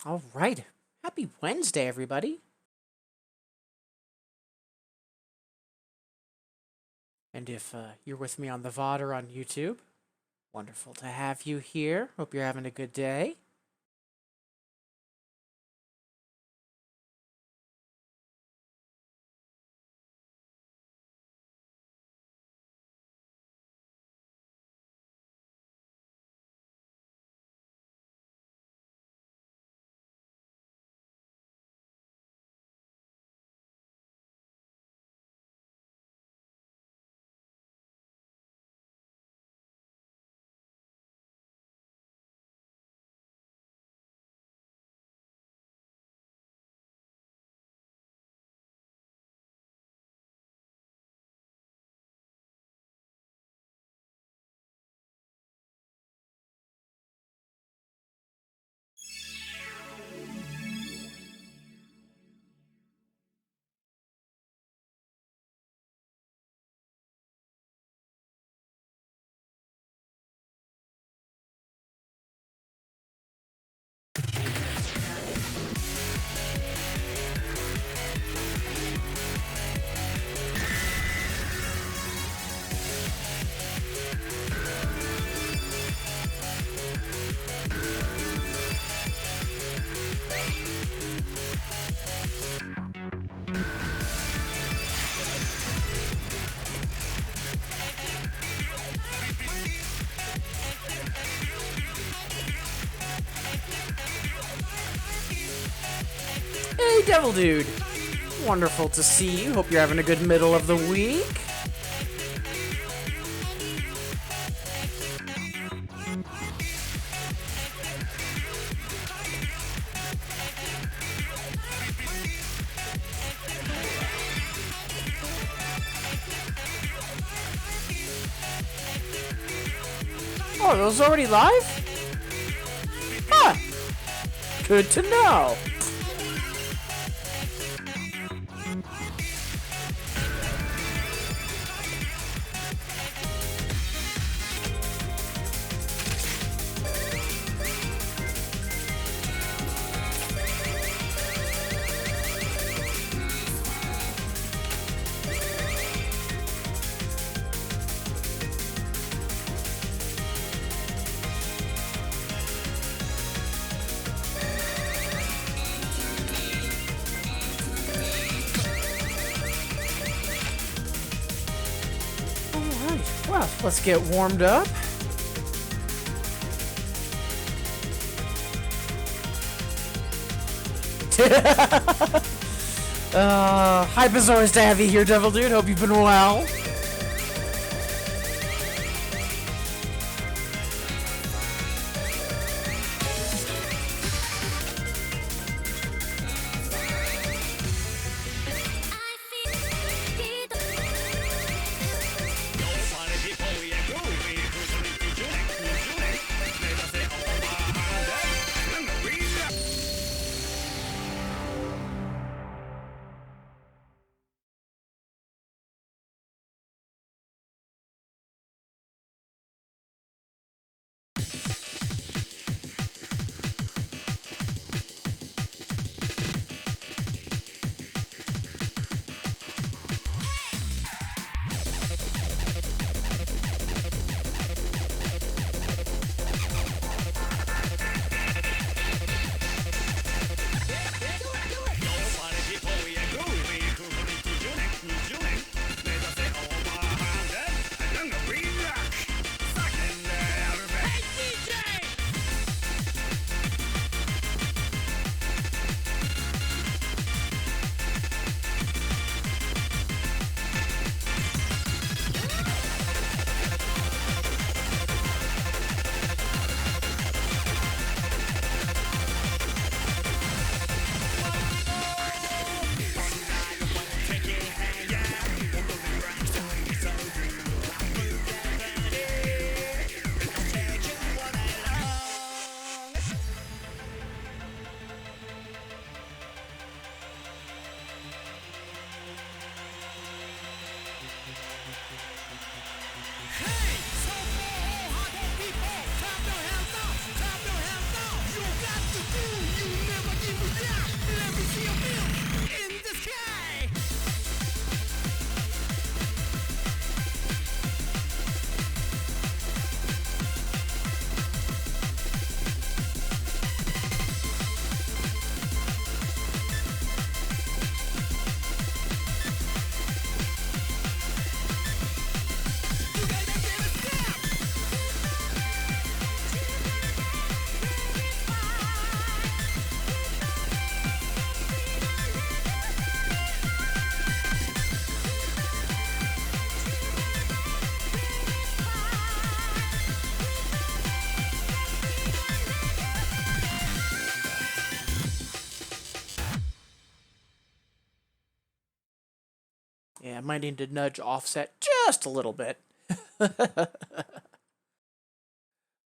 All right. Happy Wednesday, everybody. And if you're with me on the VOD or on YouTube, wonderful to have you here. Hope you're having a good day. Hey, Devil Dude. Wonderful to see you. Hope you're having a good middle of the week. Oh, are those already live? Huh. Good to know. Well, let's get warmed up. Hype is always to have you here, Devil Dude. Hope you've been well. Yeah, I might need to nudge offset just a little bit.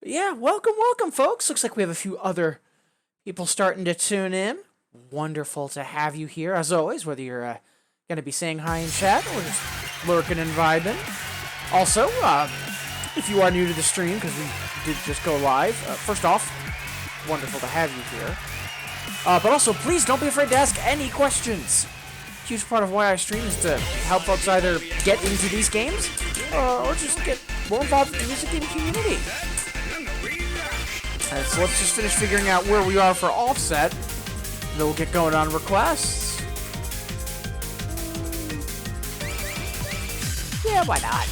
Yeah, welcome, folks. Looks like we have a few other people starting to tune in. Wonderful to have you here, as always, whether you're going to be saying hi in chat or just lurking and vibing. Also, if you are new to the stream, because we did just go live, first off, wonderful to have you here. But also, please don't be afraid to ask any questions. A huge part of why I stream is to help folks either get into these games or just get more involved with the music game community. Alright, so let's just finish figuring out where we are for offset. Then we'll get going on requests. Yeah, why not?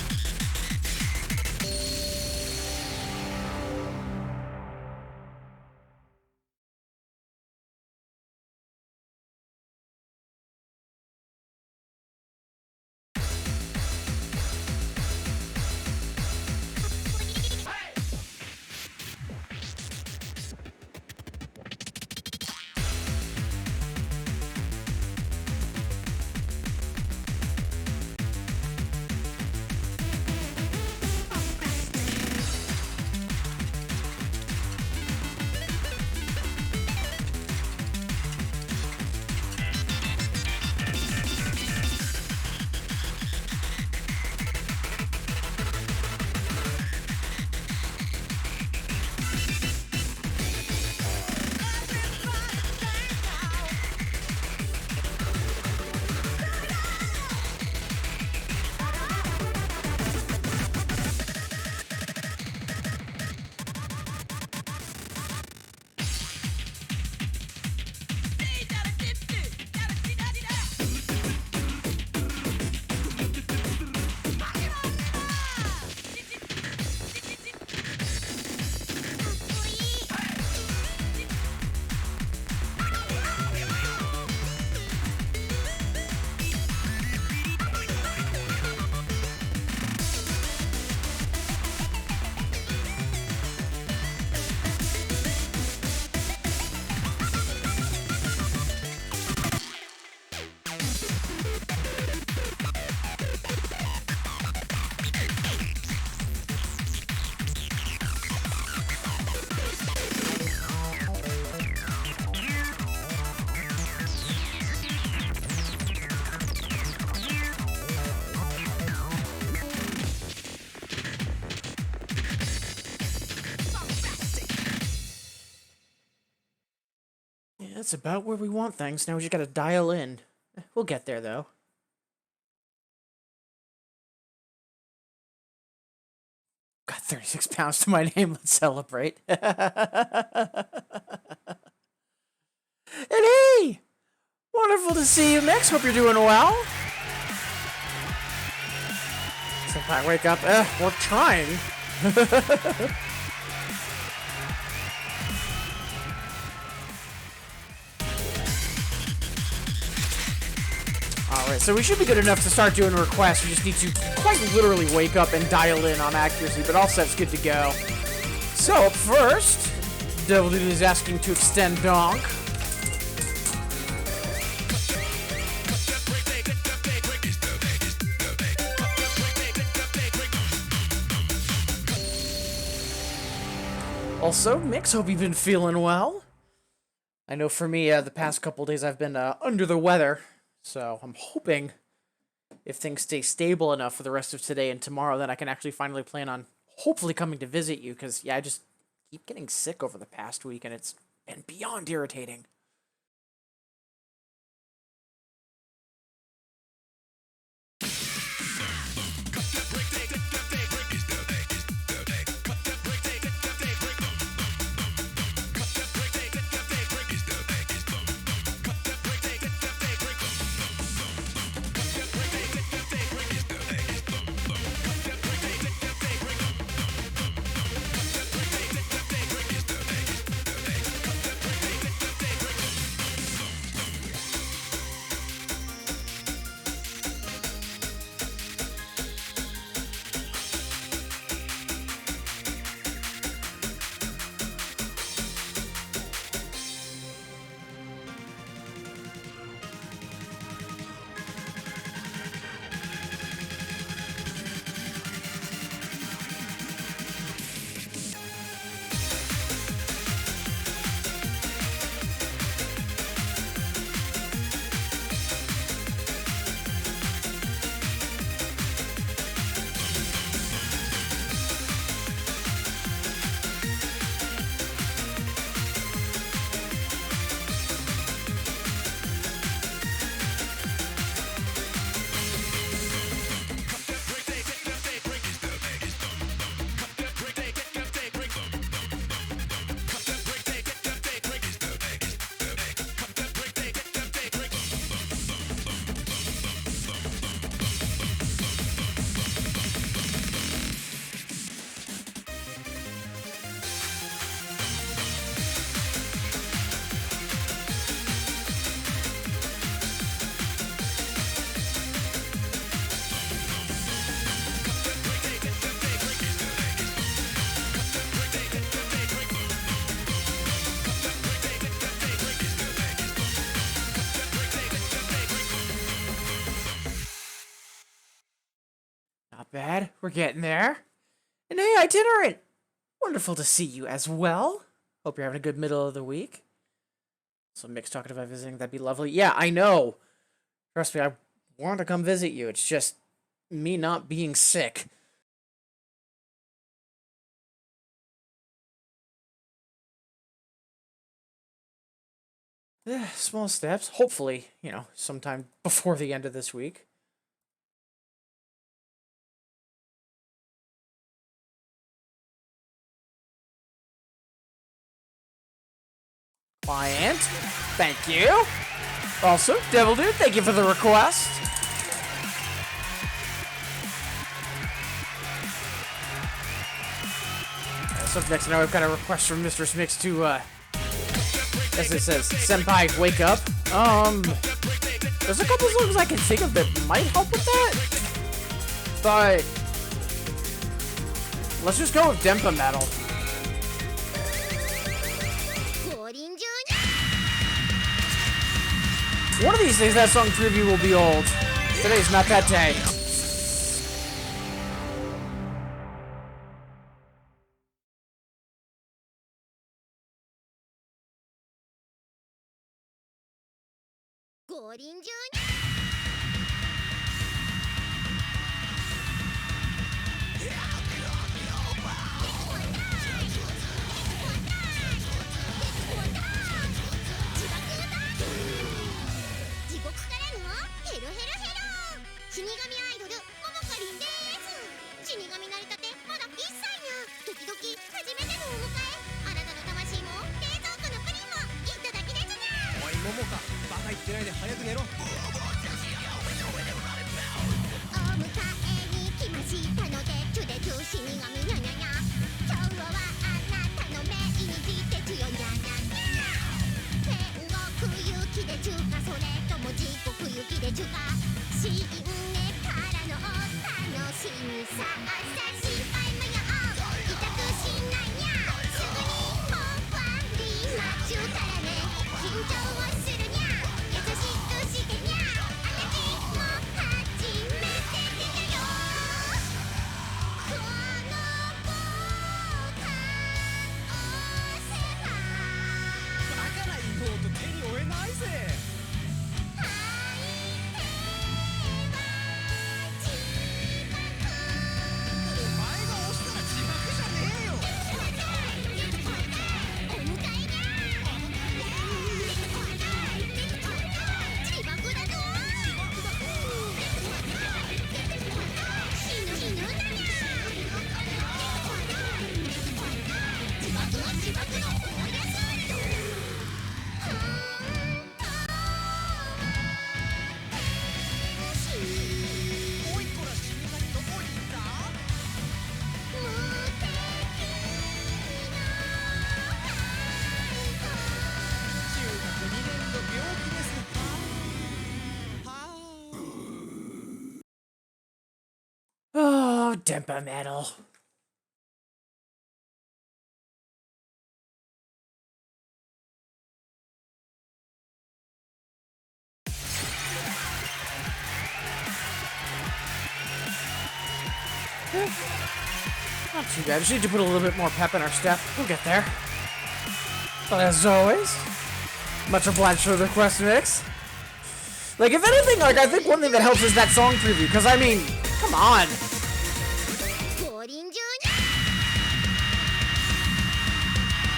That's about where we want things. Now we just gotta dial in. We'll get there, though. Got 36 pounds to my name. Let's celebrate. And hey! Wonderful to see you, Mix. Hope you're doing well. Sometime wake up. We're trying. Alright, so we should be good enough to start doing requests. We just need to quite literally wake up and dial in on accuracy, but all set's good to go. So, up first, Devil Dude is asking to extend Donk. Also, Mix, hope you've been feeling well. I know for me, the past couple days I've been under the weather. So I'm hoping if things stay stable enough for the rest of today and tomorrow, then I can actually finally plan on hopefully coming to visit you. Because, yeah, I just keep getting sick over the past week, and it's been beyond irritating. bad. We're getting there. And hey, itinerant! Wonderful to see you as well. Hope you're having a good middle of the week. So Mick's talking about visiting, that'd be lovely. Yeah, I know. Trust me, I want to come visit you. It's just me not being sick. Small steps. Hopefully, sometime before the end of this week. Client, thank you. Also, Devil Dude, thank you for the request. So next, now I've got a request from Mr. Smix to, as it says, Senpai, wake up. There's a couple songs I can think of that might help with that, but let's just go with Dempa Metal. One of these days, that song preview will be old. Today's not that day. Oh, Dempa Metal. Not too bad. Just need to put a little bit more pep in our step. We'll get there. But as always, much obliged for the request mix. Like, if anything, I think one thing that helps is that song preview. Because, I mean, come on.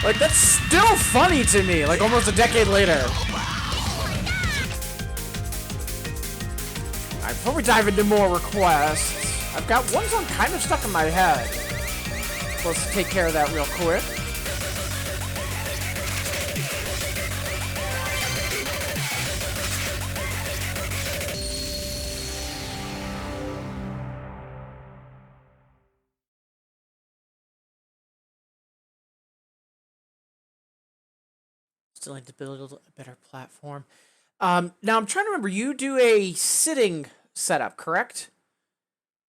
Like, that's still funny to me, like, almost a decade later. Alright, before we dive into more requests, I've got one song kind of stuck in my head. So let's take care of that real quick. Still need to build a better platform. Now I'm trying to remember, you do a sitting setup, correct?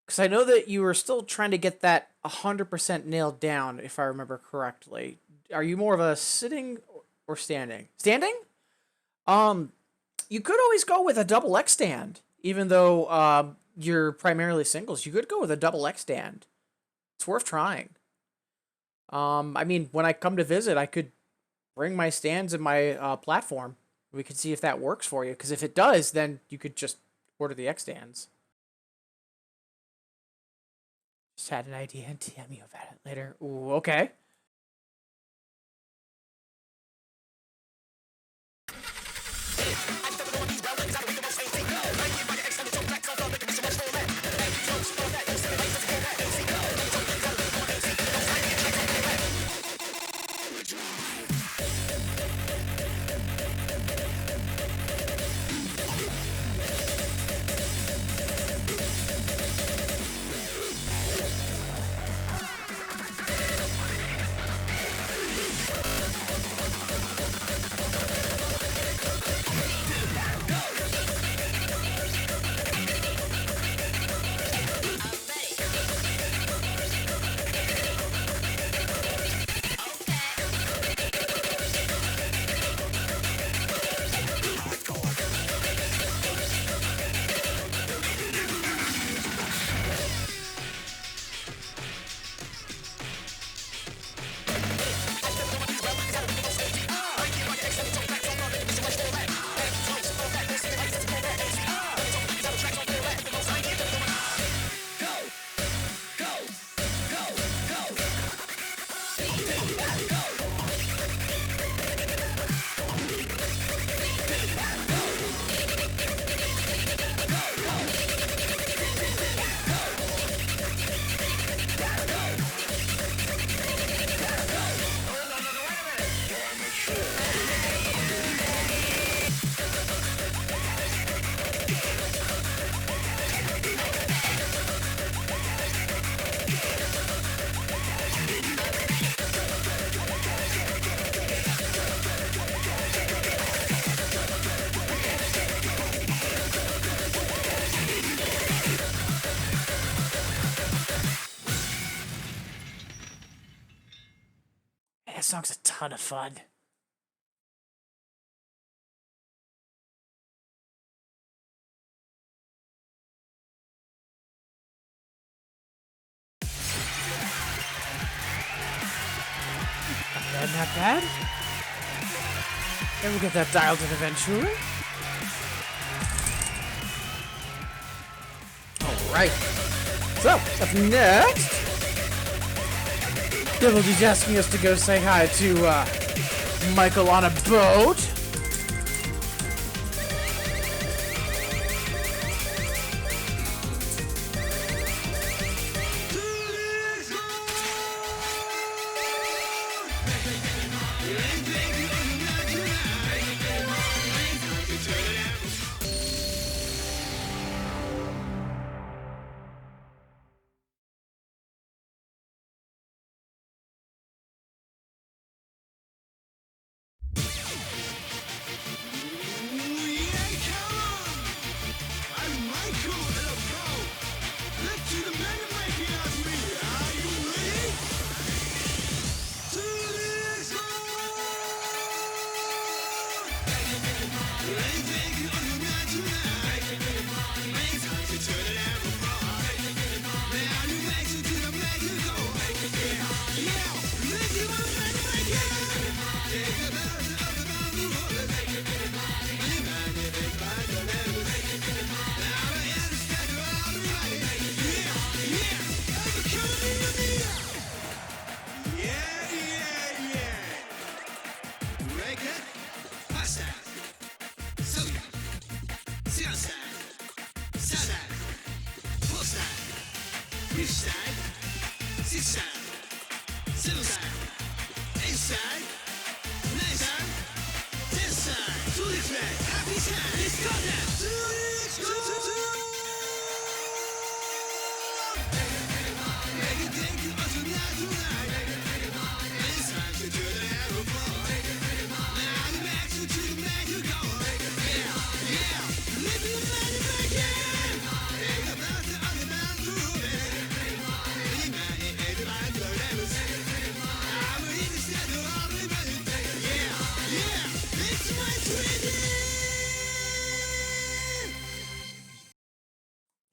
Because I know that you were still trying to get that 100% nailed down, if I remember correctly. Are you more of a sitting or standing? Standing? You could always go with a double X stand, even though you're primarily singles, you could go with a double X stand. It's worth trying. I mean, when I come to visit, I could bring my stands and my platform. We could see if that works for you, because if it does, then you could just order the X stands. Just had an idea and TM you about it later. Ooh, okay. That song's a ton of fun. Not bad. And we'll get that dialed in eventually. Alright. So, up next, Devil D's asking us to go say hi to Michael on a boat.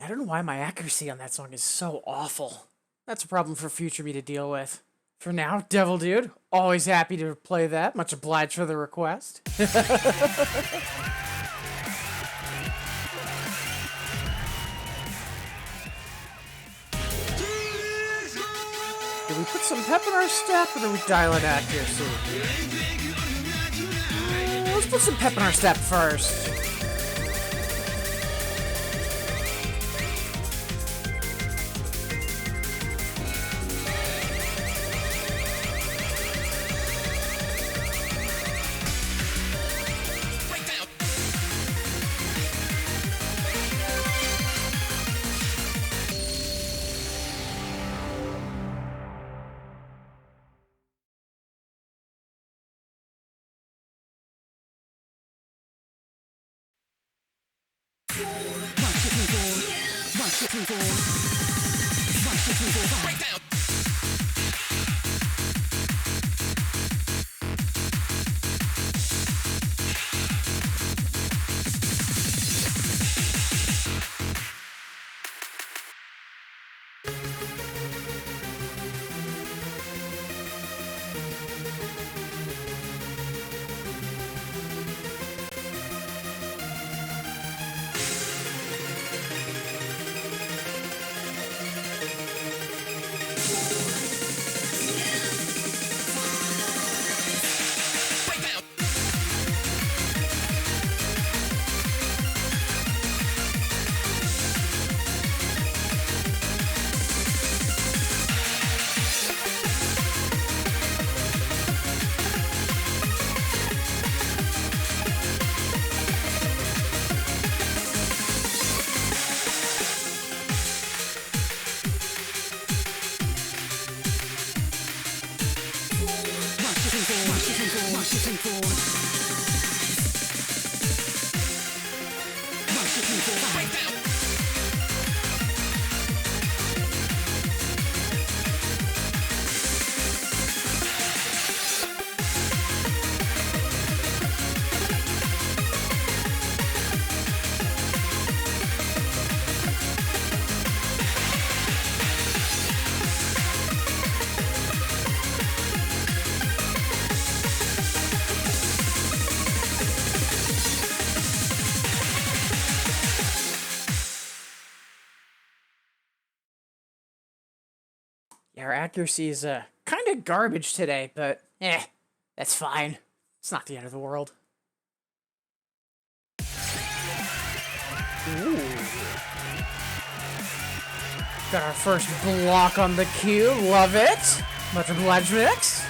I don't know why my accuracy on that song is so awful. That's a problem for future me to deal with. For now, Devil Dude, always happy to play that. Much obliged for the request. Did we put some pep in our step, or do we dial in accuracy? Let's put some pep in our step first. Our accuracy is kind of garbage today, but that's fine. It's not the end of the world. Ooh. Got our first block on the queue. Love it. Much obliged, mix.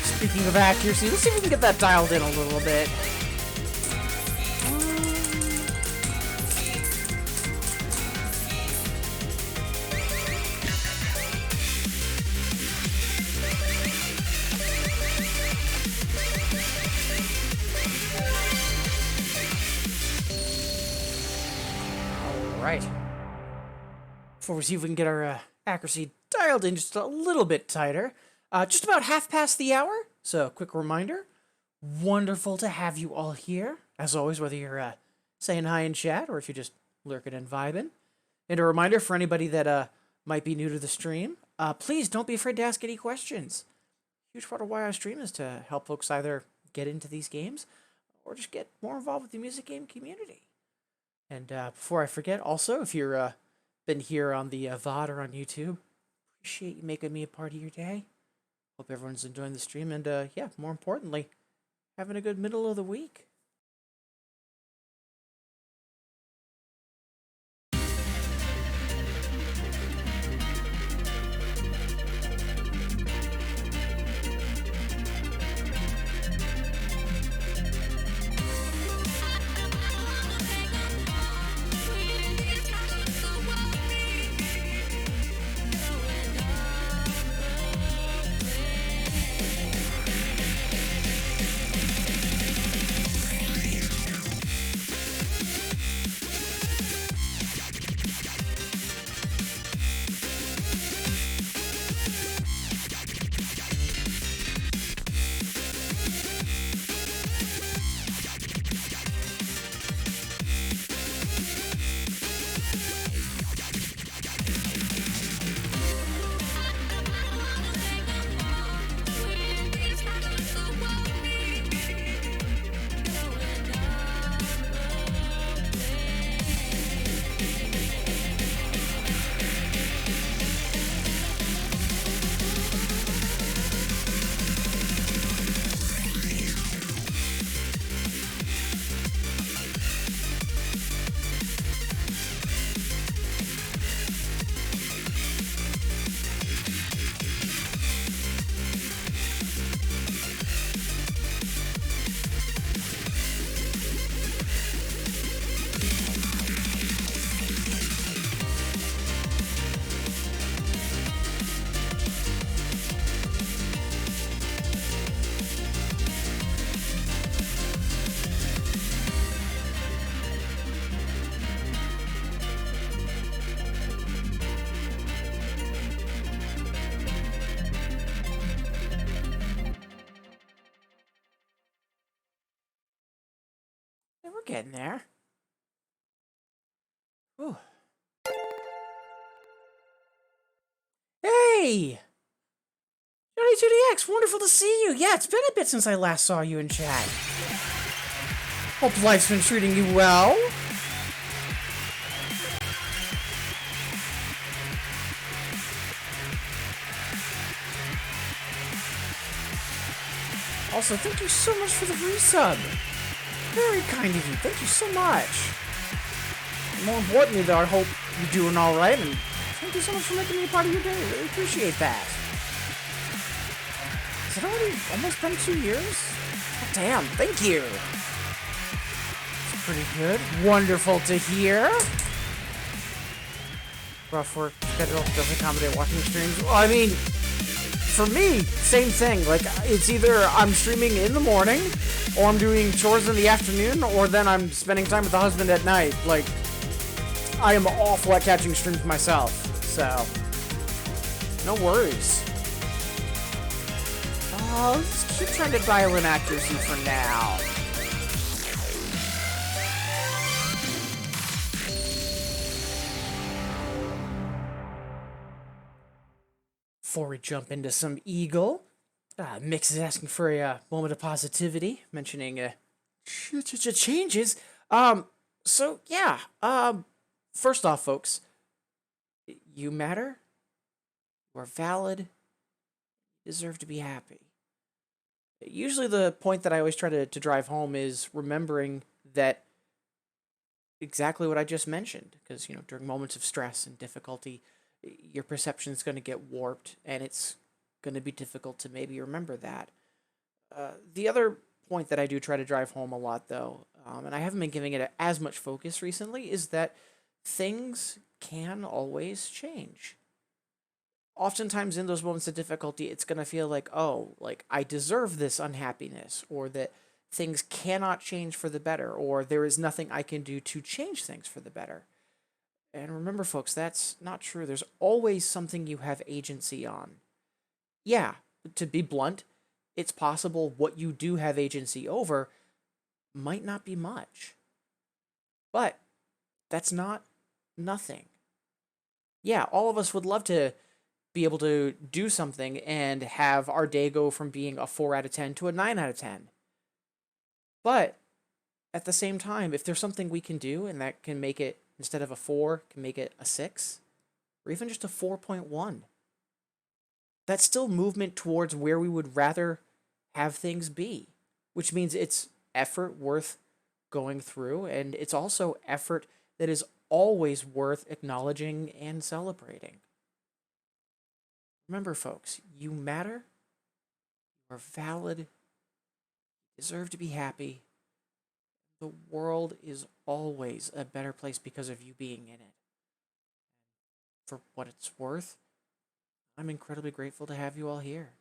Speaking of accuracy, let's see if we can get that dialed in a little bit. Right. Before we see if we can get our accuracy dialed in just a little bit tighter, just about half past the hour. So, quick reminder, wonderful to have you all here. As always, whether you're saying hi in chat or if you're just lurking and vibing. And a reminder for anybody that might be new to the stream, please don't be afraid to ask any questions. Huge part of why I stream is to help folks either get into these games or just get more involved with the music game community. And before I forget, also, if you're been here on the VOD or on YouTube, appreciate you making me a part of your day. Hope everyone's enjoying the stream, and yeah, more importantly, having a good middle of the week. we're getting there. Ooh. Hey! IIDX, wonderful to see you. Yeah, it's been a bit since I last saw you in chat. Hope life's been treating you well. Also, thank you so much for the resub. Very kind of you. Thank you so much. More importantly, though, I hope you're doing all right, and thank you so much for making me a part of your day. Really appreciate that. Has it already almost been 2 years? Oh, damn, thank you. It's pretty good. Wonderful to hear. Rough work schedule doesn't accommodate watching streams. Well, I mean, for me, same thing. Like, it's either I'm streaming in the morning, or I'm doing chores in the afternoon, or then I'm spending time with the husband at night. Like, I am awful at catching streams myself, so no worries. Let's keep trying to dial in accuracy for now. Before we jump into some Eagle, Mix is asking for a moment of positivity, mentioning changes. So yeah. First off, folks, you matter. You are valid. You deserve to be happy. Usually the point that I always try to drive home is remembering that exactly what I just mentioned. Because, you know, during moments of stress and difficulty, your perception is going to get warped, and it's going to be difficult to maybe remember that. The other point that I do try to drive home a lot, though, and I haven't been giving it as much focus recently, is that things can always change. Oftentimes in those moments of difficulty, it's going to feel like, oh, like I deserve this unhappiness, or that things cannot change for the better, or there is nothing I can do to change things for the better. And remember, folks, that's not true. There's always something you have agency on. Yeah, to be blunt, it's possible what you do have agency over might not be much. But that's not nothing. Yeah, all of us would love to be able to do something and have our day go from being a 4 out of 10 to a 9 out of 10. But at the same time, if there's something we can do and that can make it, instead of a 4, can make it a 6, or even just a 4.1, that's still movement towards where we would rather have things be, which means it's effort worth going through, and it's also effort that is always worth acknowledging and celebrating. Remember, folks, you matter, you are valid, you deserve to be happy. The world is always a better place because of you being in it. For what it's worth, I'm incredibly grateful to have you all here.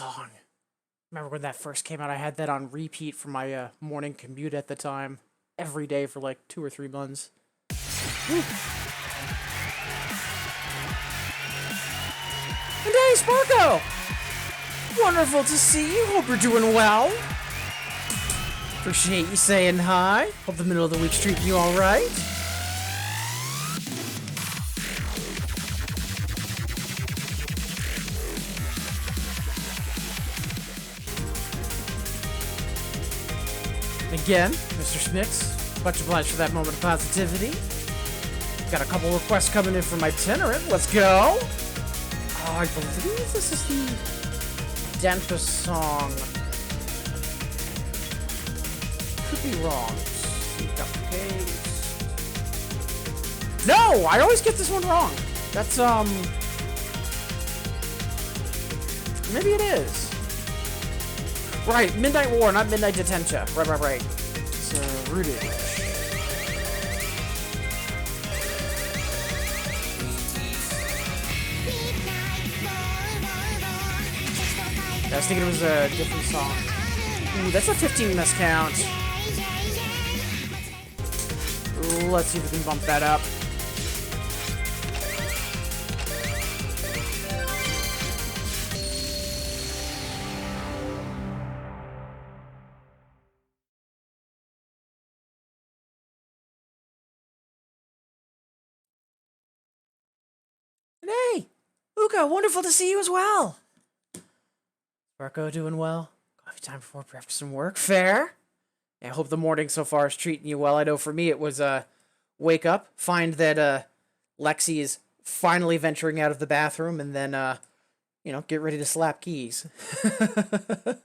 song. Remember when that first came out, I had that on repeat for my morning commute at the time. Every day for like 2 or 3 months. Woo. And hey, Sparko! Wonderful to see you. Hope you're doing well. Appreciate you saying hi. Hope the middle of the week's treating you alright. Again, Mr. Smix, much obliged for that moment of positivity. Got a couple requests coming in from itinerant. Let's go. Oh, I believe this is the dentist song. Could be wrong. No, I always get this one wrong. That's maybe it is. Right, Midnight War, not Midnight Detention. Right. It's rooted. I was thinking it was a different song. Ooh, that's a 15 miscount. Let's see if we can bump that up. Hey, Uka, wonderful to see you as well. Sparko doing well? Coffee time before breakfast and work. Fair. I hope the morning so far is treating you well. I know for me it was wake up, find that Lexi is finally venturing out of the bathroom, and then get ready to slap keys. So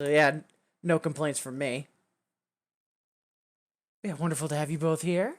yeah, no complaints from me. Yeah, wonderful to have you both here.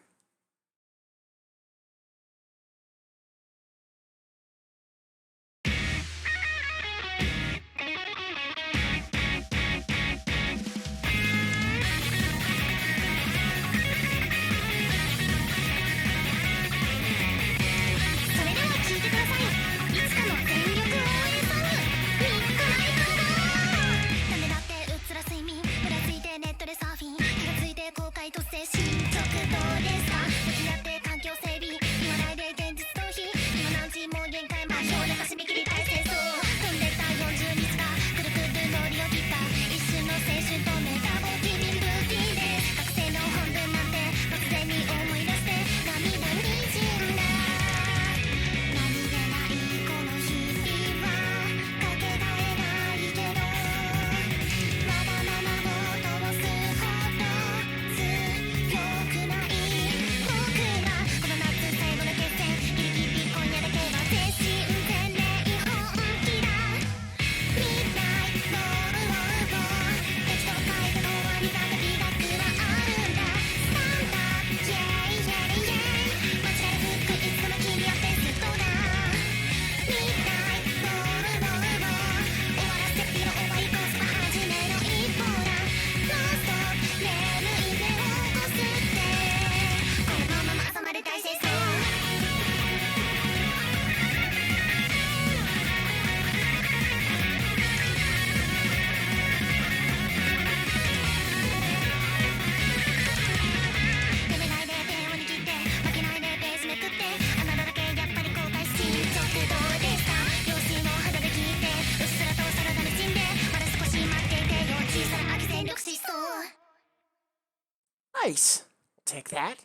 Nice. Take that.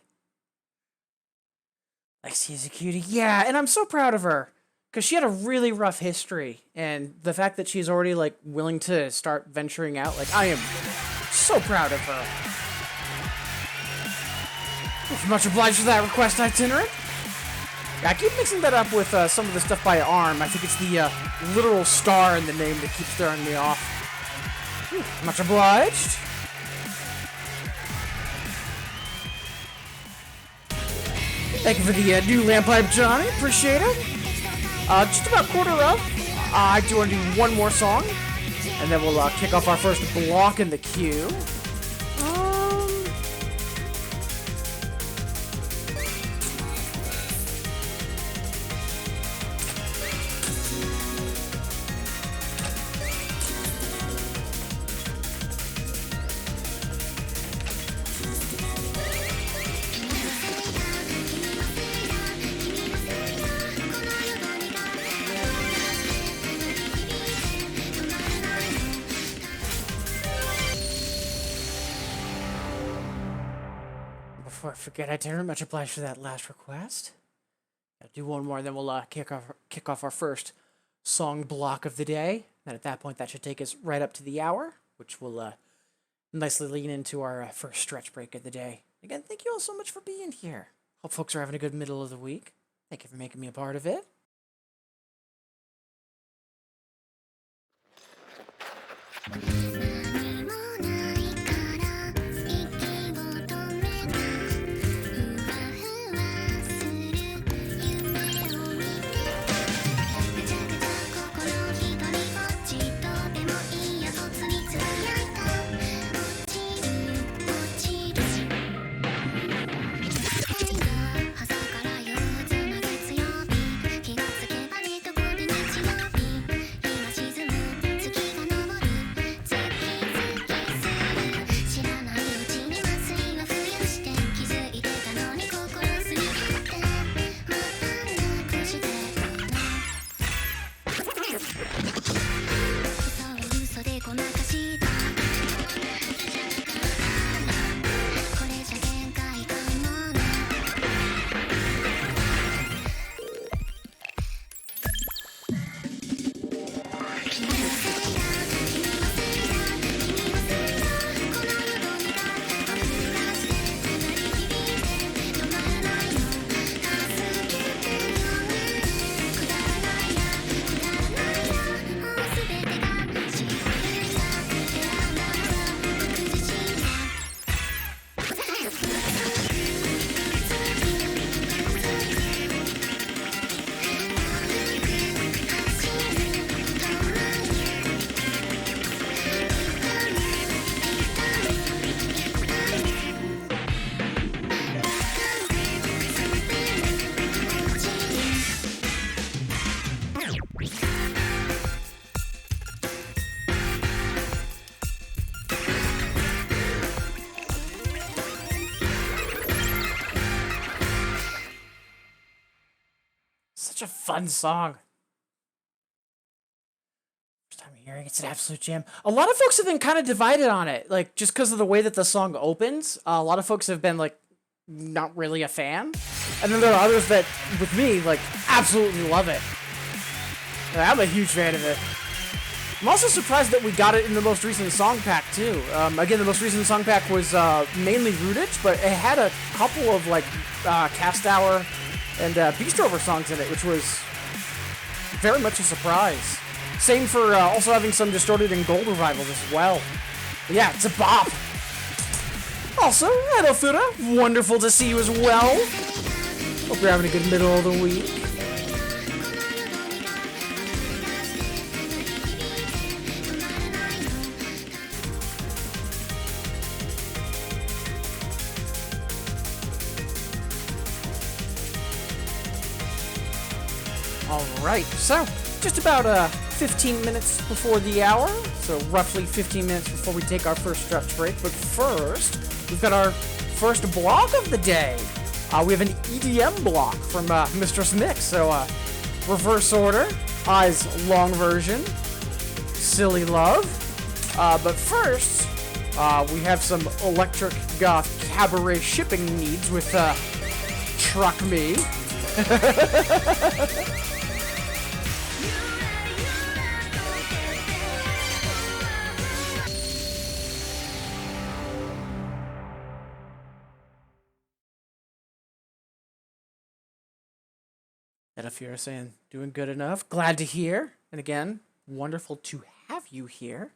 Lexi is a cutie. Yeah, and I'm so proud of her. Because she had a really rough history. And the fact that she's already, willing to start venturing out, I am so proud of her. Much obliged for that request, itinerant. Yeah, I keep mixing that up with some of the stuff by Arm. I think it's the literal star in the name that keeps throwing me off. Much obliged. Thank you for the new lamp pipe, Johnny. Appreciate it. Just about quarter up. I do want to do one more song, and then we'll kick off our first block in the queue. before I forget, I very much obliged for that last request. I'll do one more, and then we'll kick off our first song block of the day. And at that point, that should take us right up to the hour, which will nicely lean into our first stretch break of the day. Again, thank you all so much for being here. Hope folks are having a good middle of the week. Thank you for making me a part of it. Such a fun song. First time hearing it's an absolute jam. A lot of folks have been kind of divided on it, like just because of the way that the song opens. A lot of folks have been like not really a fan, and then there are others that, with me, like absolutely love it. I'm a huge fan of it. I'm also surprised that we got it in the most recent song pack too. Again, the most recent song pack was mainly Rootage, but it had a couple of like Cast Hour and Beast Rover songs in it, which was very much a surprise. Same for also having some Distorted and Gold revivals as well. But yeah, it's a bop. Also, hello Fuda, wonderful to see you as well. Hope you're having a good middle of the week. Alright, so just about 15 minutes before the hour, so roughly 15 minutes before we take our first stretch break, but first, we've got our first block of the day. We have an EDM block from Mistress Mix, so reverse order, I's long version, Silly Love, but first, we have some electric goth cabaret shipping needs with Truck Me. And if you're saying doing good enough, glad to hear. And again, wonderful to have you here.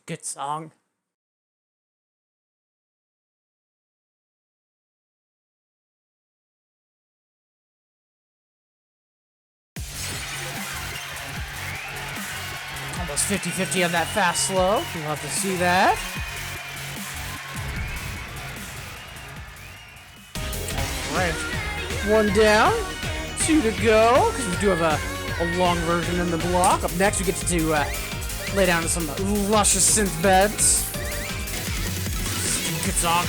Good song. Almost 50-50 on that fast slow. Love to see that. Alright. 1 down. 2 to go. Because we do have a long version in the block. Up next, we get to lay down some luscious synth beds. Good song.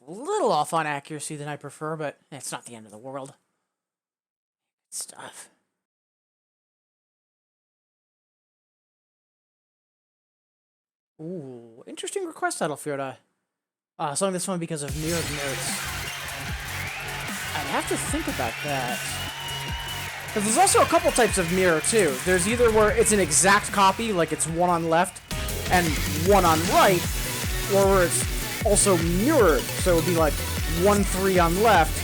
A little off on accuracy than I prefer, but it's not the end of the world. Good stuff. Ooh, interesting request title, Fiona. Song this one because of mirrored notes. I'd have to think about that. Because there's also a couple types of mirror, too. There's either where it's an exact copy, like it's 1 on left and 1 on right, or where it's also mirrored, so it would be like 1-3 on left,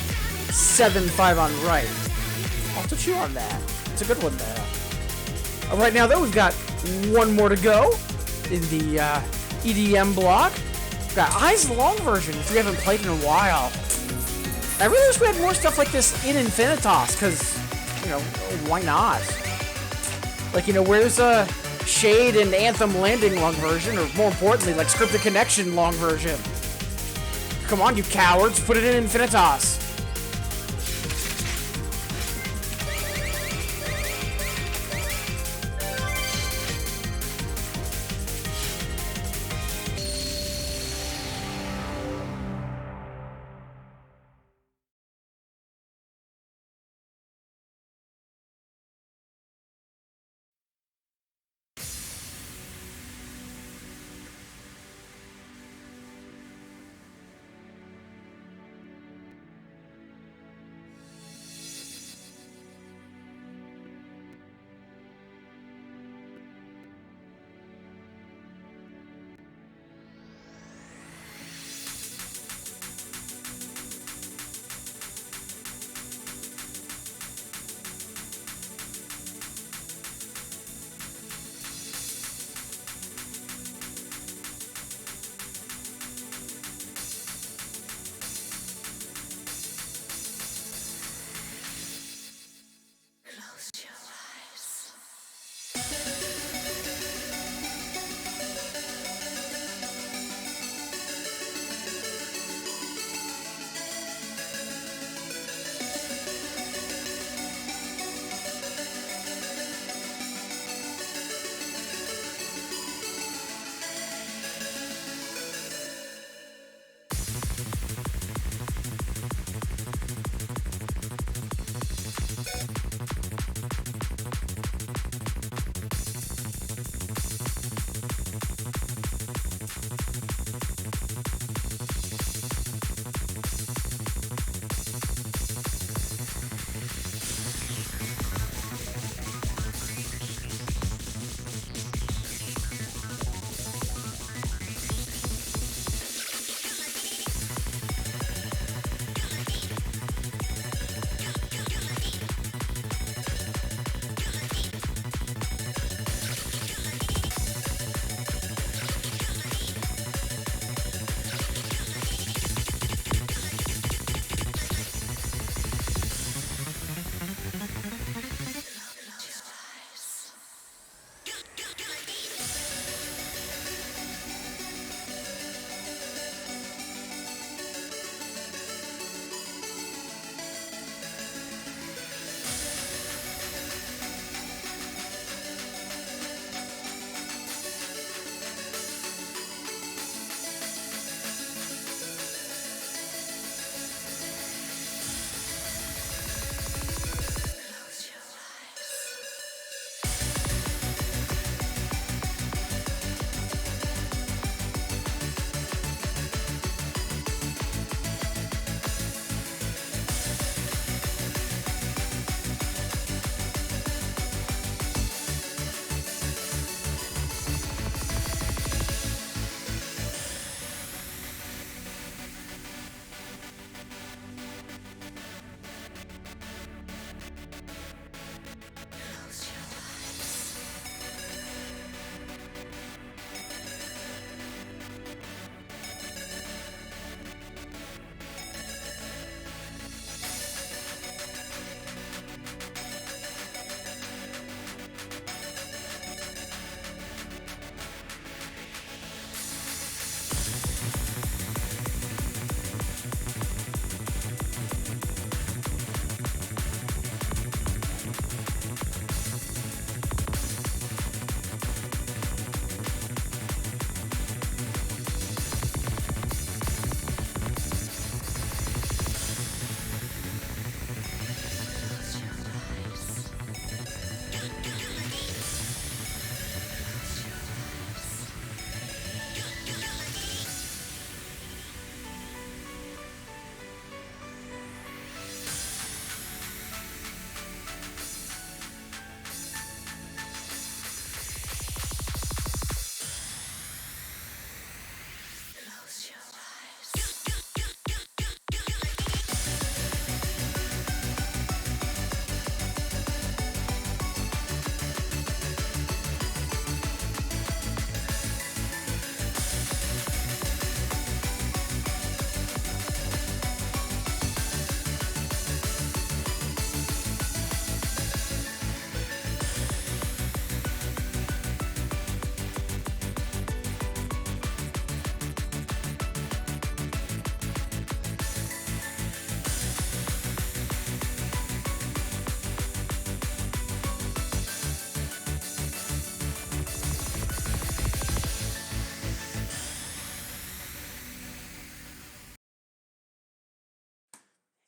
7-5 on right. I'll have to chew on that. It's a good one there. Right now, though, we've got 1 more to go in the EDM block. We've got Eyes Long version, which we haven't played in a while. I really wish we had more stuff like this in Infinitas, because, you know, why not? Like, you know, where's Shade and Anthem Landing long version, or more importantly, like Scripted Connection long version? Come on, you cowards, put it in Infinitas.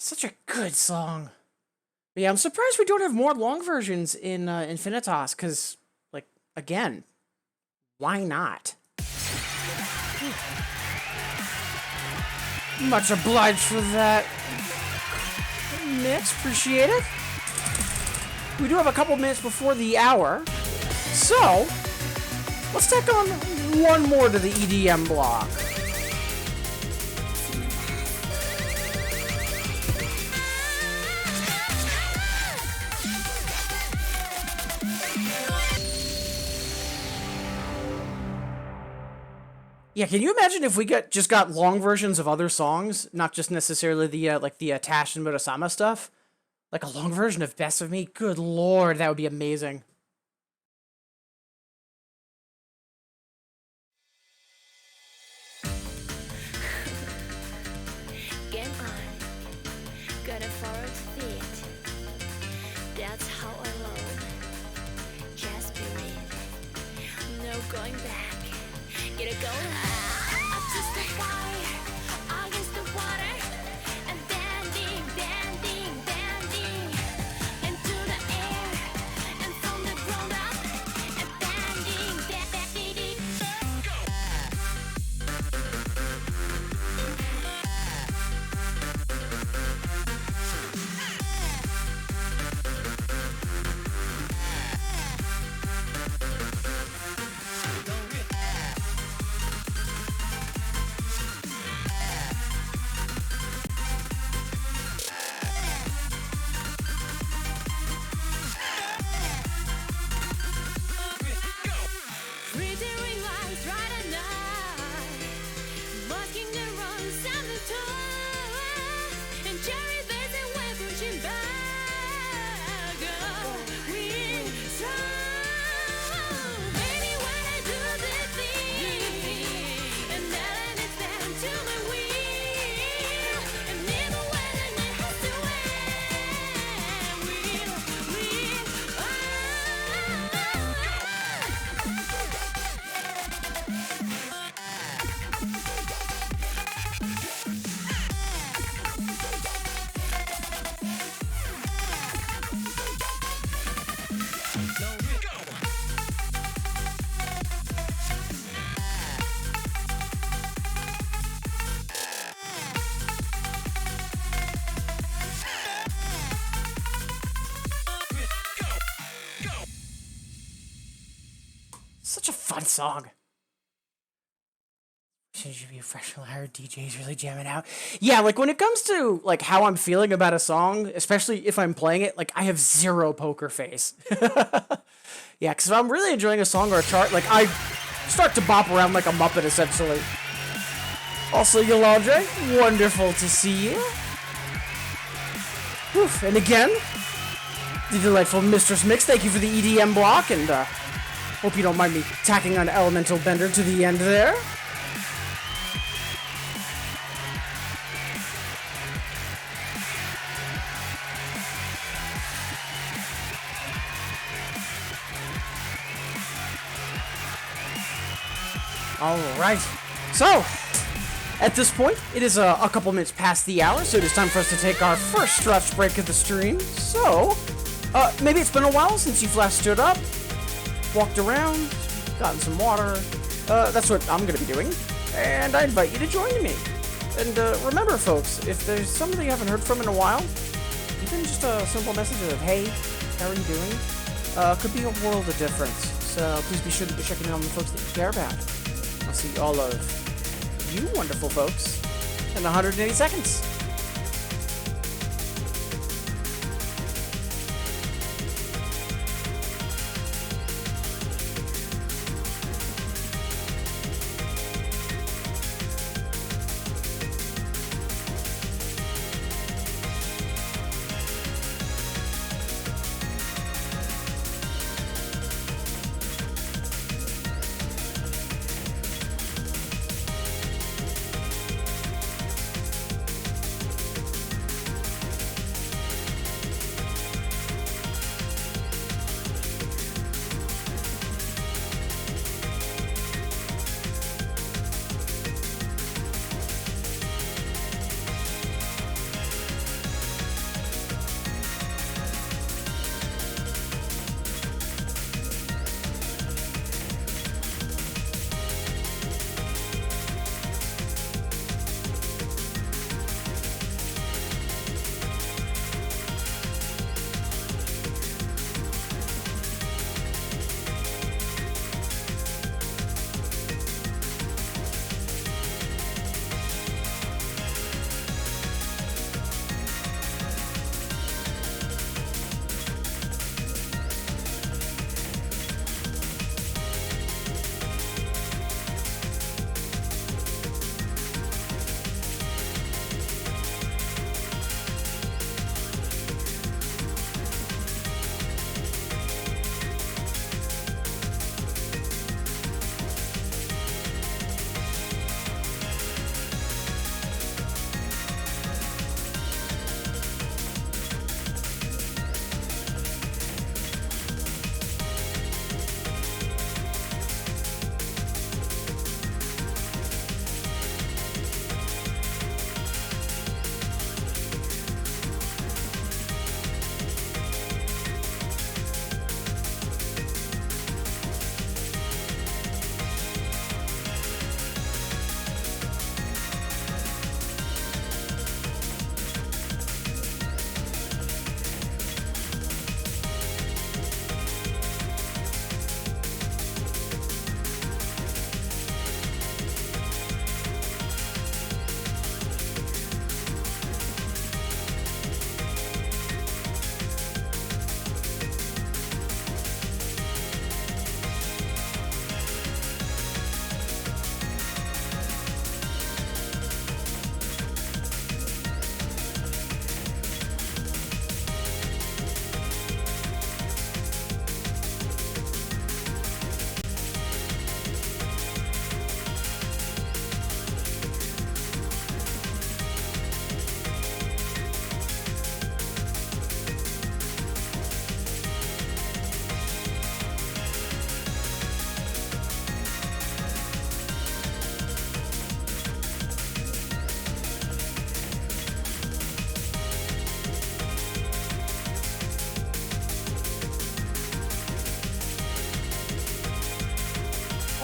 Such a good song. But yeah, I'm surprised we don't have more long versions in Infinitas, because, like, again, why not? Much obliged for that, Mitch. Appreciate it. We do have a couple minutes before the hour, so let's tack on one more to the EDM block. Yeah, can you imagine if we just got long versions of other songs, not just necessarily the like the Tash and Murasama stuff, like a long version of Best of Me? Good lord, that would be amazing. Get on, gotta follow feet. That's how I love. Just believe, no going back. Get it going. Up to the fire, against the water, and bending, bending, bending into the air, and from the ground up, and bending, bending. Reading lines right at night, masking the runs and the toys, and cherry blazing way pushing back. Oh, we strong. Maybe when I do the thing, and then it's down to my will, and even when I have to end, we Such a fun song. Should be a freshly hired DJs really jamming out. Yeah, like when it comes to like how I'm feeling about a song, especially if I'm playing it, like I have zero poker face. Yeah, because if I'm really enjoying a song or a chart, like I start to bop around like a Muppet essentially. Also, Yolande, wonderful to see you. Oof. And again, the delightful Mistress Mix, thank you for the EDM block, and hope you don't mind me tacking on Elemental Bender to the end there. Alright, so, at this point, it is a couple minutes past the hour, so it is time for us to take our first stretch break of the stream. So, maybe it's been a while since you've last stood up, walked around, gotten some water. That's what I'm going to be doing, and I invite you to join me. And remember, folks, if there's somebody you haven't heard from in a while, even just a simple message of, hey, how are you doing, could be a world of difference. So please be sure to be checking in on the folks that you care about. I'll see all of you wonderful folks in 180 seconds.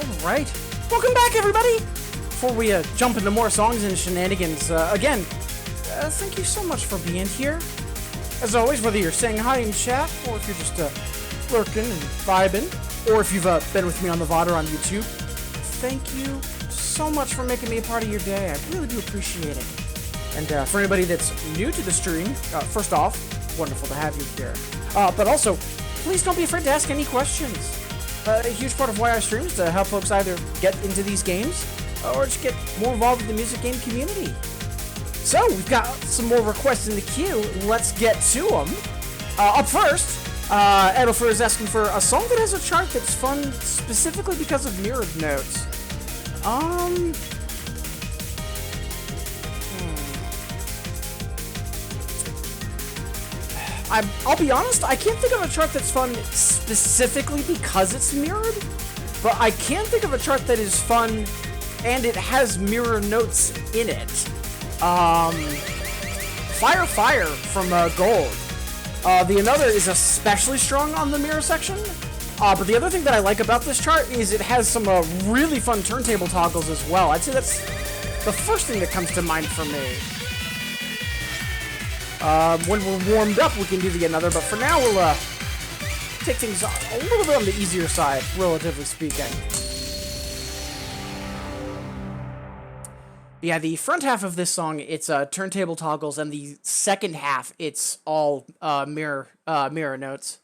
Alright, welcome back everybody! Before we jump into more songs and shenanigans, again, thank you so much for being here. As always, whether you're saying hi in chat, or if you're just lurking and vibing, or if you've been with me on the VOD or on YouTube, thank you so much for making me a part of your day. I really do appreciate it. And for anybody that's new to the stream, first off, wonderful to have you here. But also, please don't be afraid to ask any questions. A huge part of why I stream is to help folks either get into these games or just get more involved in the music game community. So, we've got some more requests in the queue. Let's get to them. Up first, Edelfer is asking for a song that has a chart that's fun specifically because of mirrored notes. I'll be honest, I can't think of a chart that's fun specifically because it's mirrored, but I can think of a chart that is fun and it has mirror notes in it. Fire Fire from Gold. The Another is especially strong on the mirror section, but the other thing that I like about this chart is it has some really fun turntable toggles as well. I'd say that's the first thing that comes to mind for me. When we're warmed up, we can do the Another, but for now, we'll take things a little bit on the easier side, relatively speaking. Yeah, the front half of this song, it's turntable toggles, and the second half, it's all mirror notes.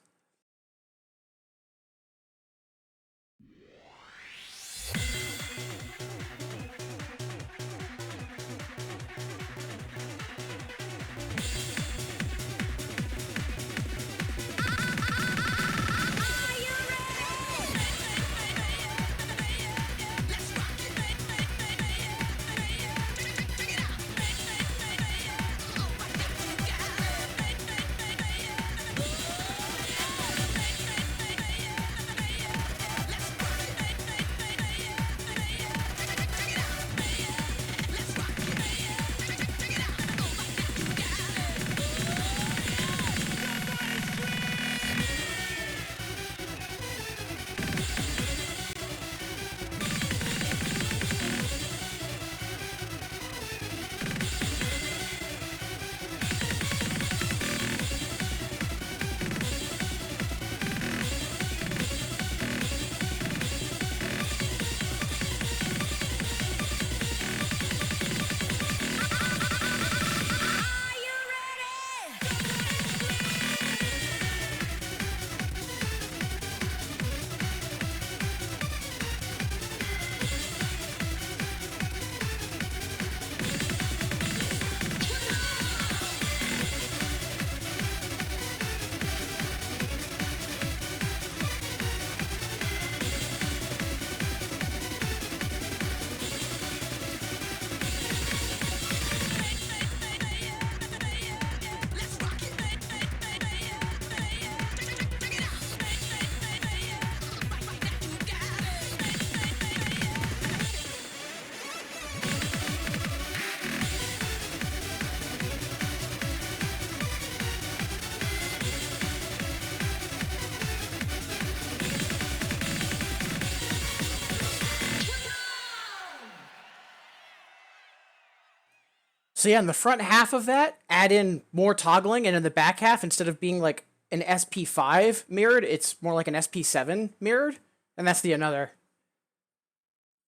So yeah, in the front half of that, add in more toggling, and in the back half, instead of being like an SP5 mirrored, it's more like an SP7 mirrored, and that's the Another.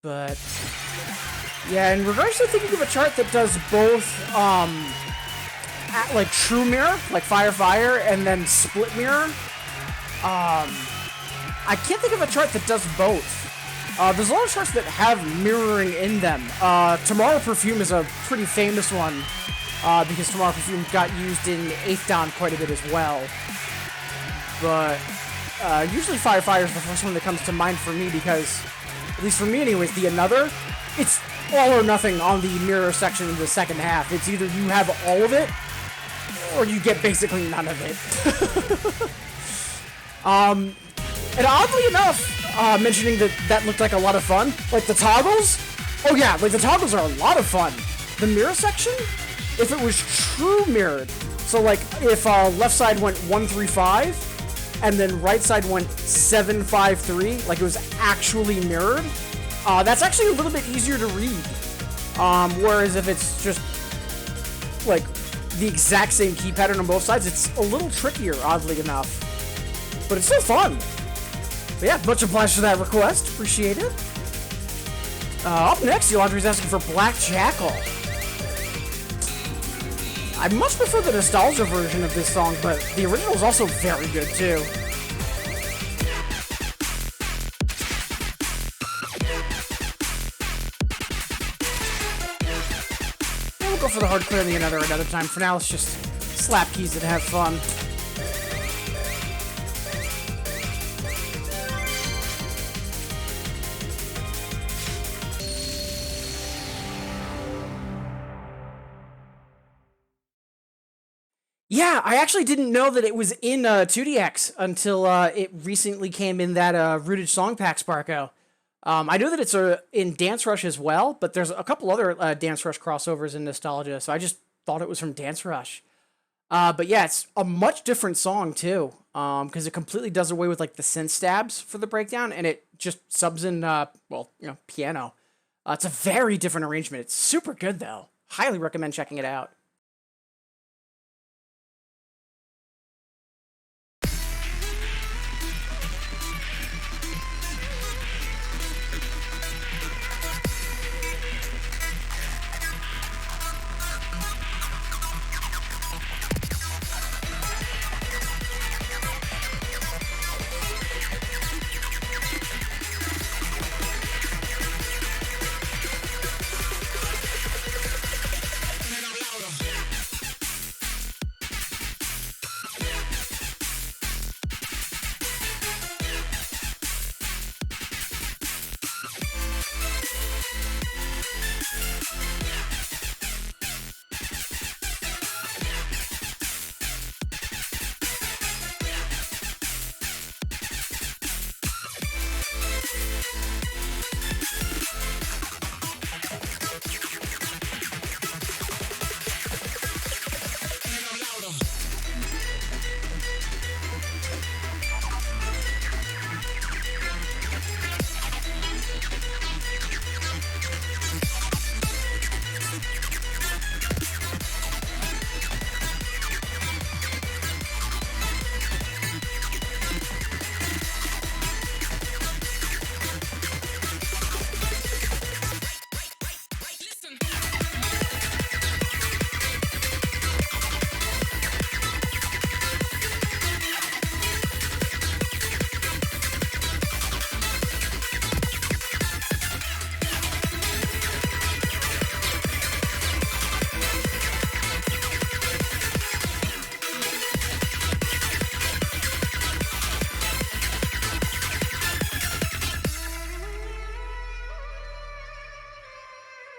But yeah, in regards to thinking of a chart that does both, like true mirror, like Fire Fire, and then split mirror, I can't think of a chart that does both. There's a lot of charts that have mirroring in them. Tomorrow Perfume is a pretty famous one, because Tomorrow Perfume got used in 8th Dan quite a bit as well. But usually Fire Fire is the first one that comes to mind for me, because, at least for me anyways, the Another, it's all or nothing on the mirror section in the second half. It's either you have all of it, or you get basically none of it. And oddly enough, mentioning that looked like a lot of fun, like the toggles, oh yeah, like the toggles are a lot of fun. The mirror section, if it was true mirrored, so like if left side went 1 3 5, and then right side went 753, like it was actually mirrored. That's actually a little bit easier to read. Whereas if it's just like the exact same key pattern on both sides, it's a little trickier, oddly enough. But it's still fun. But yeah, much obliged for that request. Appreciate it. Up next, Yolandri's asking for Black Jackal. I much prefer the nostalgia version of this song, but the original is also very good too. And we'll go for the hard clear another time. For now, let's just slap keys and have fun. Yeah, I actually didn't know that it was in 2DX until it recently came in that Rooted Song Pack, Sparko. I know that it's in Dance Rush as well, but there's a couple other Dance Rush crossovers in Nostalgia, so I just thought it was from Dance Rush. But yeah, it's a much different song too, because it completely does away with like the synth stabs for the breakdown, and it just subs in, piano. It's a very different arrangement. It's super good though. Highly recommend checking it out.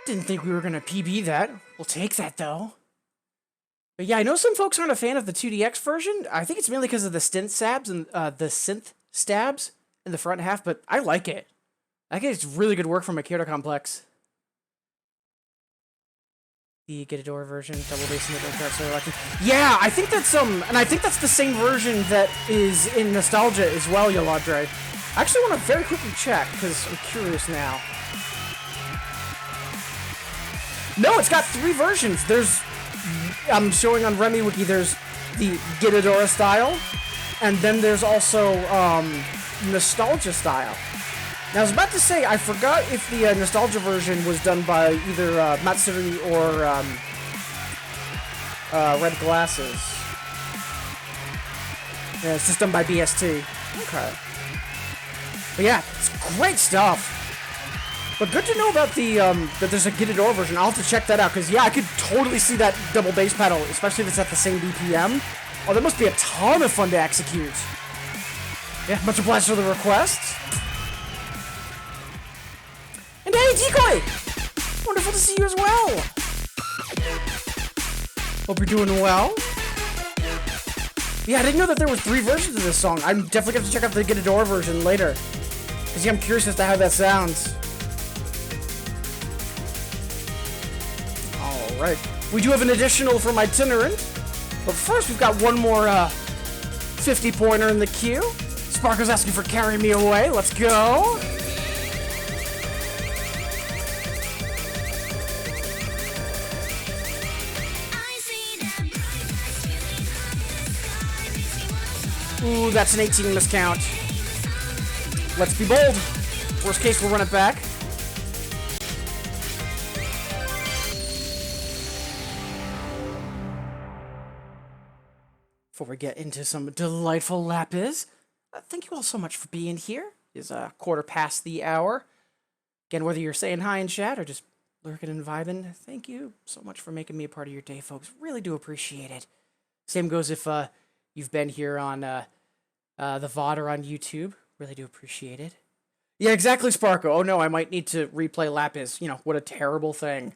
Didn't think we were going to PB that. We'll take that, though. But yeah, I know some folks aren't a fan of the 2DX version. I think it's mainly because of the the synth stabs in the front half, but I like it. I think it's really good work from a Kyoto Complex. The Get a Door version, double bass in the door so electric. Yeah, I think that's and I think that's the same version that is in Nostalgia as well, Yoladre. I actually want to very quickly check, because I'm curious now. No, it's got 3 versions. I'm showing on Remy Wiki, there's the Gitadora style, and then there's also Nostalgia style. Now, I was about to say, I forgot if the Nostalgia version was done by either Matsuri or Red Glasses. Yeah, it's just done by BST. Okay. But yeah, it's great stuff. But good to know about the that there's a Gitador version. I'll have to check that out, because yeah, I could totally see that double bass pedal, especially if it's at the same BPM. Oh, that must be a ton of fun to execute. Yeah, much obliged for the request. And hey, Decoy! Wonderful to see you as well. Hope you're doing well. Yeah, I didn't know that there were 3 versions of this song. I'm definitely going to check out the Gitador version later, because yeah, I'm curious as to how that sounds. Alright, we do have an additional from Itinerant, but first we've got one more 50-pointer in the queue. Sparko's asking for Carry Me Away. Let's go. Ooh, that's an 18 miscount. Let's be bold. Worst case, we'll run it back. Before we get into some delightful lapis, thank you all so much for being here. It's a quarter past the hour. Again, whether you're saying hi in chat or just lurking and vibing, thank you so much for making me a part of your day, folks. Really do appreciate it. Same goes if you've been here on the VOD or on YouTube. Really do appreciate it. Yeah, exactly, Sparko. Oh no, I might need to replay Lapis. You know, what a terrible thing.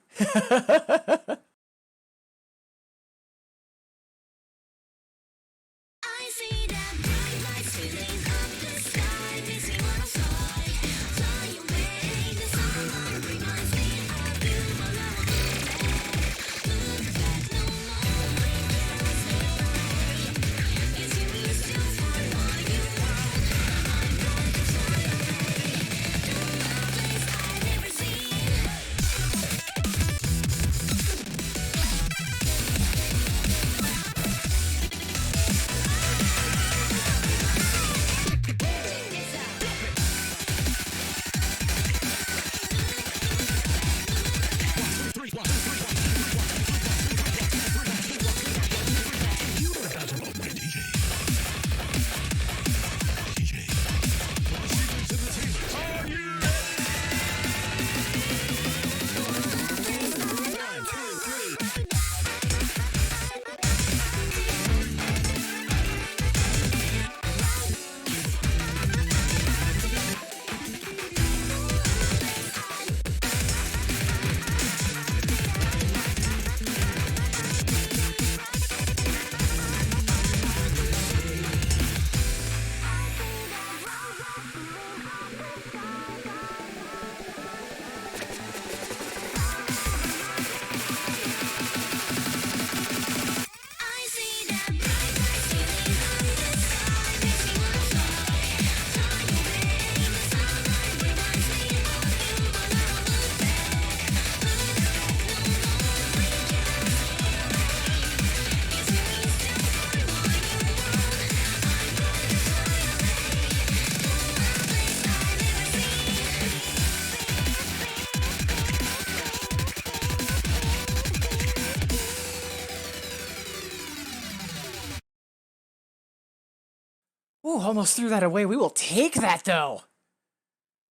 Ooh, almost threw that away. We will take that, though.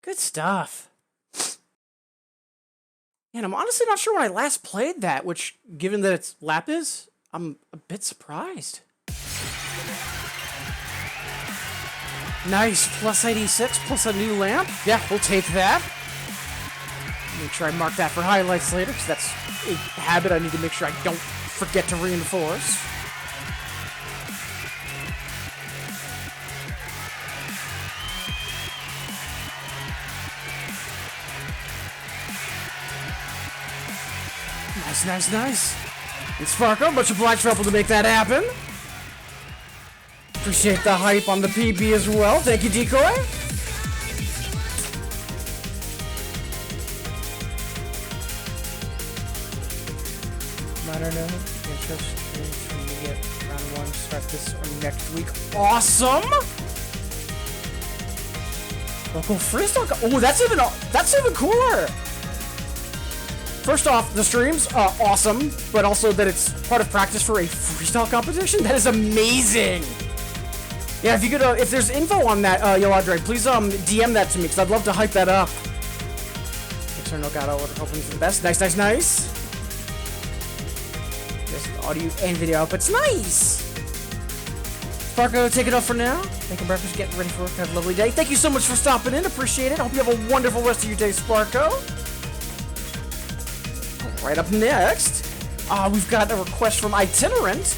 Good stuff. And I'm honestly not sure when I last played that, which, given that it's Lapis, I'm a bit surprised. Nice. Plus 86, plus a new lamp. Yeah, we'll take that. Make sure I mark that for highlights later, because that's a habit I need to make sure I don't forget to reinforce. Nice, nice, nice. And Sparko, much obliged for helping to make that happen. Appreciate the hype on the PB as well. Thank you, Decoy. I don't know. Interest when we get round 1 start this or next week. Awesome! Local freestyle. Oh, that's even cooler. First off, the streams, awesome, but also that it's part of practice for a freestyle competition. That is amazing. Yeah, if you could, if there's info on that, Yoladre, please DM that to me because I'd love to hype that up. External got order hoping for the best. Nice, nice, nice. Just audio and video outputs. Nice. Sparko, take it off for now. Making breakfast, getting ready for work. Have a lovely day. Thank you so much for stopping in. Appreciate it. I hope you have a wonderful rest of your day, Sparko. Right up next, we've got a request from Itinerant.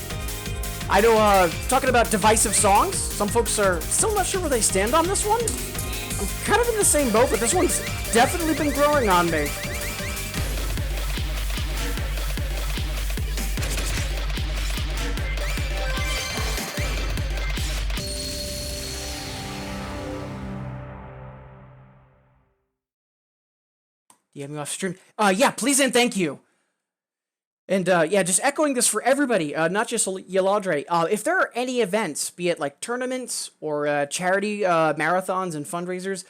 I know, talking about divisive songs, some folks are still not sure where they stand on this one. I'm kind of in the same boat, but this one's definitely been growing on me. DM me off stream. Yeah, please and thank you. And yeah, just echoing this for everybody, not just Yaladre. If there are any events, be it like tournaments or charity marathons and fundraisers,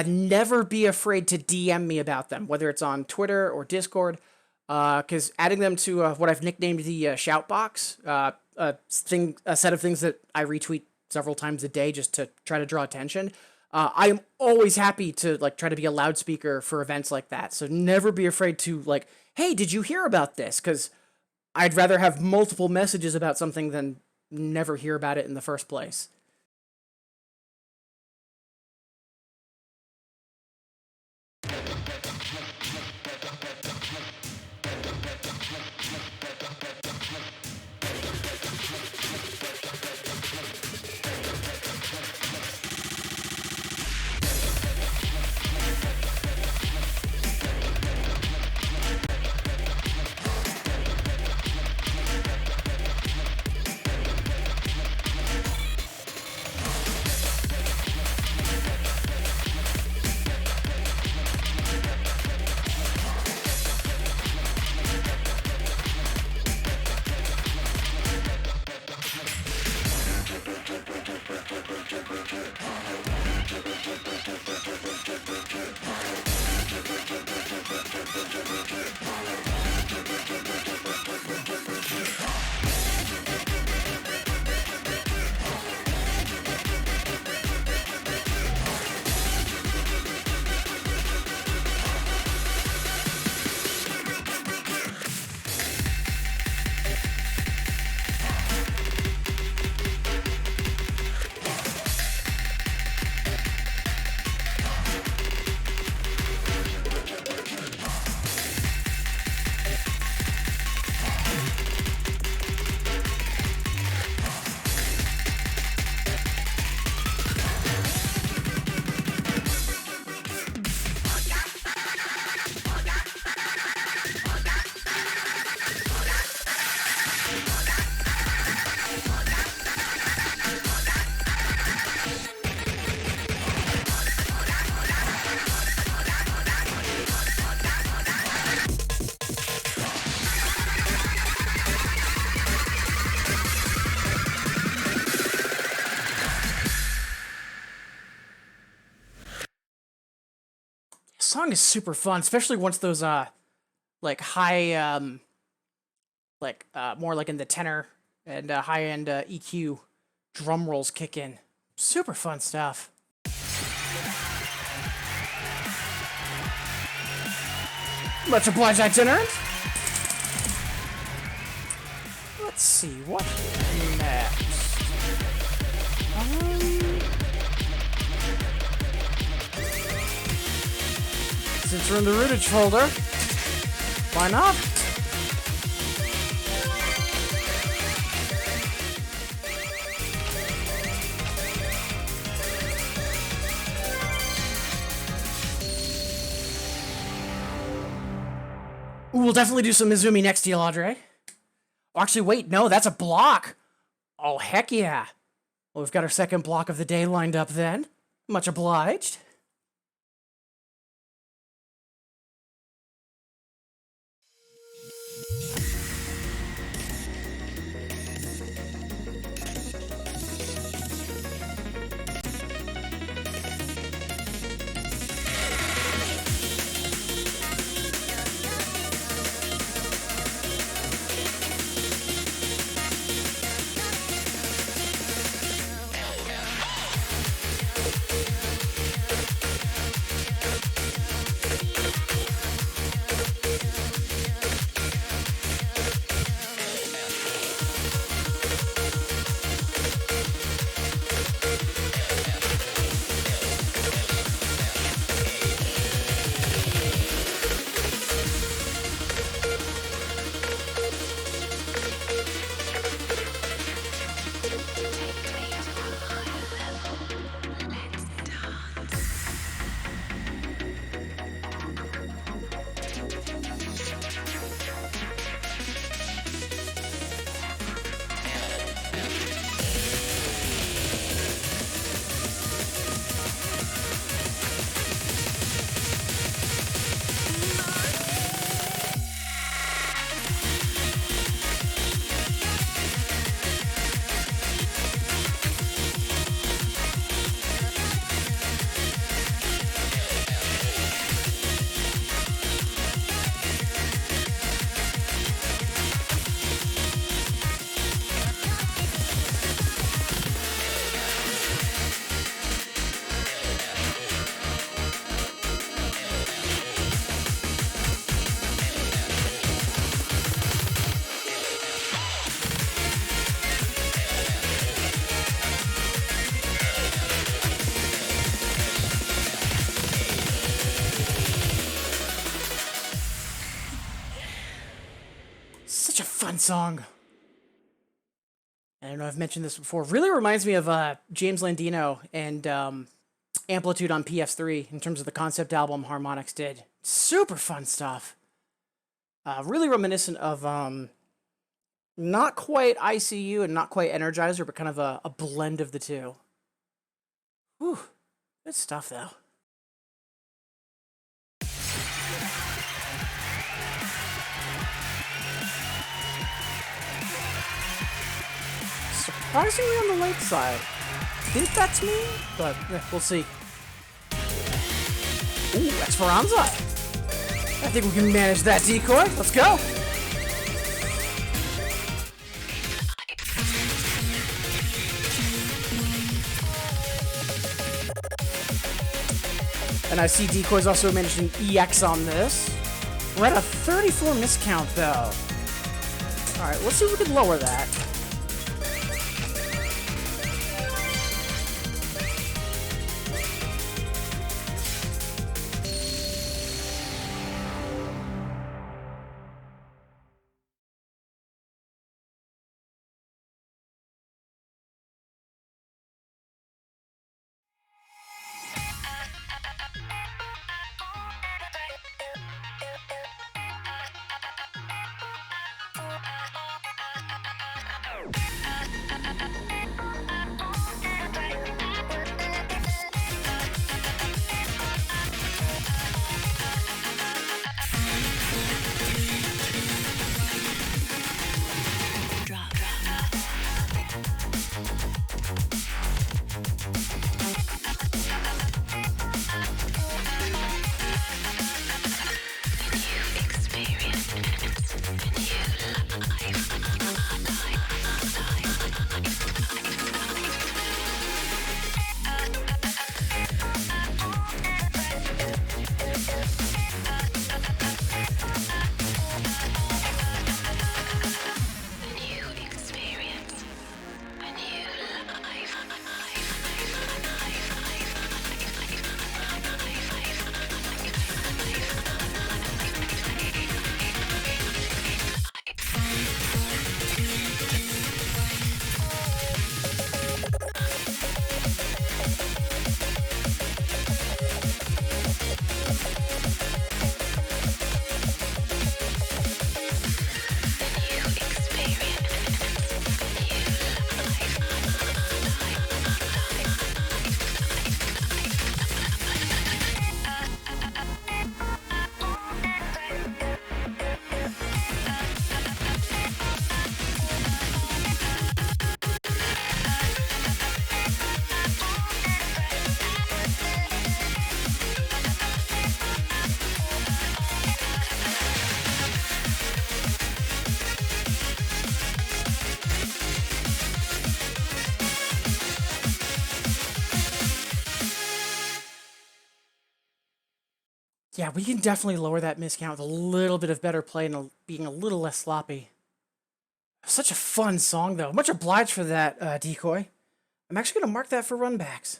never be afraid to DM me about them, whether it's on Twitter or Discord. Because adding them to what I've nicknamed the shout box, a set of things that I retweet several times a day just to try to draw attention. I am always happy to like try to be a loudspeaker for events like that. So never be afraid to like, hey, did you hear about this? Because I'd rather have multiple messages about something than never hear about it in the first place. Song is super fun, especially once those like high more like in the tenor and high end EQ drum rolls kick in. Super fun stuff. Much obliged, itinerant. Let's see what next. Since we're in the rootage folder, why not? Ooh, we'll definitely do some Mizumi next to you, Audrey. Oh, actually, wait, no, that's a block. Oh, heck yeah. Well, we've got our second block of the day lined up then. Much obliged. fun song. I don't know if I've mentioned this before. Really reminds me of James Landino and Amplitude on PS3 in terms of the concept album Harmonix did. Super fun stuff. Really reminiscent of not quite ICU and not quite Energizer, but kind of a blend of the two. Whew. Good stuff, though. Surprisingly on the light side. I think that's me, but we'll see. Ooh, Esperanza. I think we can manage that decoy. Let's go. And I see decoys also managed an EX on this. We're at a 34 miscount though. Alright, let's see if we can lower that. Yeah, we can definitely lower that miscount with a little bit of better play and being a little less sloppy. Such a fun song, though. Much obliged for that, decoy. I'm actually going to mark that for runbacks.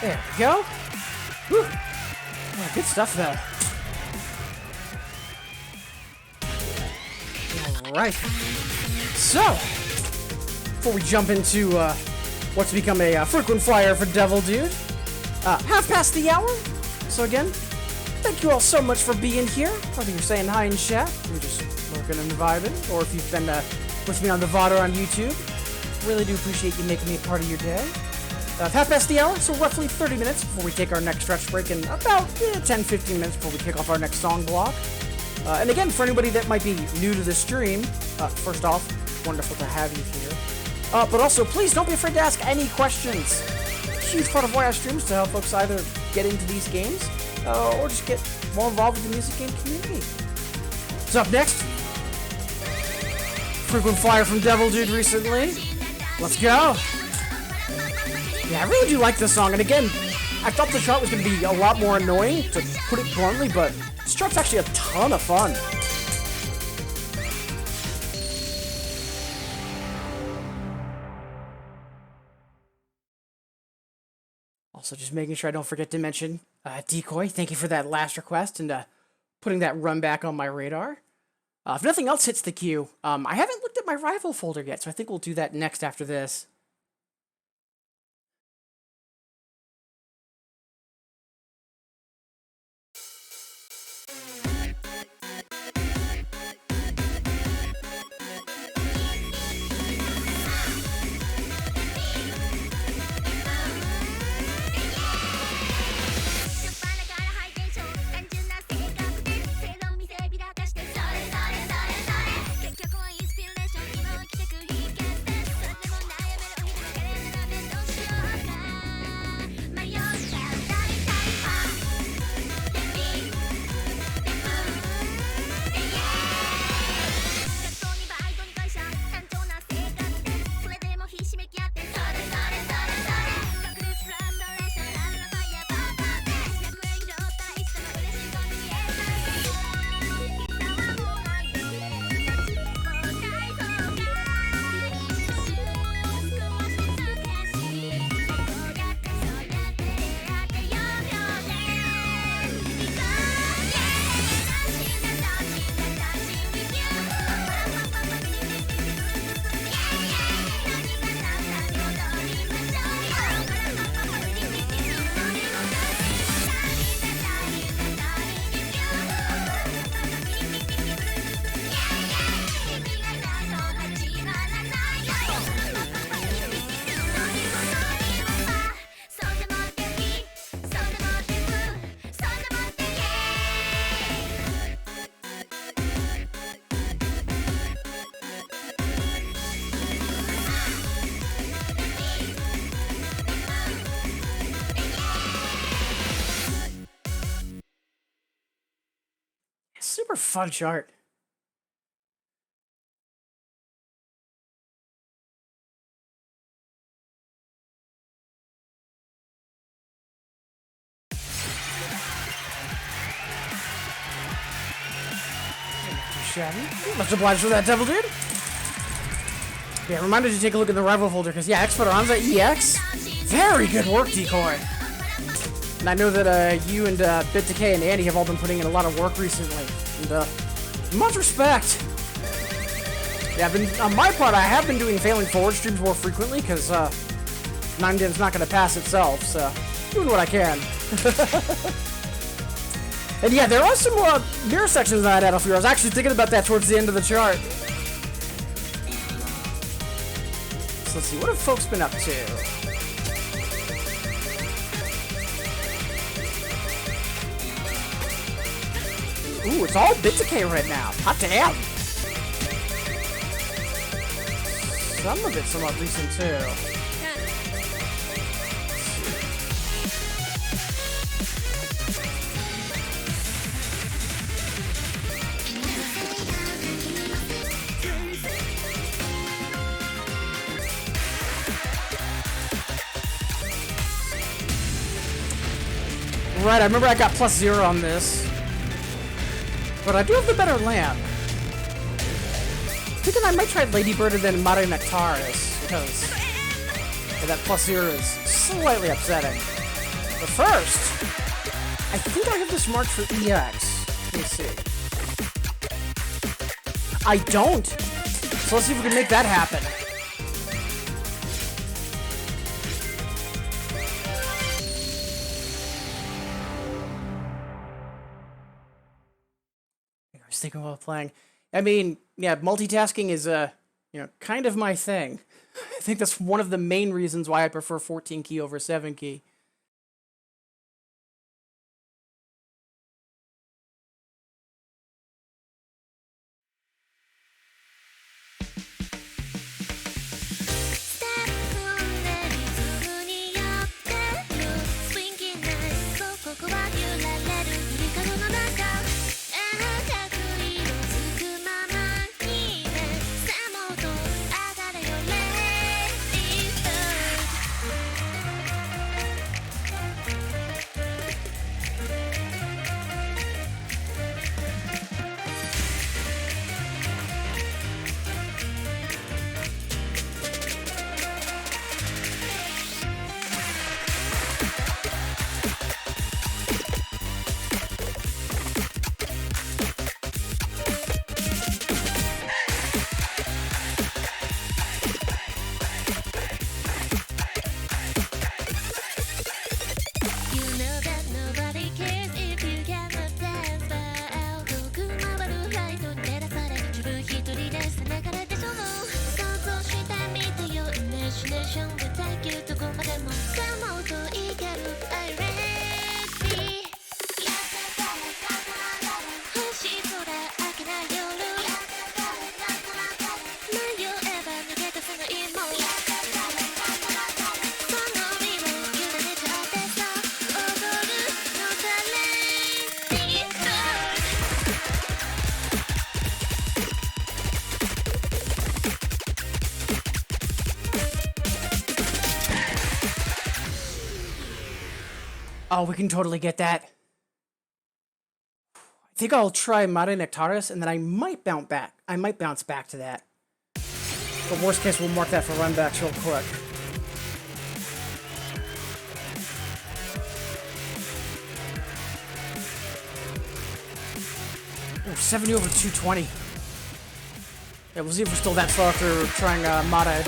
There we go. Whew. Yeah, good stuff, though. Alright. So, before we jump into what's become a frequent flyer for Devil Dude, half past the hour. So again, thank you all so much for being here. Whether you're saying hi in chat, you're just lurking and vibing, or if you've been with me on the VOD or on YouTube, really do appreciate you making me a part of your day. Half past the hour, so roughly 30 minutes before we take our next stretch break, and about 10-15 minutes before we kick off our next song block. And again, for anybody that might be new to the stream, first off, wonderful to have you here. But also, please don't be afraid to ask any questions. Huge part of why I stream is to help folks either get into these games, or just get more involved with the music game community. So up next, frequent flyer from Devil Dude recently. Let's go! Yeah, I really do like this song, and again, I thought the chart was going to be a lot more annoying, to put it bluntly, but this chart's actually a ton of fun. Also, just making sure I don't forget to mention Decoy. Thank you for that last request and putting that run back on my radar. If nothing else hits the queue, I haven't looked at my rival folder yet, so I think we'll do that next after this. Super fun chart. Much obliged for that, Devil Dude. Yeah, reminder to take a look in the rival folder, because yeah, Esperanza EX, very good work, Decoy. And I know that you and BitDecay and Andy have all been putting in a lot of work recently, and much respect. Yeah, I've been on my part. I have been doing Failing Forward streams more frequently because 9din's not going to pass itself, so doing what I can. And yeah, there are some mirror sections on that Battlefield. I was actually thinking about that towards the end of the chart. So let's see, what have folks been up to? Ooh, it's all BitDecay right now. Hot damn! Some of it's somewhat recent too. Right, I remember I got +0 on this. But I do have the better lamp. Thinking I might try Ladybird and then Mare Nectaris, because that +0 is slightly upsetting. But first, I think I have this marked for EX. Let me see. I don't! So let's see if we can make that happen. I was thinking while playing. I mean, yeah, multitasking is, kind of my thing. I think that's one of the main reasons why I prefer 14 key over 7 key. Oh, we can totally get that. I think I'll try Mata Nectaris, and then I might bounce back. I might bounce back to that. But worst case, we'll mark that for runbacks real quick. Ooh, 70 over 220. Yeah, we'll see if we're still that far after trying Mata.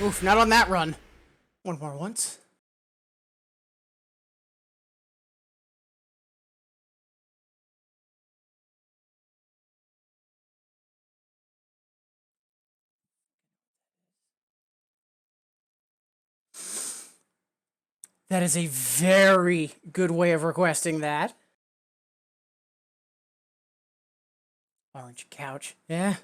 Oof, not on that run. One more once. That is a very good way of requesting that. Orange couch. Yeah.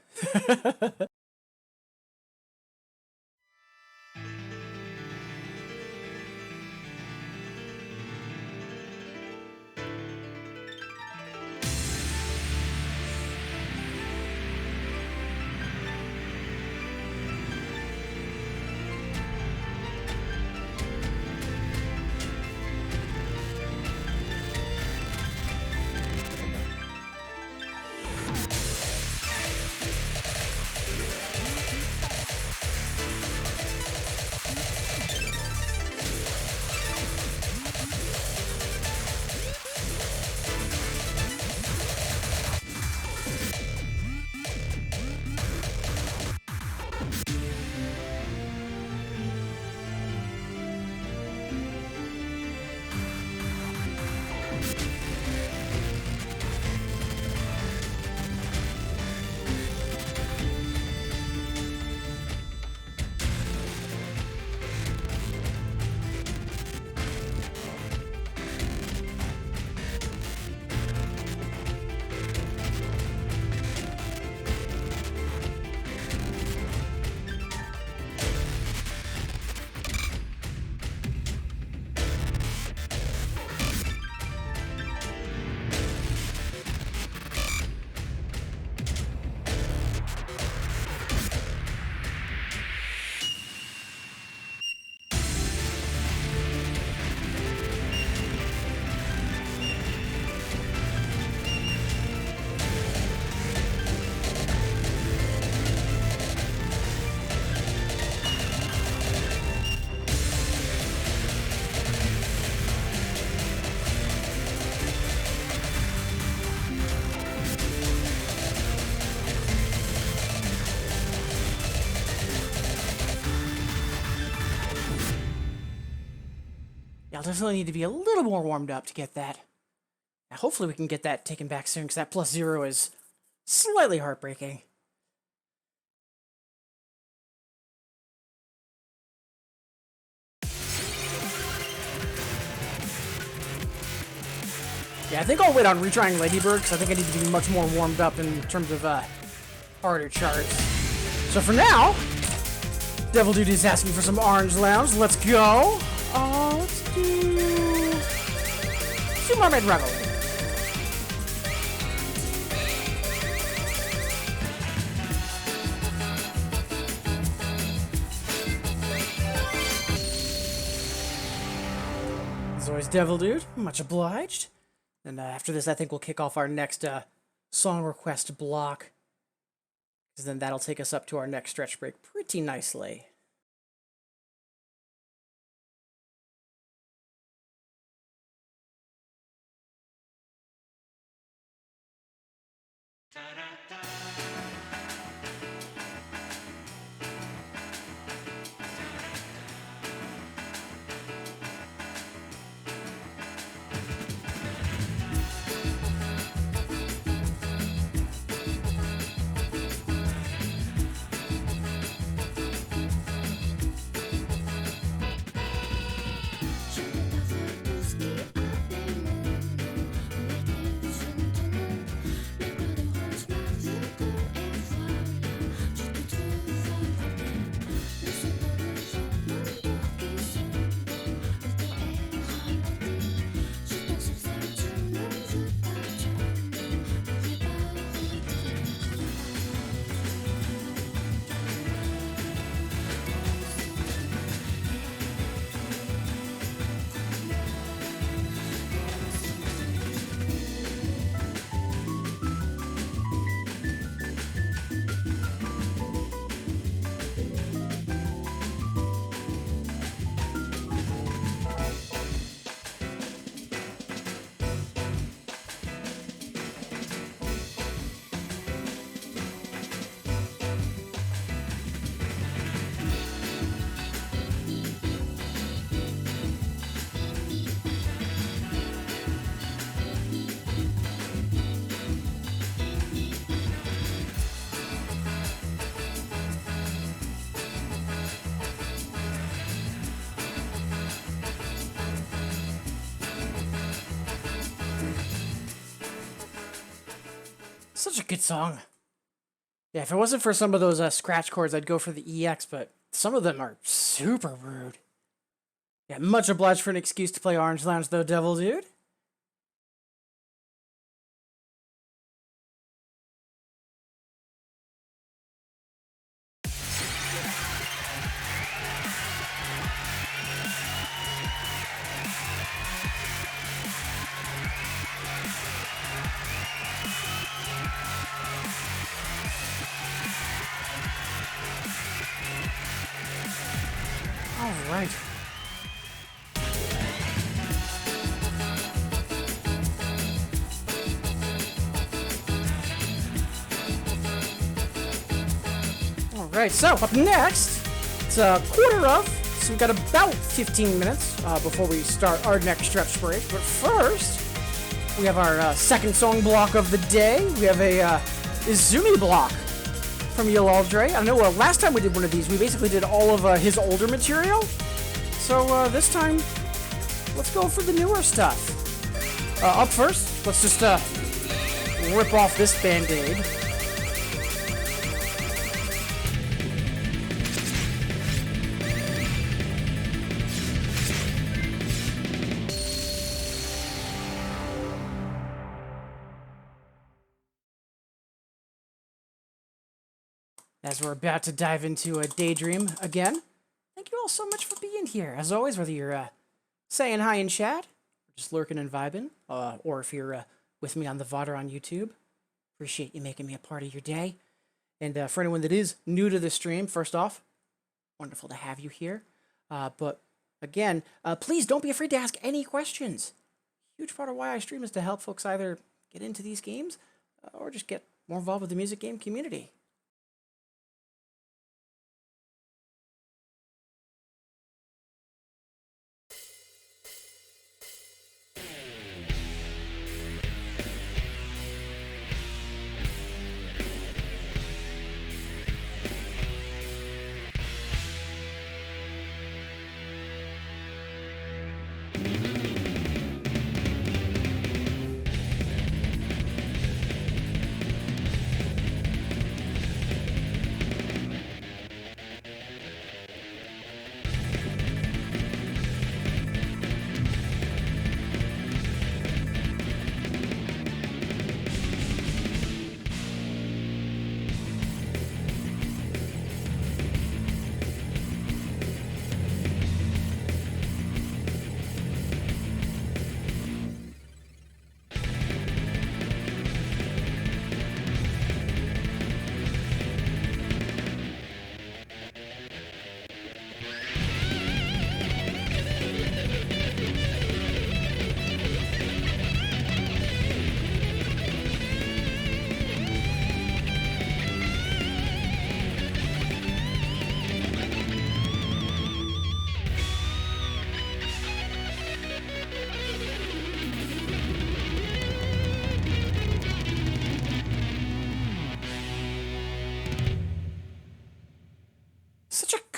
I'll definitely need to be a little more warmed up to get that. Now, hopefully we can get that taken back soon, because that +0 is slightly heartbreaking. Yeah, I think I'll wait on retrying Ladybird, because I think I need to be much more warmed up in terms of harder charts. So for now, Devil Dude is asking for some Orange Lounge. Let's go. Let's do Super Mermaid Reveille. As always, Devil Dude, much obliged. And after this, I think we'll kick off our next song request block, because then that'll take us up to our next stretch break pretty nicely. Such a good song. Yeah, if it wasn't for some of those scratch chords, I'd go for the EX, but some of them are super rude. Yeah, much obliged for an excuse to play Orange Lounge, though, Devil Dude. All right. All right, so up next, it's a quarter of, so we've got about 15 minutes before we start our next stretch break. But first, we have our second song block of the day. We have a Izumi block from Yaldre. I know last time we did one of these, we basically did all of his older material. So this time, let's go for the newer stuff. Up first, let's just rip off this Band-Aid. As we're about to dive into a Daydream again. Thank you all so much for being here. As always, whether you're saying hi in chat, or just lurking and vibing, or if you're with me on the VOD or on YouTube, appreciate you making me a part of your day. And for anyone that is new to the stream, first off, wonderful to have you here. But again, please don't be afraid to ask any questions. Huge part of why I stream is to help folks either get into these games or just get more involved with the music game community.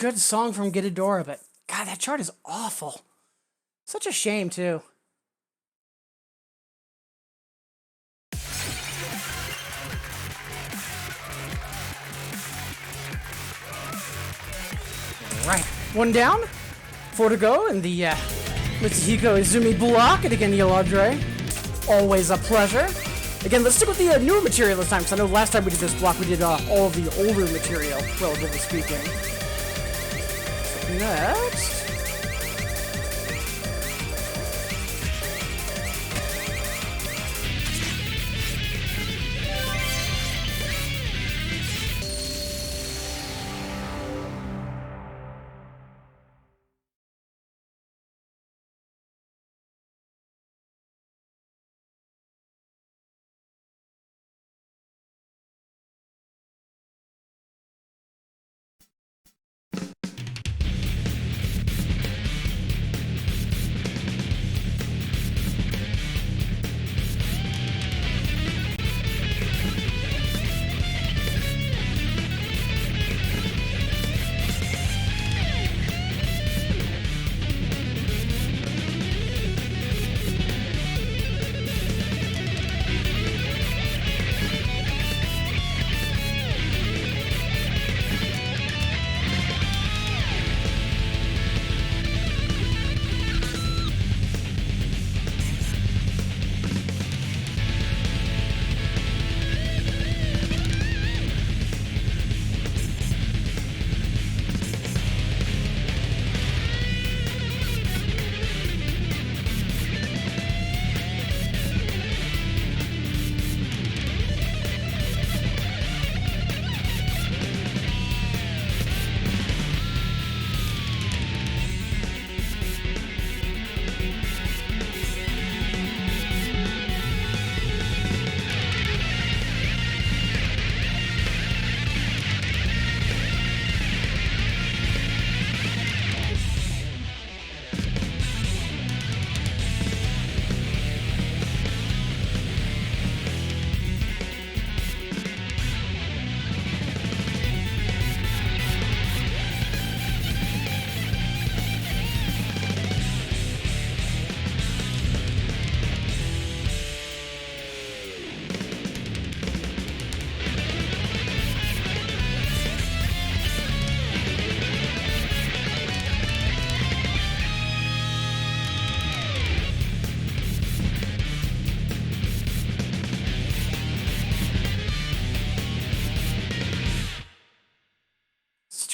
good song from Ghidorah, but God, that chart is awful. Such a shame, too. Right, one down, four to go, and the Mitsuhiko Izumi block, and again, Yaladre. Always a pleasure. Again, let's stick with the newer material this time, because I know last time we did this block, we did all of the older material, relatively speaking. So next...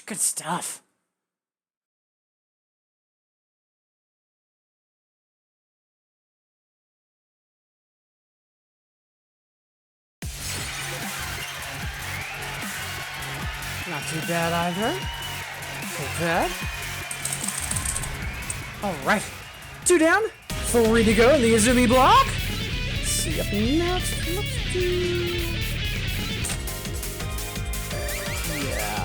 Good stuff. Not too bad either. Too bad. Alright. Two down. Three to go in the Izumi block. Let's see up next. Let's do... Yeah.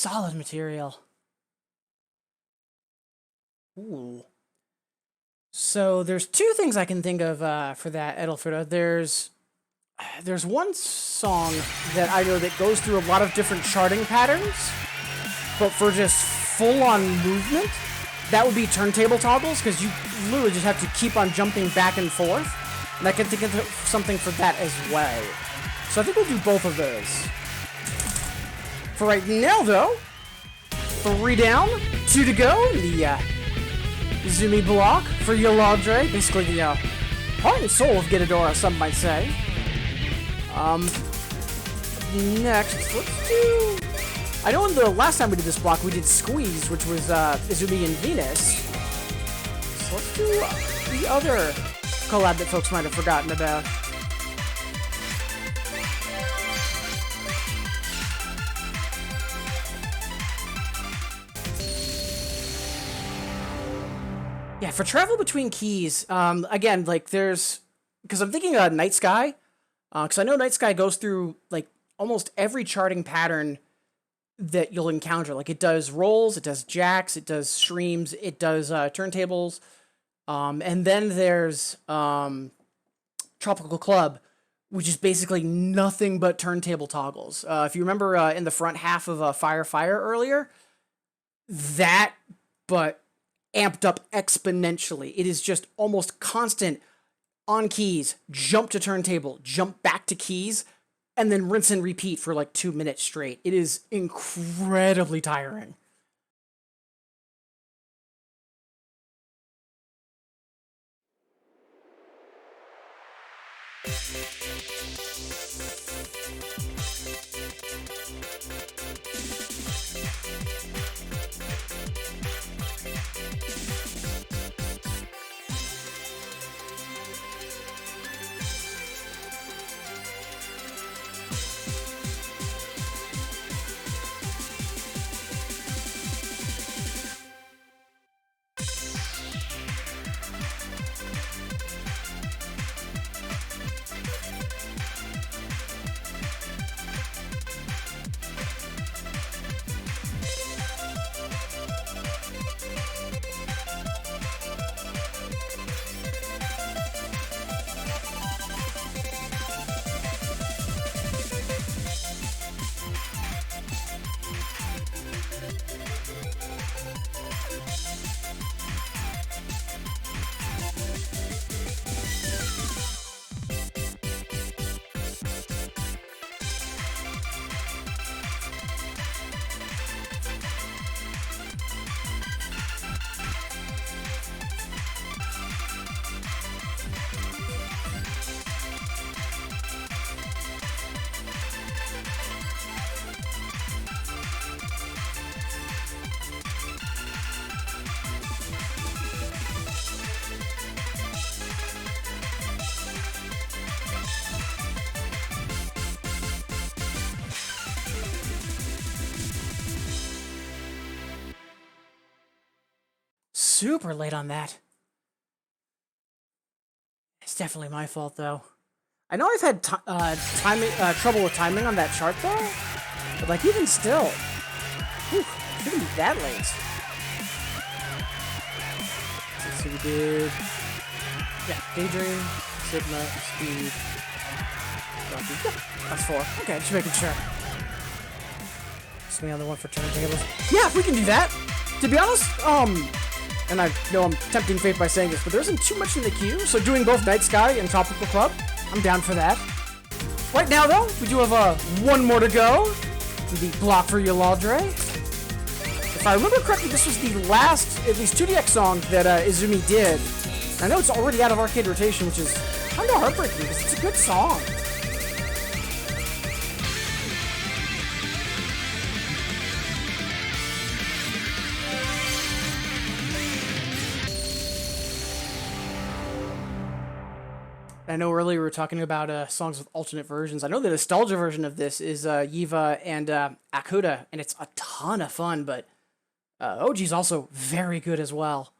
solid material. Ooh. So there's two things I can think of for that, Edelfrida. There's one song that I know that goes through a lot of different charting patterns, but for just full-on movement, that would be turntable toggles, because you literally just have to keep on jumping back and forth. And I can think of something for that as well. So I think we'll do both of those. For right now, though, 3 down, 2 to go. The Izumi block for Yolandre, basically the heart and soul of Gitadora, some might say. Next, let's do... I know in the last time we did this block, we did Squeeze, which was Izumi and Venus. So let's do the other collab that folks might have forgotten about. Yeah, for travel between keys, again, like there's... Because I'm thinking Night Sky, because I know Night Sky goes through, like, almost every charting pattern that you'll encounter. Like, it does rolls, it does jacks, it does streams, it does turntables, and then there's Tropical Club, which is basically nothing but turntable toggles. If you remember in the front half of Fire Fire earlier, that, but amped up exponentially. It is just almost constant on keys, jump to turntable, jump back to keys, and then rinse and repeat for like 2 minutes straight. It is incredibly tiring. Super late on that. It's definitely my fault, though. I know I've had trouble with timing on that chart, though. But, like, even still. Whew, shouldn't be that late. Let's see, we did... Yeah, Daydream, Sigma, Speed... Yeah, that's 4. Okay, just making sure. Swing on the one for turntables. Yeah, we can do that! To be honest, and I know I'm tempting fate by saying this, but there isn't too much in the queue, so doing both Night Sky and Tropical Club, I'm down for that. Right now, though, we do have one more to go. The block for Yolandre. If I remember correctly, this was the last, at least 2DX song that Izumi did. I know it's already out of arcade rotation, which is kind of heartbreaking, because it's a good song. I know earlier we were talking about songs with alternate versions. I know the nostalgia version of this is Yiva and Akuda, and it's a ton of fun, but OG's also very good as well.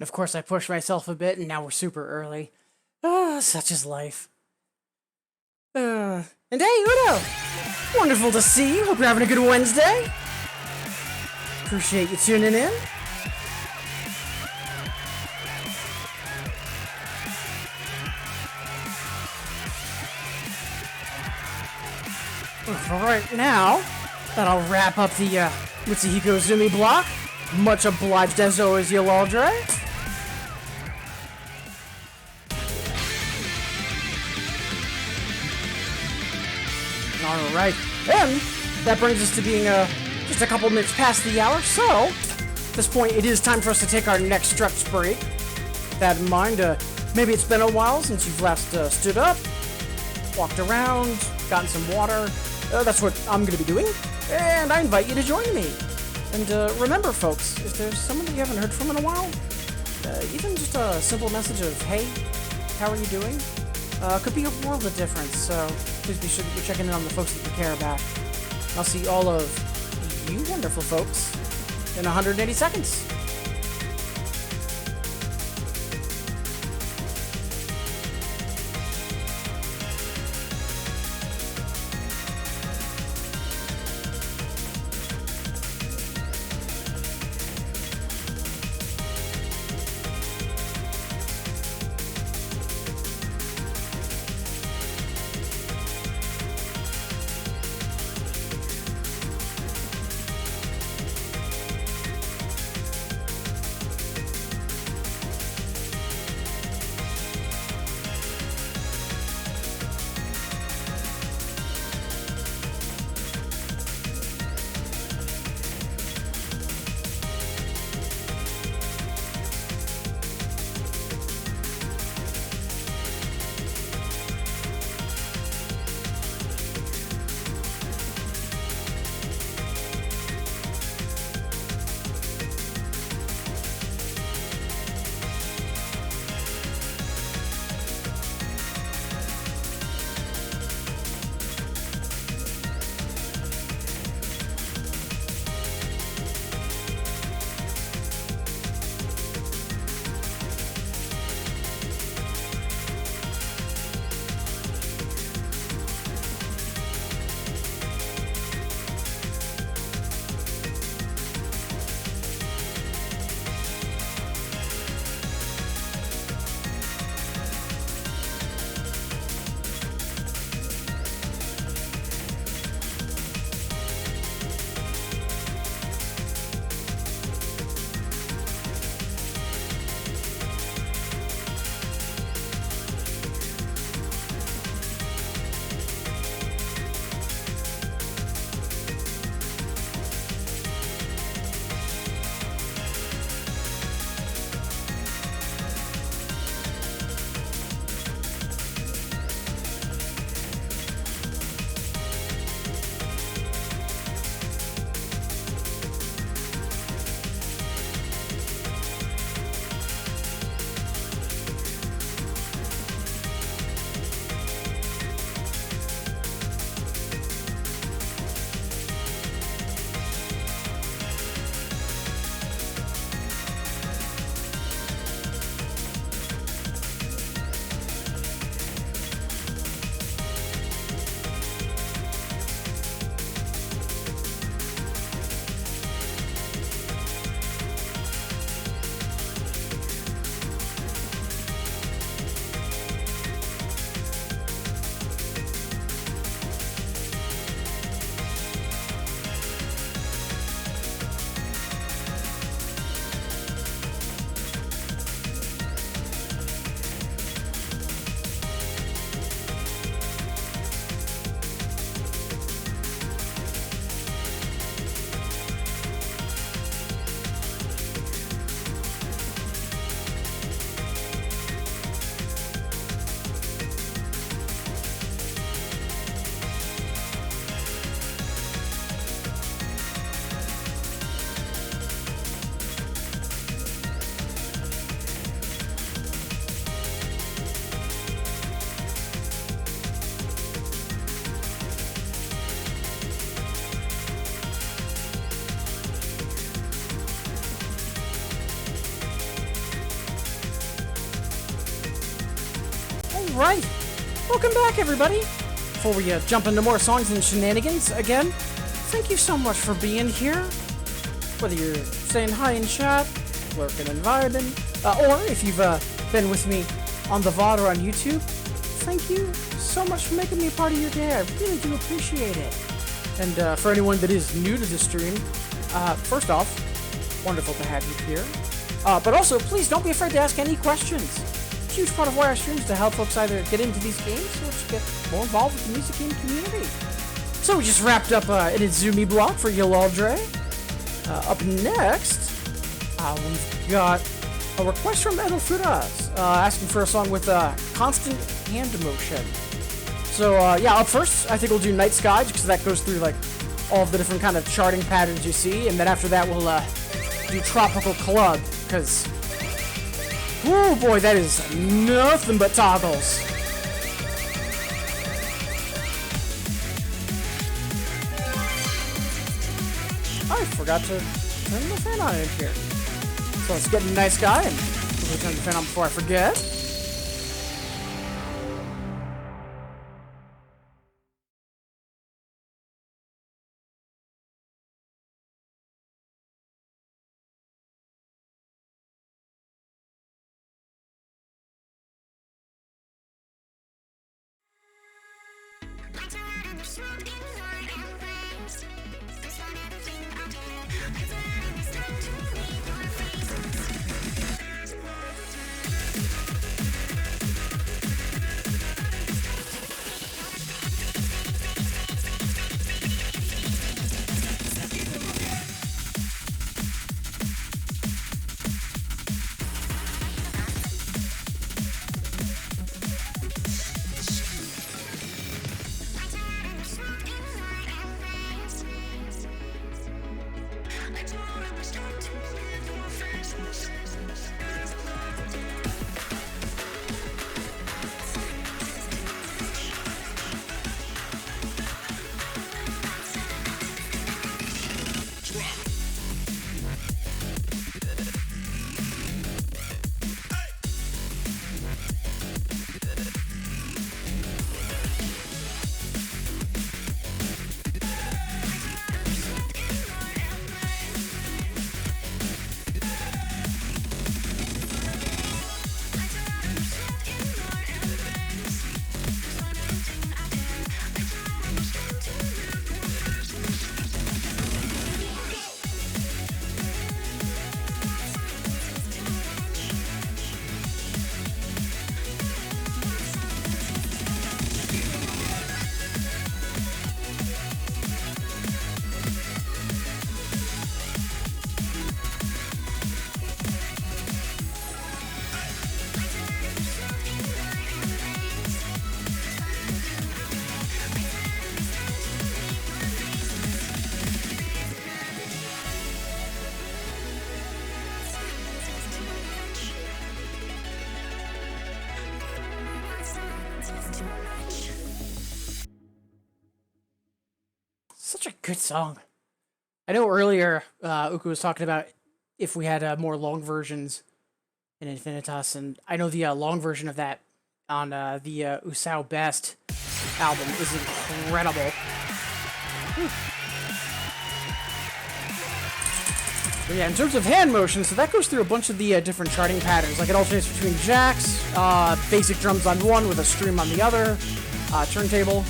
of course I pushed myself a bit, and now we're super early. Ah, such is life. And hey, Udo! Wonderful to see you. Hope you're having a good Wednesday. Appreciate you tuning in. For right now, that'll wrap up the Mitsuhiko Zumi block. Much obliged as always, Yolaldre. Alright, and that brings us to being just a couple minutes past the hour, so at this point it is time for us to take our next stretch break. With that in mind, maybe it's been a while since you've last stood up, walked around, gotten some water. That's what I'm going to be doing, and I invite you to join me. And remember, folks, if there's someone that you haven't heard from in a while, even just a simple message of, hey, how are you doing? Could be a world of difference, so please be sure that you're checking in on the folks that you care about. I'll see all of you wonderful folks in 180 seconds. Alright, welcome back everybody. Before we jump into more songs and shenanigans, again, thank you so much for being here. Whether you're saying hi in chat, lurking and vibing, or if you've been with me on the VOD or on YouTube, thank you so much for making me a part of your day. I really do appreciate it. And for anyone that is new to the stream, first off, wonderful to have you here. But also, please don't be afraid to ask any questions. Huge part of why I stream is to help folks either get into these games or just get more involved with the music game community. So we just wrapped up an Izumi block for Yalaldre. Up next, we've got a request from Edelfuras asking for a song with constant hand motion. So yeah, up first, I think we'll do Night Sky because that goes through like all of the different kind of charting patterns you see, and then after that we'll do Tropical Club because, oh boy, that is nothing but toggles. I forgot to turn the fan on in here. So let's get a Nice Guy and we'll turn the fan on before I forget. Such a good song. I know earlier Uku was talking about if we had more long versions in Infinitas, and I know the long version of that on the Usao Best album is incredible. Whew. But yeah, in terms of hand motion, so that goes through a bunch of the different charting patterns. Like it alternates between jacks, basic drums on one with a stream on the other, turntable.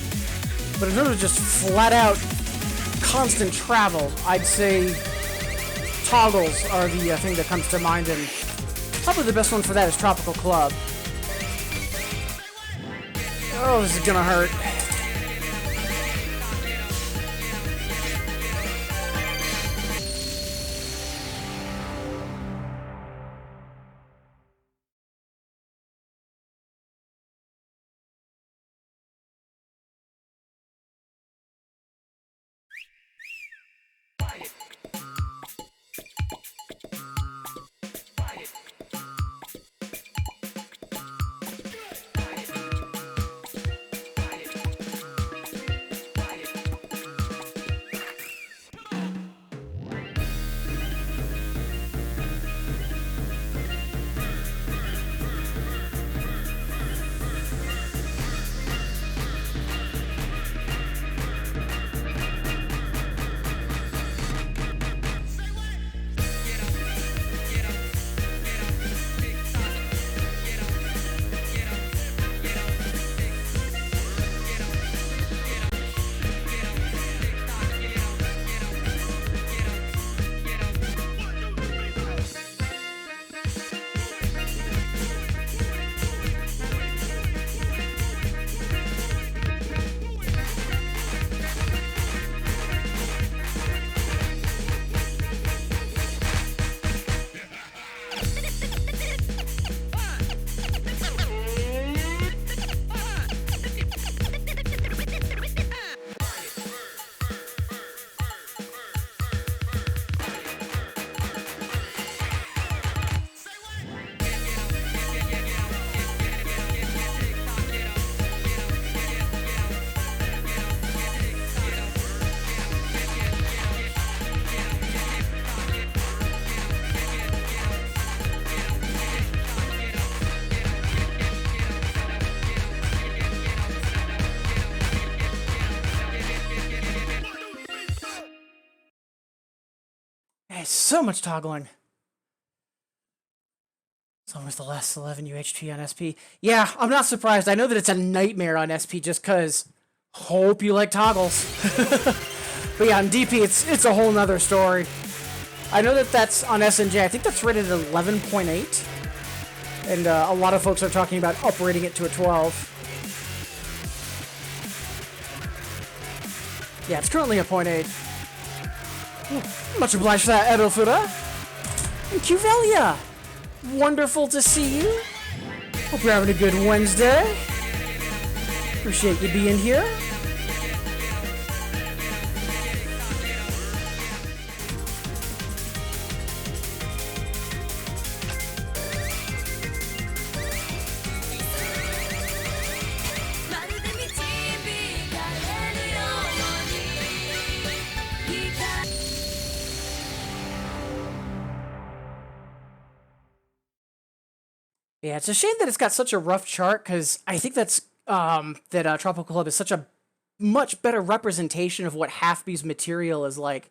But in terms of just flat out constant travel, I'd say toggles are the thing that comes to mind, and probably the best one for that is Tropical Club. Oh, this is gonna hurt. so much toggling. It's almost the last 11 UHP on SP. Yeah, I'm not surprised. I know that it's a nightmare on SP just because hope you like toggles. But yeah, on DP, it's a whole nother story. I know that that's on SNJ. I think that's rated at 11.8. And a lot of folks are talking about uprating it to a 12. Yeah, it's currently a 0.8. Much obliged for that, Edelfuda. And Cuvelia. Wonderful to see you. Hope you're having a good Wednesday. Appreciate you being here. Yeah, it's a shame that it's got such a rough chart because I think that Tropical Club is such a much better representation of what Half B's material is like.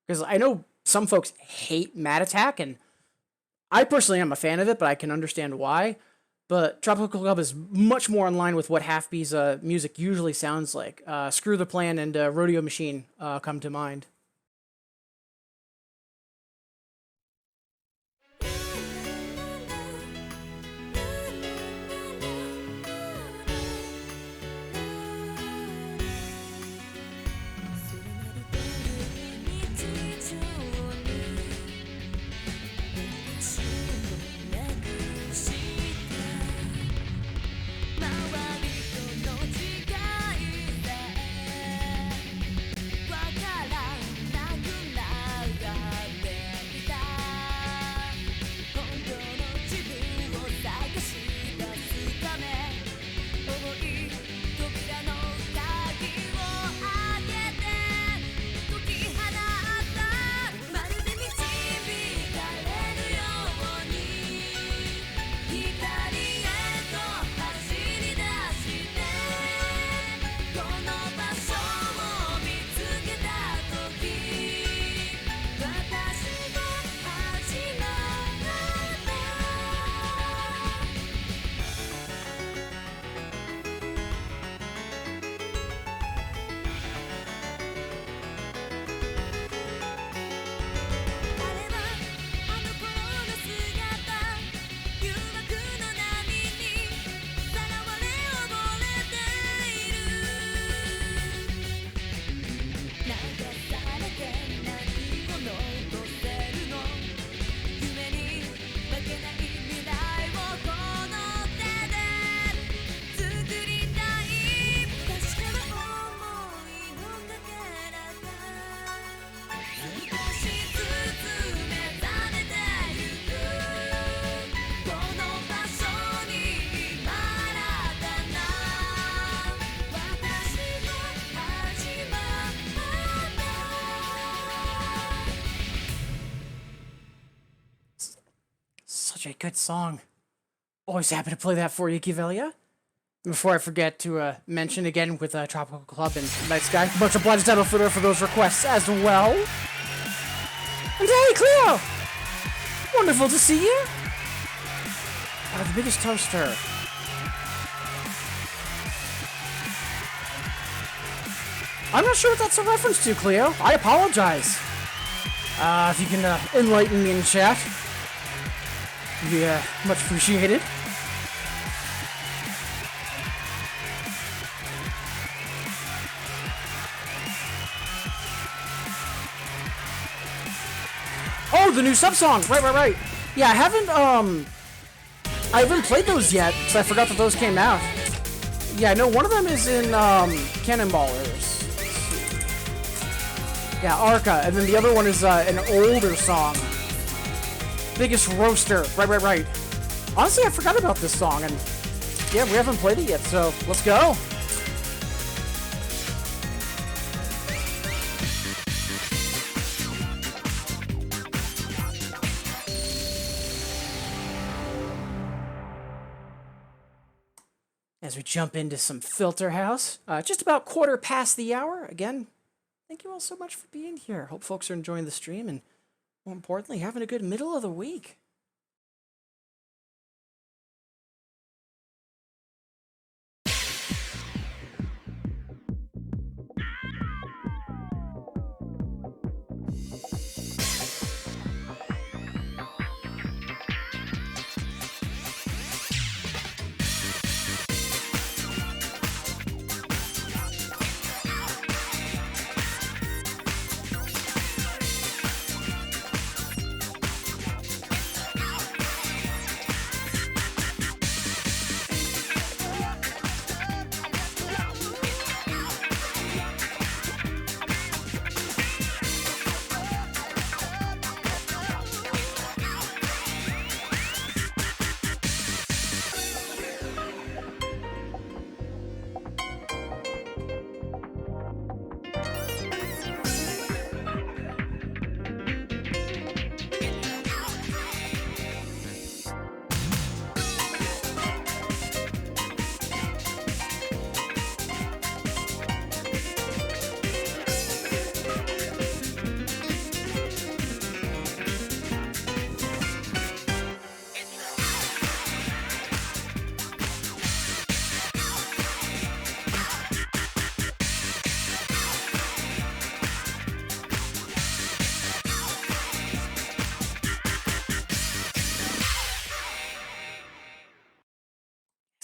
Because I know some folks hate Mad Attack, and I personally am a fan of it, but I can understand why. But Tropical Club is much more in line with what Half B's music usually sounds like. Screw the Plan and Rodeo Machine come to mind. Such a good song. Always happy to play that for you, Kivelia. Before I forget to mention again with Tropical Club and Night Sky, much obliged to Footer for those requests as well. And hey, Cleo! Wonderful to see you. The biggest toaster. I'm not sure what that's a reference to, Cleo. I apologize. If you can enlighten me in chat. Yeah, much appreciated. Oh, the new sub song. Right. Yeah, I haven't played those yet because I forgot that those came out. Yeah, I know one of them is in Cannonballers. Yeah, Arca, and then the other one is an older song. Biggest Roaster. Right. Honestly, I forgot about this song, and yeah, we haven't played it yet, so let's go. As we jump into some Filter House, just about quarter past the hour. Again, thank you all so much for being here. Hope folks are enjoying the stream, and more importantly, having a good middle of the week.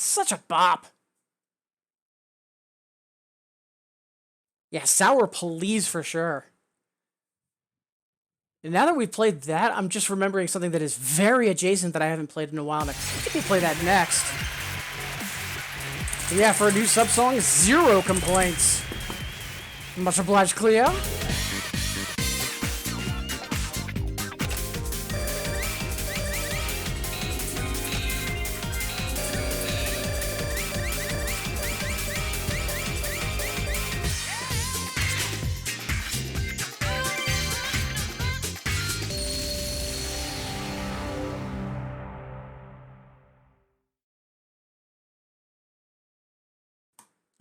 Such a bop. Yeah, Sour Police for sure. And now that we've played that, I'm just remembering something that is very adjacent that I haven't played in a while, and I think we'll play that next. So yeah, for a new sub-song, zero complaints. Much obliged, Cleo.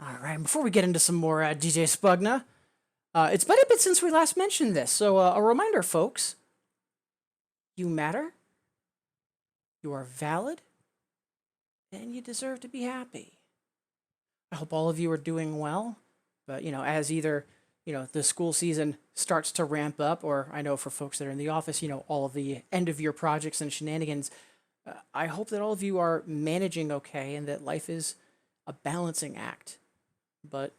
Alright, before we get into some more DJ Spugna, it's been a bit since we last mentioned this, so a reminder, folks. You matter, you are valid, and you deserve to be happy. I hope all of you are doing well, but, as either, the school season starts to ramp up, or I know for folks that are in the office, all of the end-of-year projects and shenanigans, I hope that all of you are managing okay and that life is a balancing act. But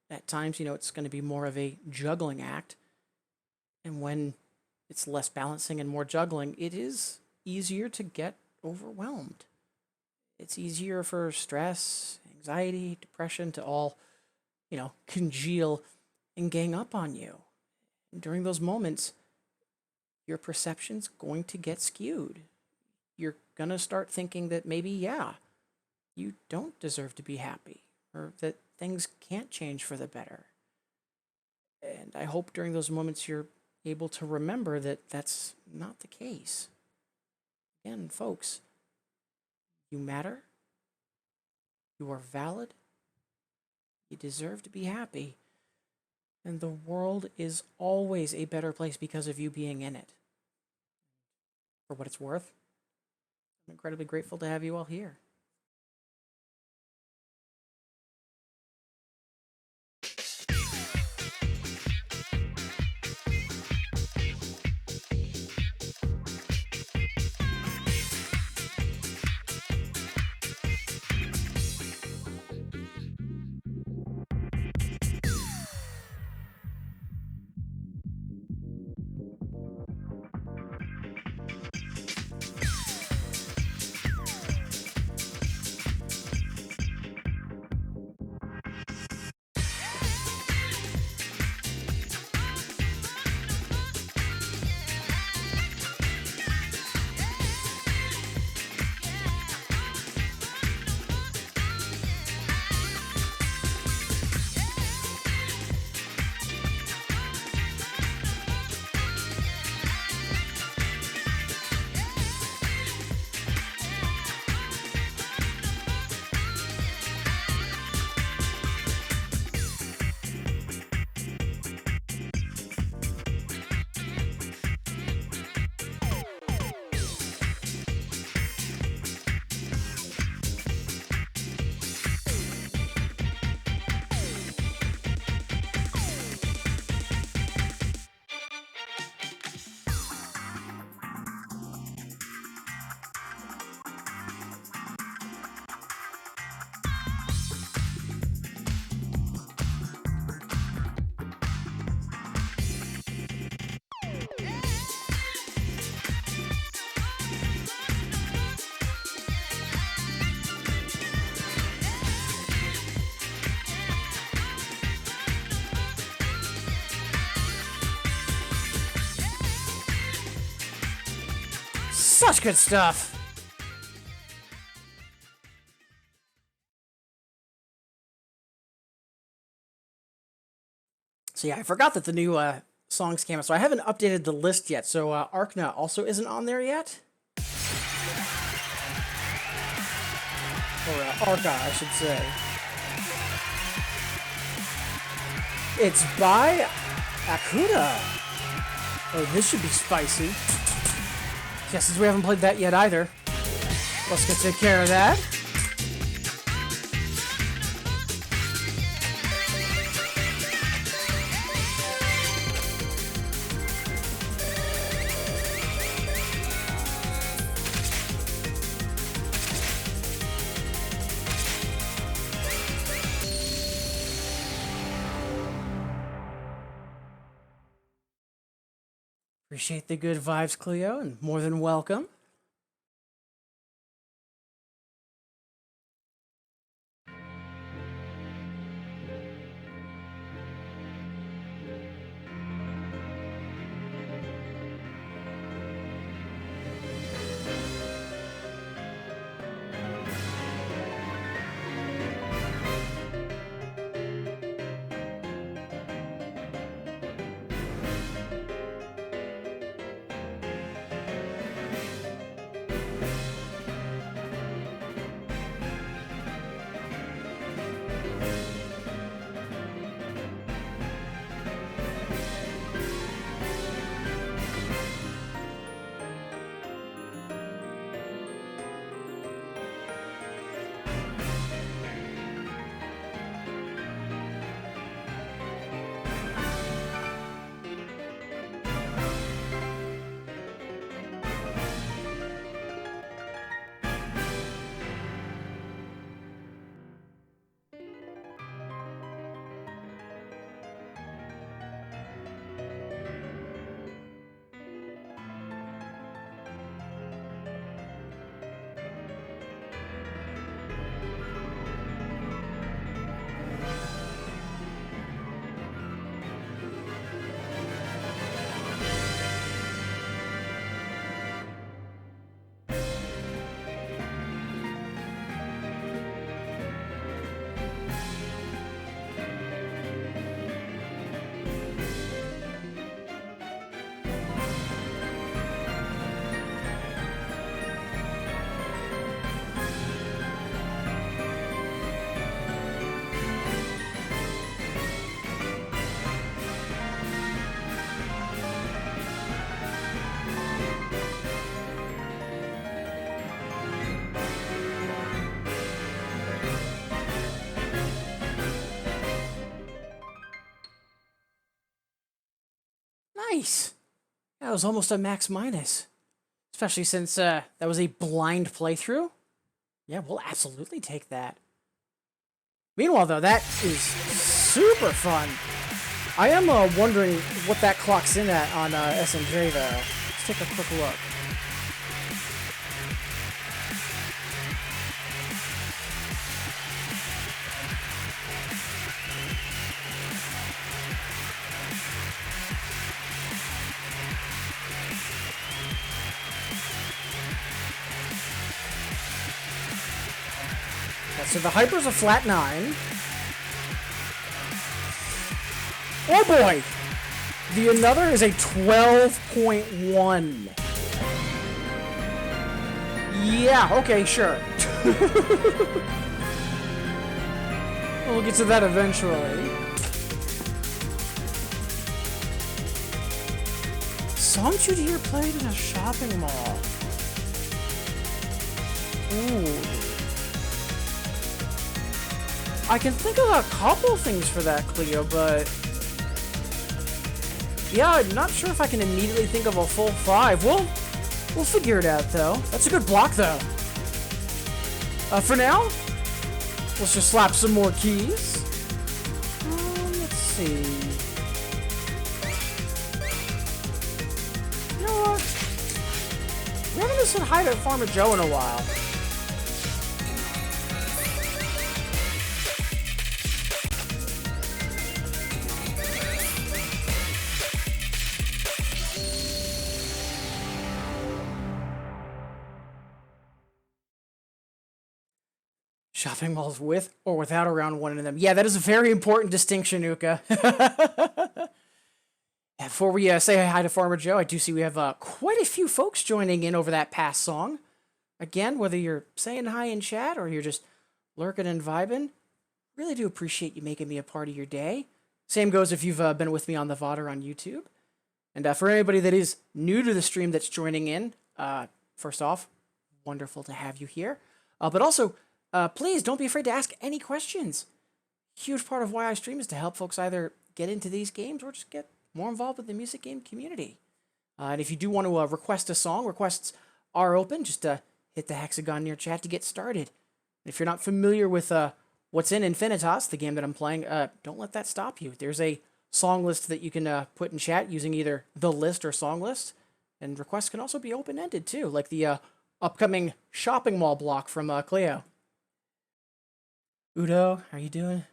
at times, it's going to be more of a juggling act. And when it's less balancing and more juggling, it is easier to get overwhelmed. It's easier for stress, anxiety, depression to all, congeal and gang up on you. And during those moments, your perception's going to get skewed. You're going to start thinking that maybe, you don't deserve to be happy, or that things can't change for the better. And I hope during those moments you're able to remember that that's not the case. Again, folks, you matter, you are valid, you deserve to be happy, and the world is always a better place because of you being in it. For what it's worth, I'm incredibly grateful to have you all here. Such good stuff. So yeah, I forgot that the new songs came out, so I haven't updated the list yet. So Arkna also isn't on there yet. Or Arca, I should say. It's by Akuda. Oh, this should be spicy. Yeah, since we haven't played that yet either. Let's go take care of that. Appreciate the good vibes, Cleo, and more than welcome. Nice. That was almost a max minus. Especially since that was a blind playthrough. Yeah, we'll absolutely take that. Meanwhile, though, that is super fun. I am wondering what that clocks in at on SNJ, though. Let's take a quick look. So the hyper's a flat 9. Oh boy! The another is a 12.1. Yeah, okay, sure. We'll get to that eventually. Songs you'd hear played in a shopping mall. Ooh. I can think of a couple things for that, Cleo, but yeah, I'm not sure if I can immediately think of a full 5. We'll figure it out, though. That's a good block, though. For now, let's just slap some more keys. Let's see. You know what? We haven't said hi to Farmer Joe in a while. Shopping malls with or without around one in them. Yeah, that is a very important distinction, Uka. Before we say hi to Farmer Joe, I do see we have quite a few folks joining in over that past song. Again, whether you're saying hi in chat or you're just lurking and vibing, really do appreciate you making me a part of your day. Same goes if you've been with me on the VOD or on YouTube. And for anybody that is new to the stream that's joining in, first off, wonderful to have you here. But also, please don't be afraid to ask any questions. Huge part of why I stream is to help folks either get into these games or just get more involved with the music game community. And if you do want to request a song, requests are open. Just hit the hexagon near chat to get started. If you're not familiar with what's in Infinitas, the game that I'm playing, don't let that stop you. There's a song list that you can put in chat using either the list or song list. And requests can also be open-ended too, like the upcoming shopping mall block from Cleo. Udo, how are you doing?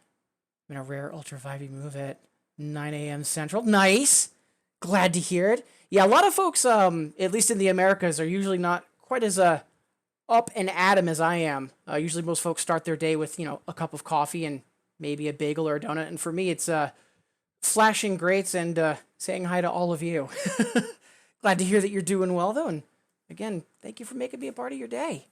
I'm in a rare ultra vibey move at 9 a.m. Central. Nice! Glad to hear it. Yeah, a lot of folks, at least in the Americas, are usually not quite as up and at 'em as I am. Usually most folks start their day with, a cup of coffee and maybe a bagel or a donut. And for me, it's flashing greats and saying hi to all of you. Glad to hear that you're doing well, though. And again, thank you for making me a part of your day.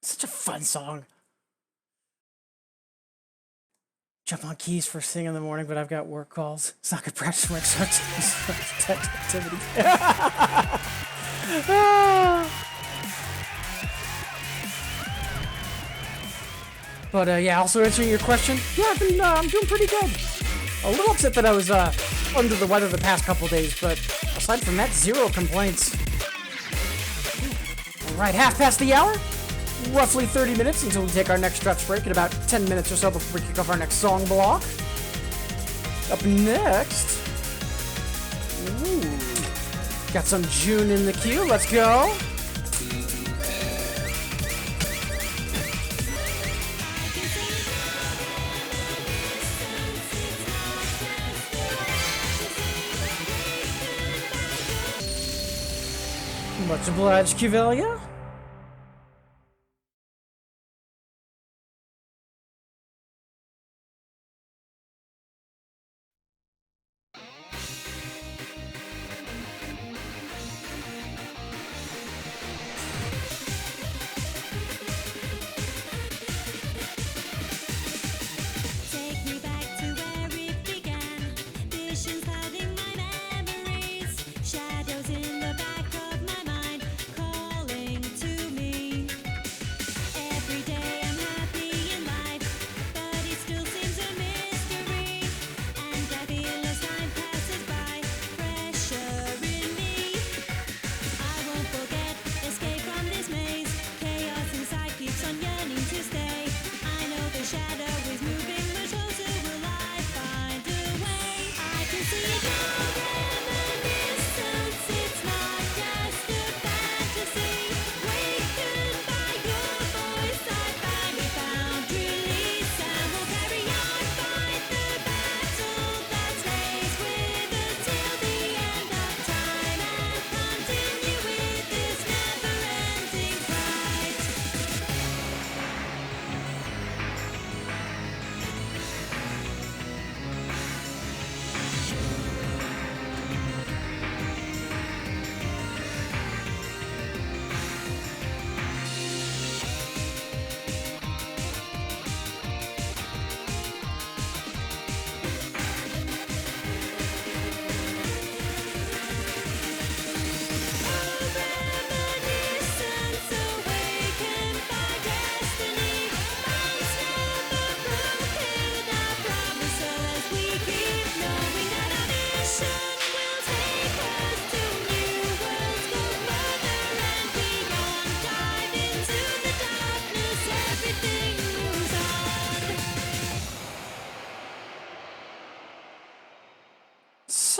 Such a fun song. Jump on keys first thing in the morning, but I've got work calls. It's not good practice for my activity. But yeah, also answering your question, yeah, I'm doing pretty good. A little upset that I was under the weather the past couple days, but aside from that, zero complaints. All right, half past the hour. Roughly 30 minutes until we take our next stretch break, in about 10 minutes or so before we kick off our next song block. Up next, got some June in the queue. Let's go. Much obliged, Cuvelia. Shadows in the back of my mind.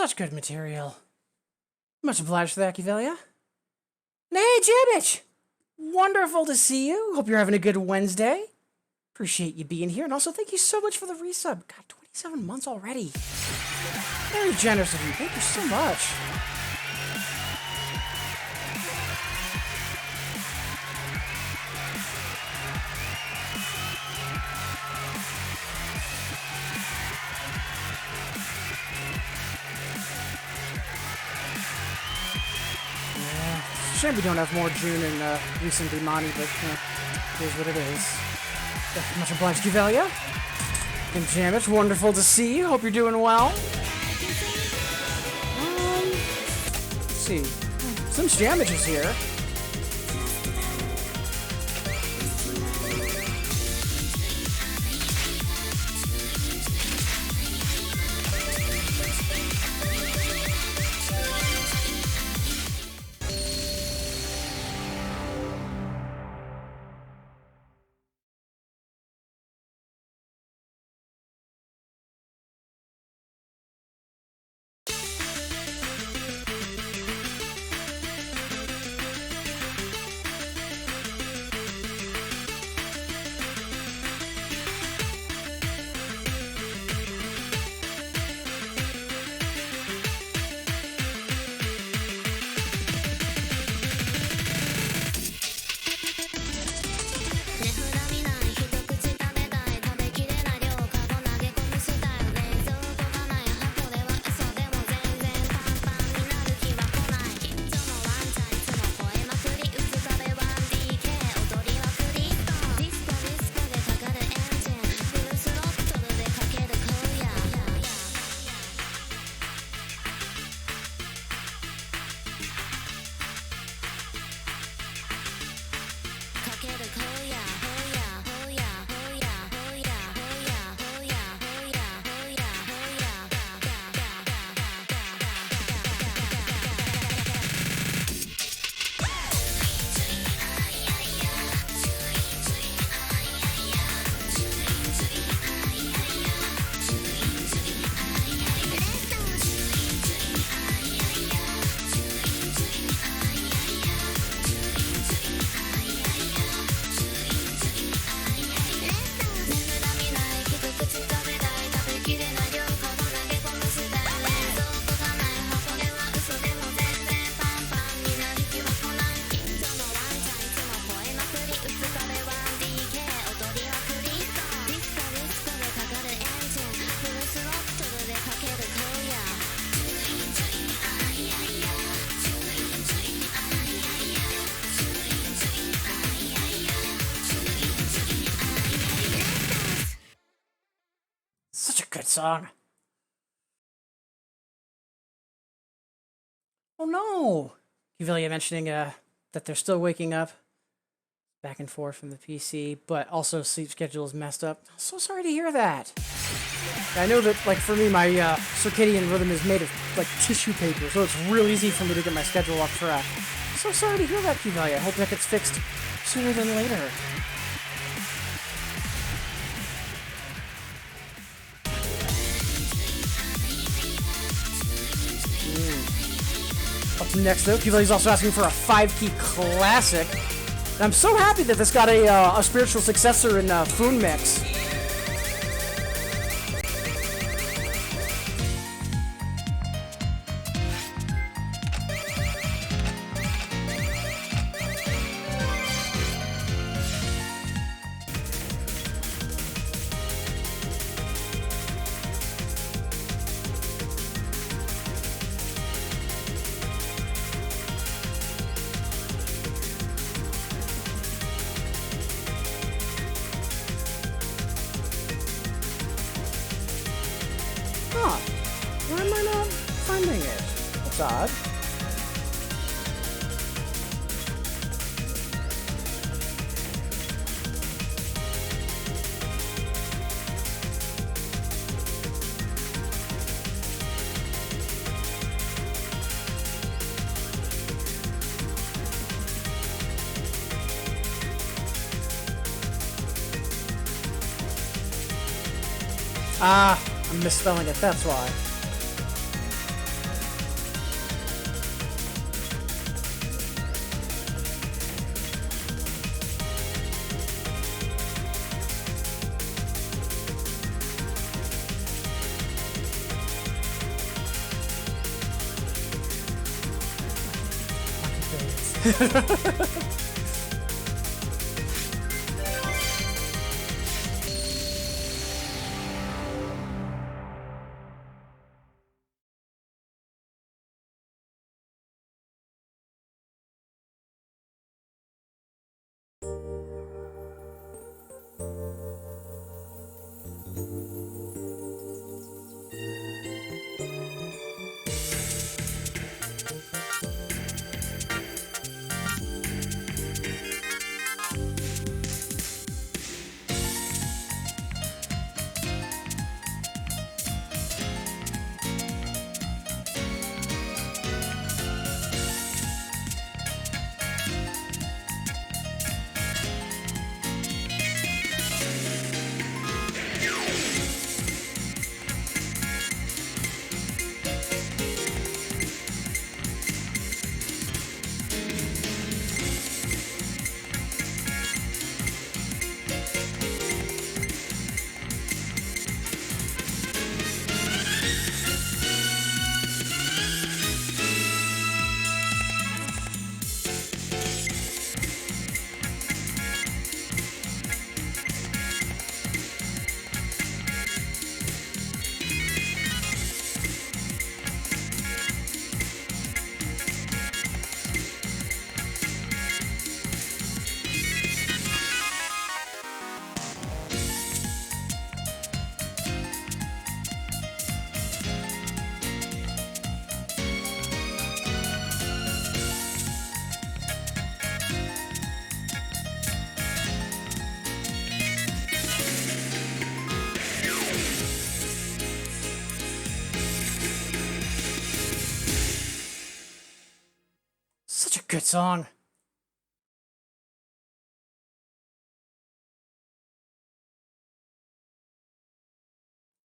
Such good material. Much obliged for that, Kivelia. And hey, Jibbitch! Wonderful to see you. Hope you're having a good Wednesday. Appreciate you being here, and also thank you so much for the resub. God, 27 months already. Very generous of you. Thank you so much. Shame we don't have more June and recent Imani, but it is what it is. Much obliged, Kivelia. And Jamich, wonderful to see you. Hope you're doing well. Let's see. Since Jamich is here. Song. Oh no! Kivelia mentioning that they're still waking up back and forth from the PC, but also sleep schedule is messed up. I'm so sorry to hear that. I know that, like, for me, my circadian rhythm is made of, like, tissue paper, so it's real easy for me to get my schedule off track. So sorry to hear that, Kivelia. I hope that gets fixed sooner than later. Up next, though, Kivelia's also asking for a 5-key classic. And I'm so happy that this got a spiritual successor in Foon Mix. Why am I not finding it? That's odd. Ah, I'm misspelling it, that's why. Such a good song.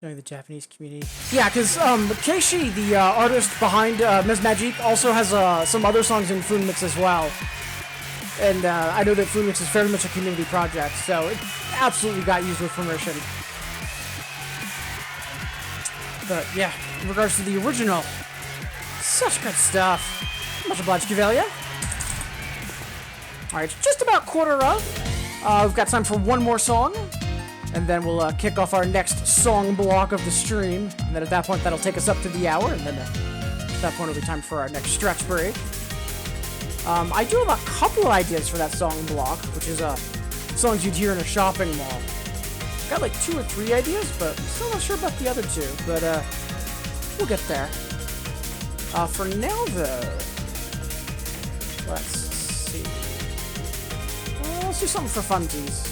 Knowing the Japanese community. Yeah, because Keishi, the artist behind Ms. Magic, also has some other songs in Funmix as well. And I know that Funmix is very much a community project, so it absolutely got used with permission. But yeah, in regards to the original, such good stuff. Much obliged, Kivelia. Alright, just about quarter of. We've got time for one more song. And then we'll kick off our next song block of the stream. And then at that point, that'll take us up to the hour. And then at that point, it'll be time for our next stretch break. I do have a couple of ideas for that song block, which is songs you'd hear in a shopping mall. Got like 2 or 3 ideas, but I'm still not sure about the other 2. But we'll get there. For now, though, let's see. Let's do something for funsies.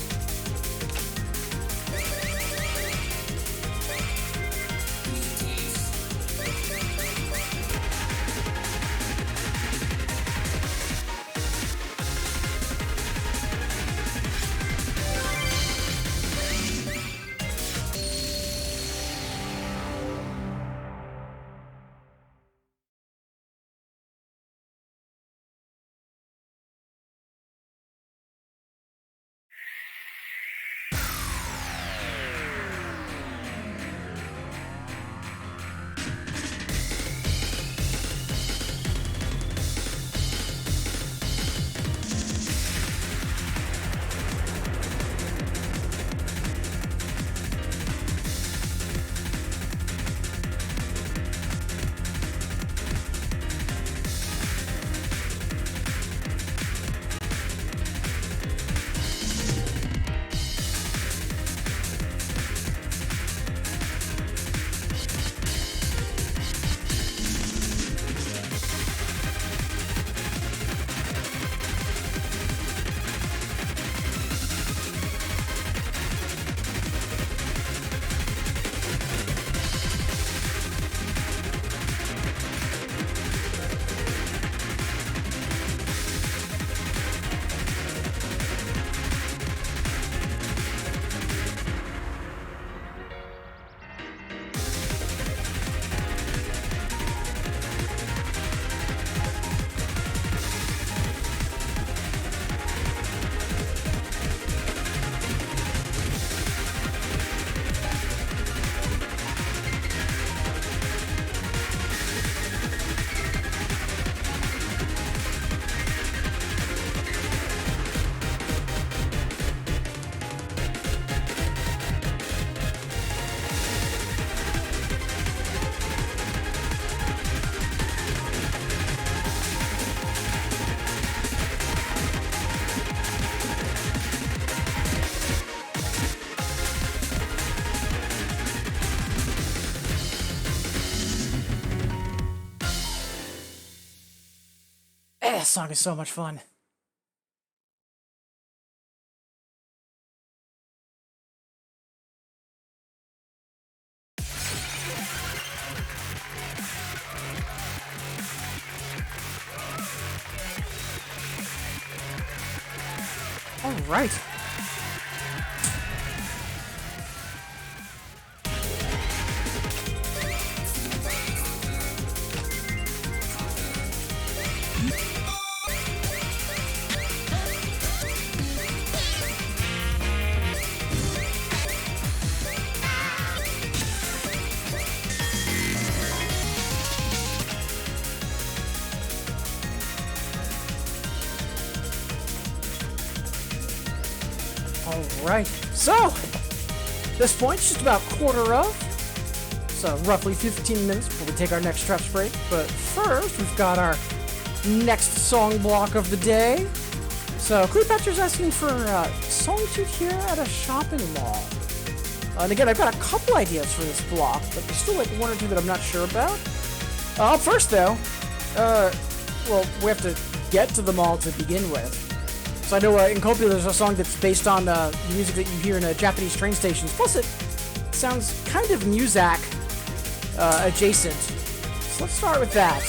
That song is so much fun. All right. Alright, so, this point's just about quarter of, so roughly 15 minutes before we take our next stretch break, but first, we've got our next song block of the day. So, Cleopatra's asking for a song to hear at a shopping mall. And again, I've got a couple ideas for this block, but there's still like one or two that I'm not sure about. Up first, though, well, we have to get to the mall to begin with. So I know in Copia there's a song that's based on the music that you hear in Japanese train stations. Plus it sounds kind of Muzak adjacent. So let's start with that.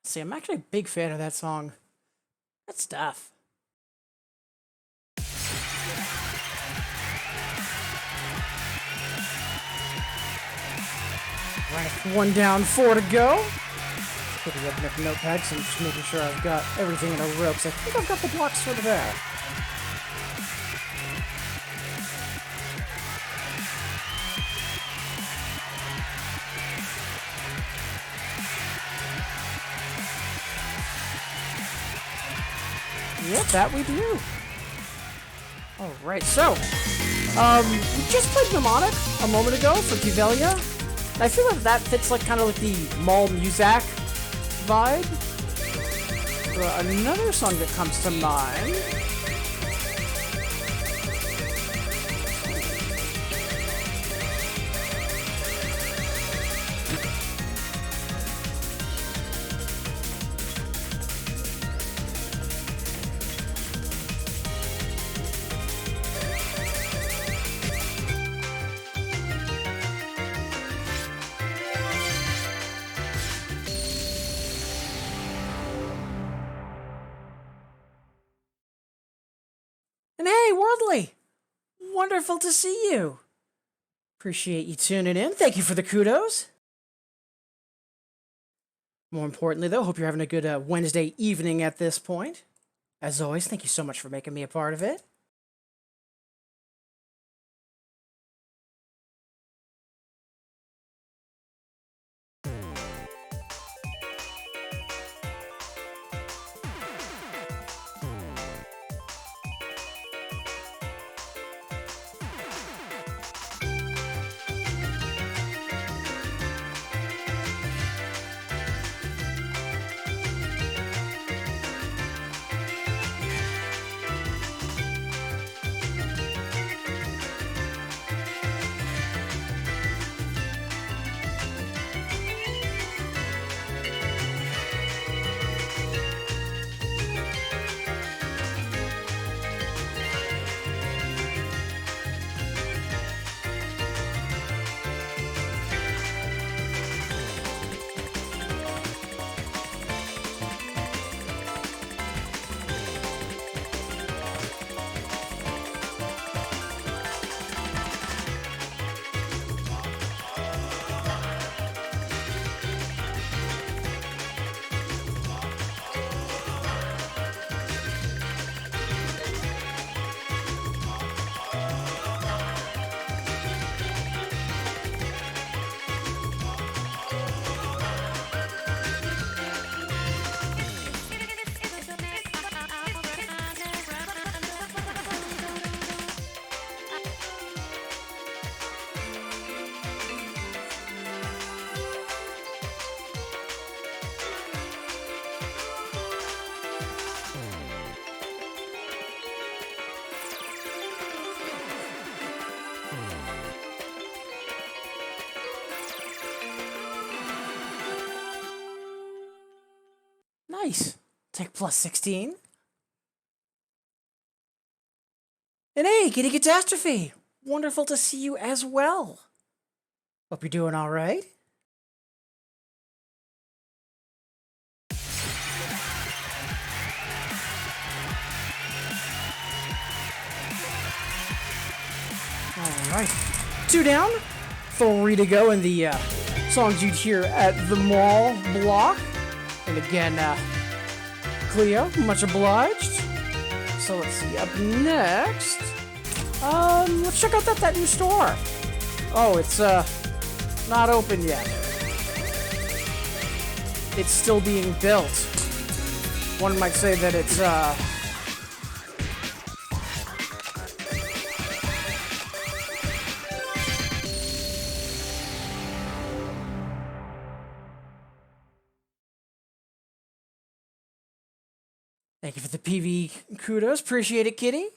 See, I'm actually a big fan of that song. That stuff. Right, 1 down, 4 to go. Putting up my notepad, so I'm just making sure I've got everything in a row, because I think I've got the blocks sort of there. Yep, that we do. Alright, so, we just played Mnemonic a moment ago for Kivelia. And I feel like that fits like kind of like the Mall Muzak vibe. Another song that comes to mind. And hey, Worldly! Wonderful to see you. Appreciate you tuning in. Thank you for the kudos. More importantly, though, hope you're having a good Wednesday evening at this point. As always, thank you so much for making me a part of it. Nice. Take plus 16. And hey, Kitty Catastrophe! Wonderful to see you as well. Hope you're doing all right. All right. 2 down, 3 to go in the songs you'd hear at the mall block. And again, Cleo, much obliged. So let's see, up next, let's check out that new store. Oh, it's not open yet. It's still being built. One might say that it's Thank you for the PV kudos. Appreciate it, Kitty.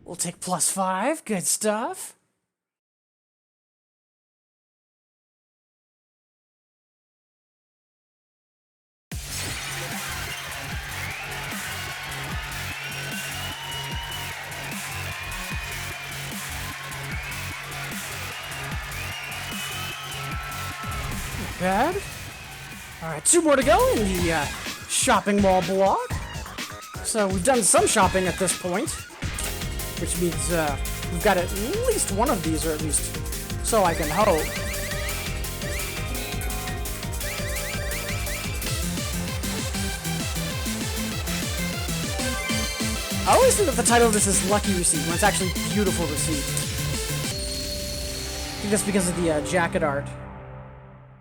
We'll take +5. Good stuff. bad. Alright, 2 more to go in the shopping mall block. So we've done some shopping at this point, which means we've got at least one of these, or at least so I can hope. I always think that the title of this is Lucky Receipt, when it's actually Beautiful Receipt. I think that's because of the jacket art.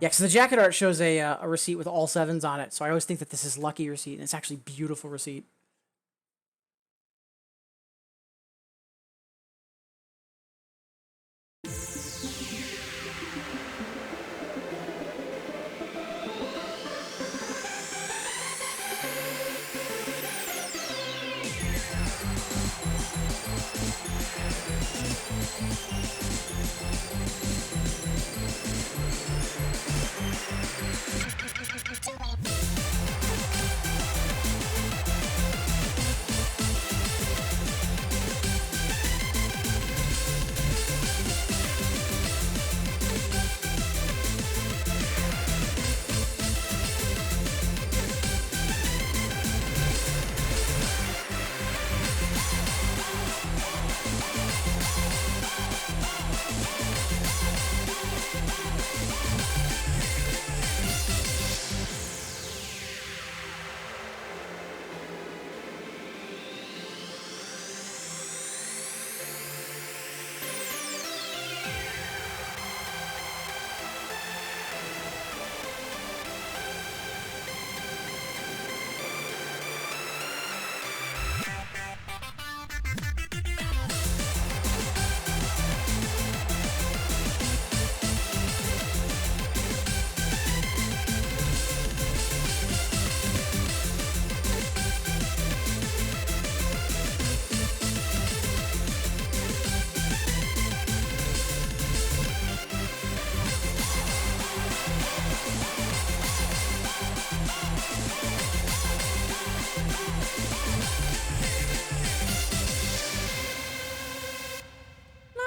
Yeah, because the jacket art shows a receipt with all 7s on it, so I always think that this is Lucky Receipt, and it's actually Beautiful Receipt.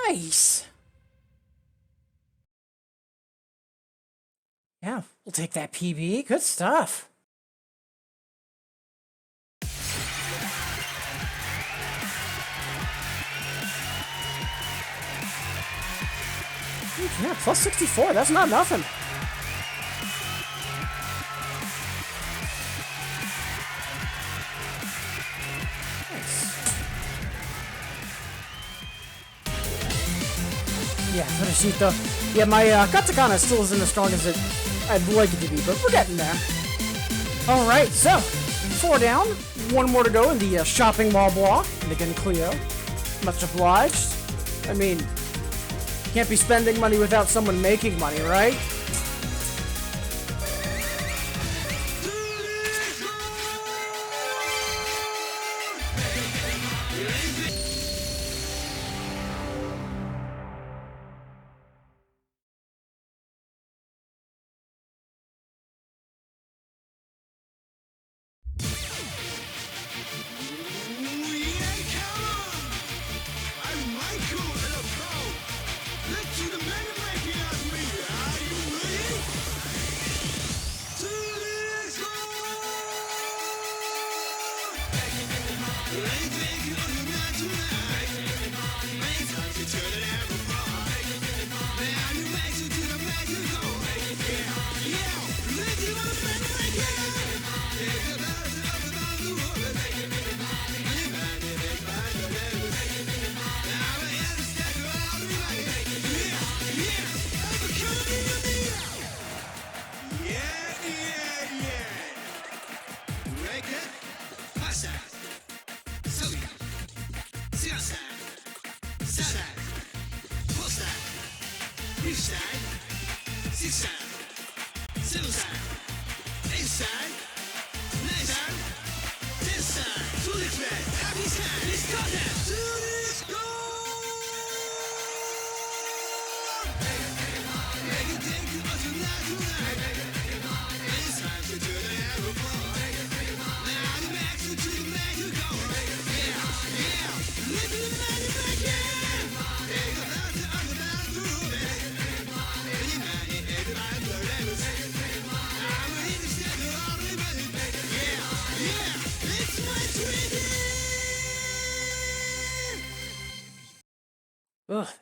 Nice. Yeah, we'll take that PB. Good stuff. Yeah, plus 64. That's not nothing. Yeah, Fushito. Yeah, my katakana still isn't as strong as I'd like it to be, but we're getting there. Alright, so 4 down, 1 more to go in the shopping mall block. And again, Cleo, much obliged. I mean, can't be spending money without someone making money, right?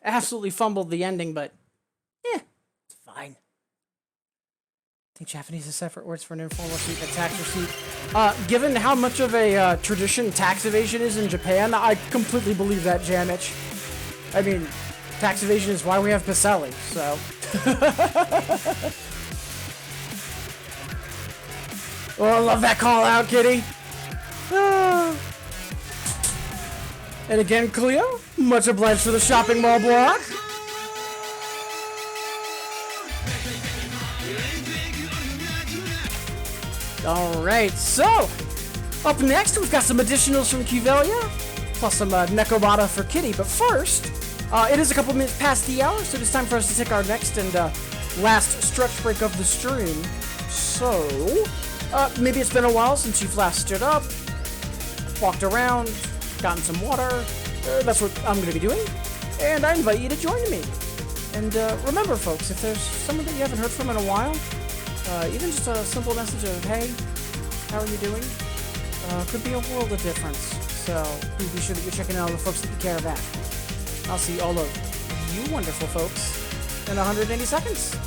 absolutely fumbled the ending, but it's fine. I think Japanese is separate words for an informal receipt and a tax receipt. Given how much of a tradition tax evasion is in Japan, I completely believe that, Jamich. I mean, tax evasion is why we have Pacelli, so... Oh, I love that call out, kitty. And again, Cleo, much obliged for the shopping mall block. Alright, so, up next we've got some additionals from Cuvelia, plus some Nekobata for Kitty, but first, it is a couple minutes past the hour, so it's time for us to take our next and last stretch break of the stream. So, maybe it's been a while since you've last stood up, walked around, gotten some water. That's what I'm going to be doing, and I invite you to join me. And remember, folks, if there's someone that you haven't heard from in a while, even just a simple message of, hey, how are you doing? Could be a world of difference. So please be sure that you're checking out all the folks that you care about. I'll see all of you wonderful folks in 180 seconds.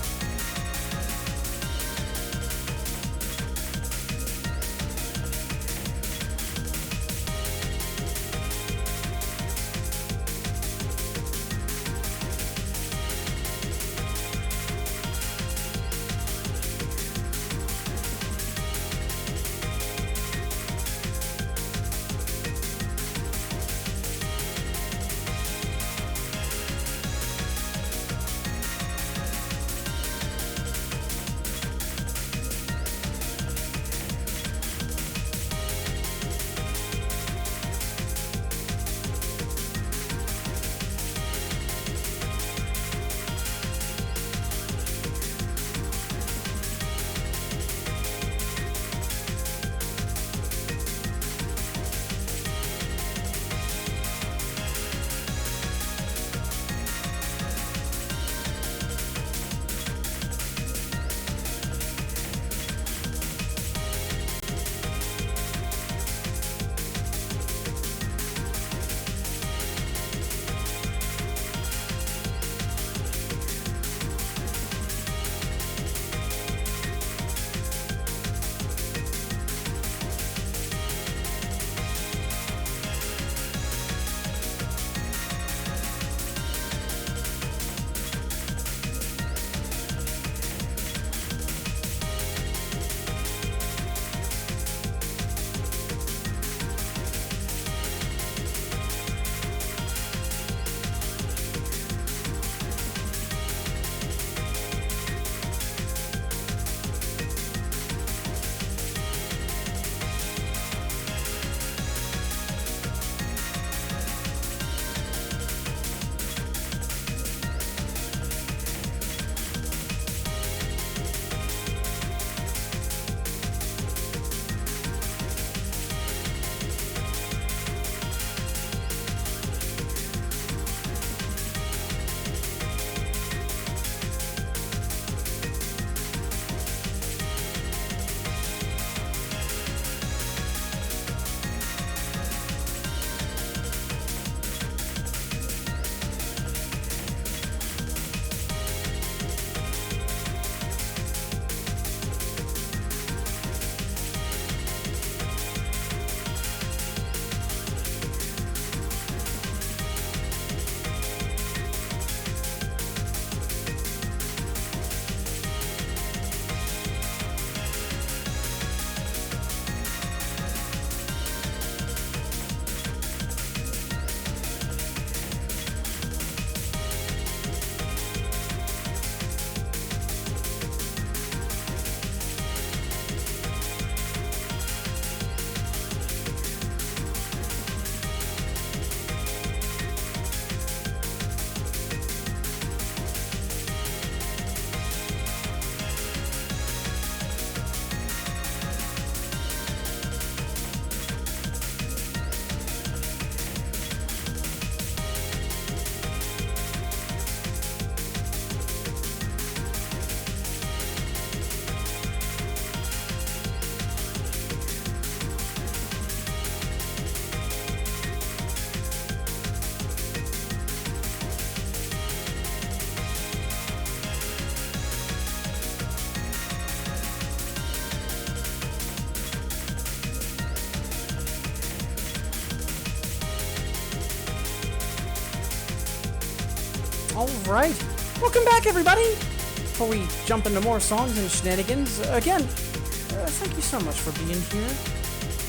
Alright, welcome back everybody! Before we jump into more songs and shenanigans, again, thank you so much for being here.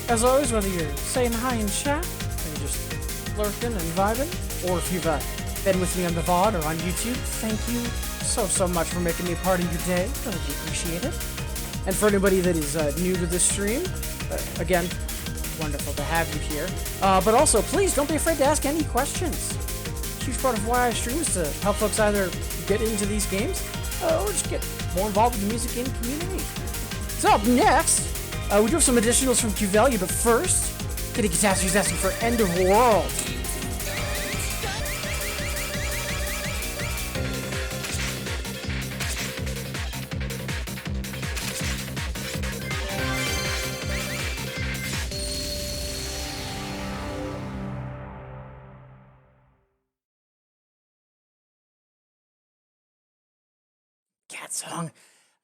As always, whether you're saying hi in chat, or you're just lurking and vibing, or if you've been with me on the VOD or on YouTube, thank you so much for making me a part of your day. Really appreciate it. And for anybody that is new to the stream, again, wonderful to have you here. But also, please don't be afraid to ask any questions. Huge part of why I stream is to help folks either get into these games or just get more involved in the music game community. So up next, we do have some additionals from Q-Value, but first, Kitty Catastrophe's asking for End of World. Cat song.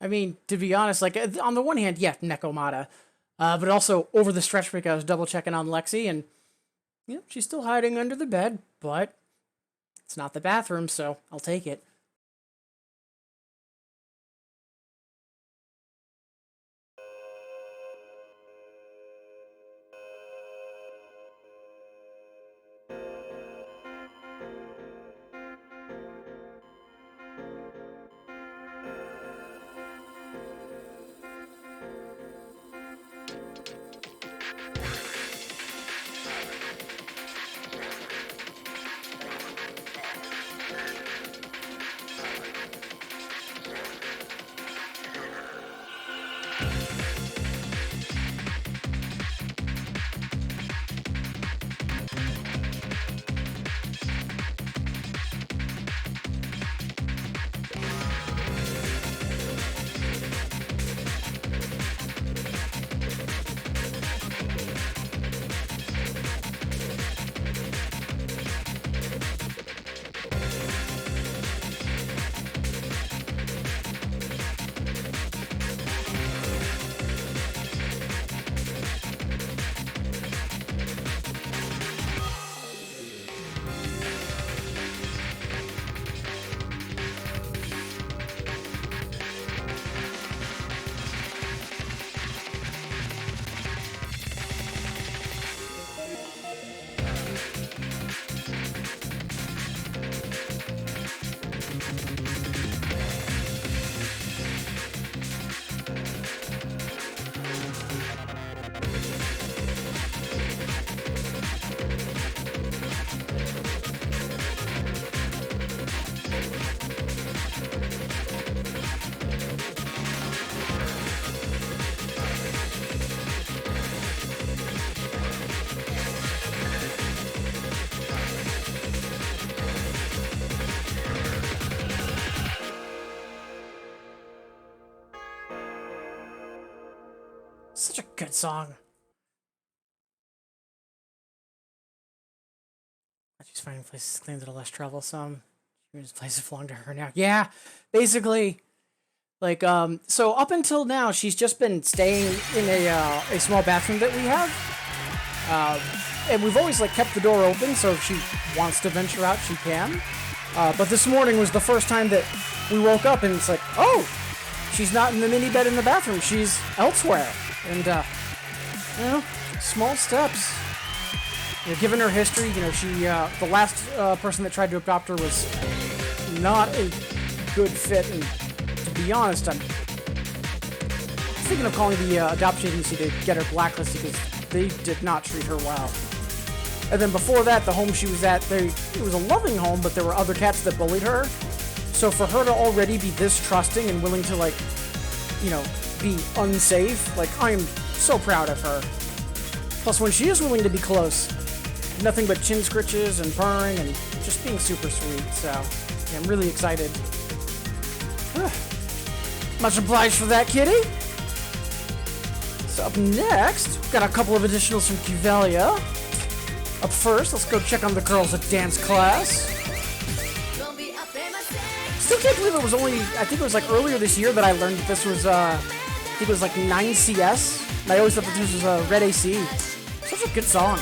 I mean, to be honest, like, on the one hand, yeah, Nekomata. But also, over the stretch break, I was double checking on Lexi, and, you know, she's still hiding under the bed, but it's not the bathroom, so I'll take it. Such a good song. She's finding places claimed that are less troublesome. She's places belong to her now. Yeah, basically, like, so up until now, she's just been staying in a small bathroom that we have. And we've always, like, kept the door open, so if she wants to venture out, she can. But this morning was the first time that we woke up, and it's like, oh, she's not in the mini bed in the bathroom. She's elsewhere. And, you know, small steps. You know, given her history, you know, she, the last person that tried to adopt her was not a good fit, and to be honest, I'm thinking of calling the adoption agency to get her blacklisted because they did not treat her well. And then before that, the home she was at, it was a loving home, but there were other cats that bullied her. So for her to already be this trusting and willing to, like, you know, be unsafe, like, I am so proud of her. Plus, when she is willing to be close, nothing but chin scritches and purring and just being super sweet, so yeah, I'm really excited. Much obliged for that, kitty. So up next, we've got a couple of additionals from Cuvelia. Up first, let's go check on the girls at dance class. Still can't believe it was only, I think it was like earlier this year that I learned that this was, I think it was like 9 CS. And I always thought that this was Red AC. Such a good song.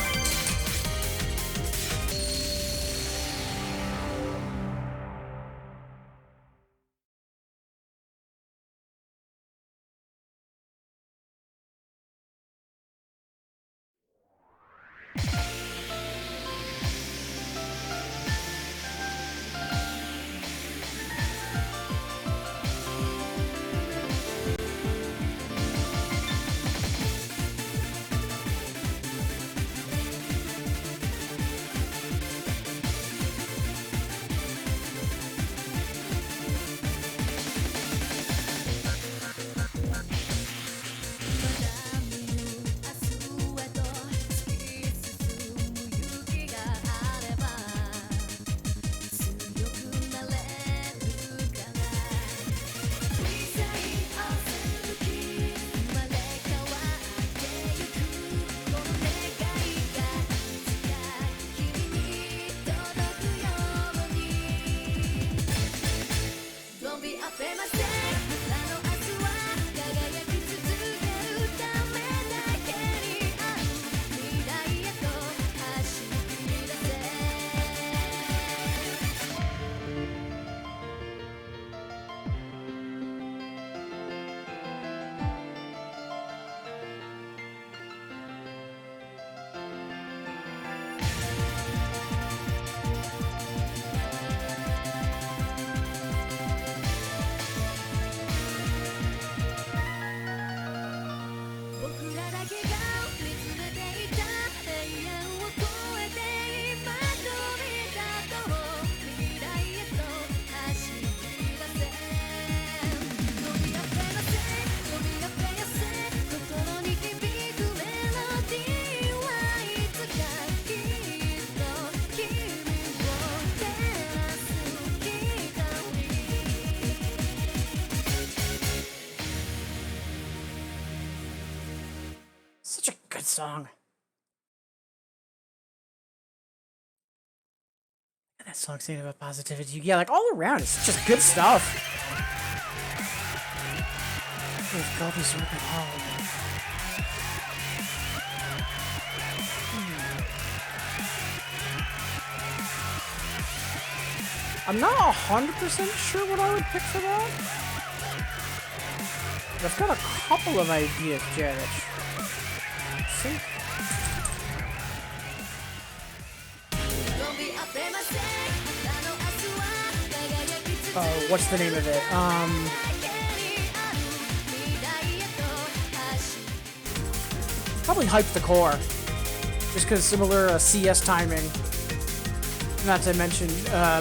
Such a good song. And that song saying about positivity. Yeah, like all around, it's just good stuff. We've got this work at home. I'm not 100% sure what I would pick for that. But I've got a couple of ideas, Janet. See? Oh, what's the name of it? Probably Hype the Core. Just because similar CS timing. Not to mention,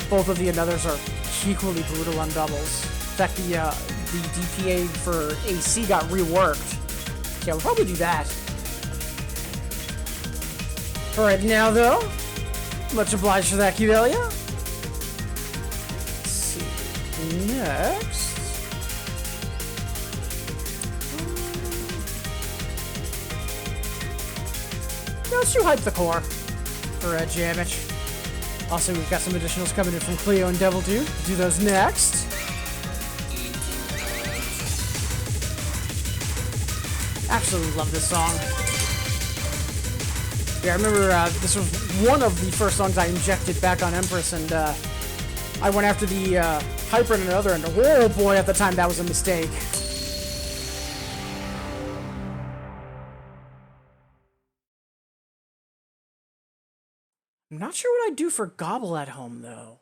both of the others are equally brutal on doubles. In fact, the DPA for AC got reworked. Yeah, we'll probably do that. For right now, though, much obliged for that, Cudelia. Let's see. Next. Yeah, let's do Hype the Core for Jamich. Also, we've got some additionals coming in from Cleo and Devil Dude. Do those next. Absolutely love this song. Yeah, I remember this was one of the first songs I injected back on Empress, and I went after the Hyper and another, and oh boy, at the time that was a mistake. I'm not sure what I'd do for Gobble at home, though.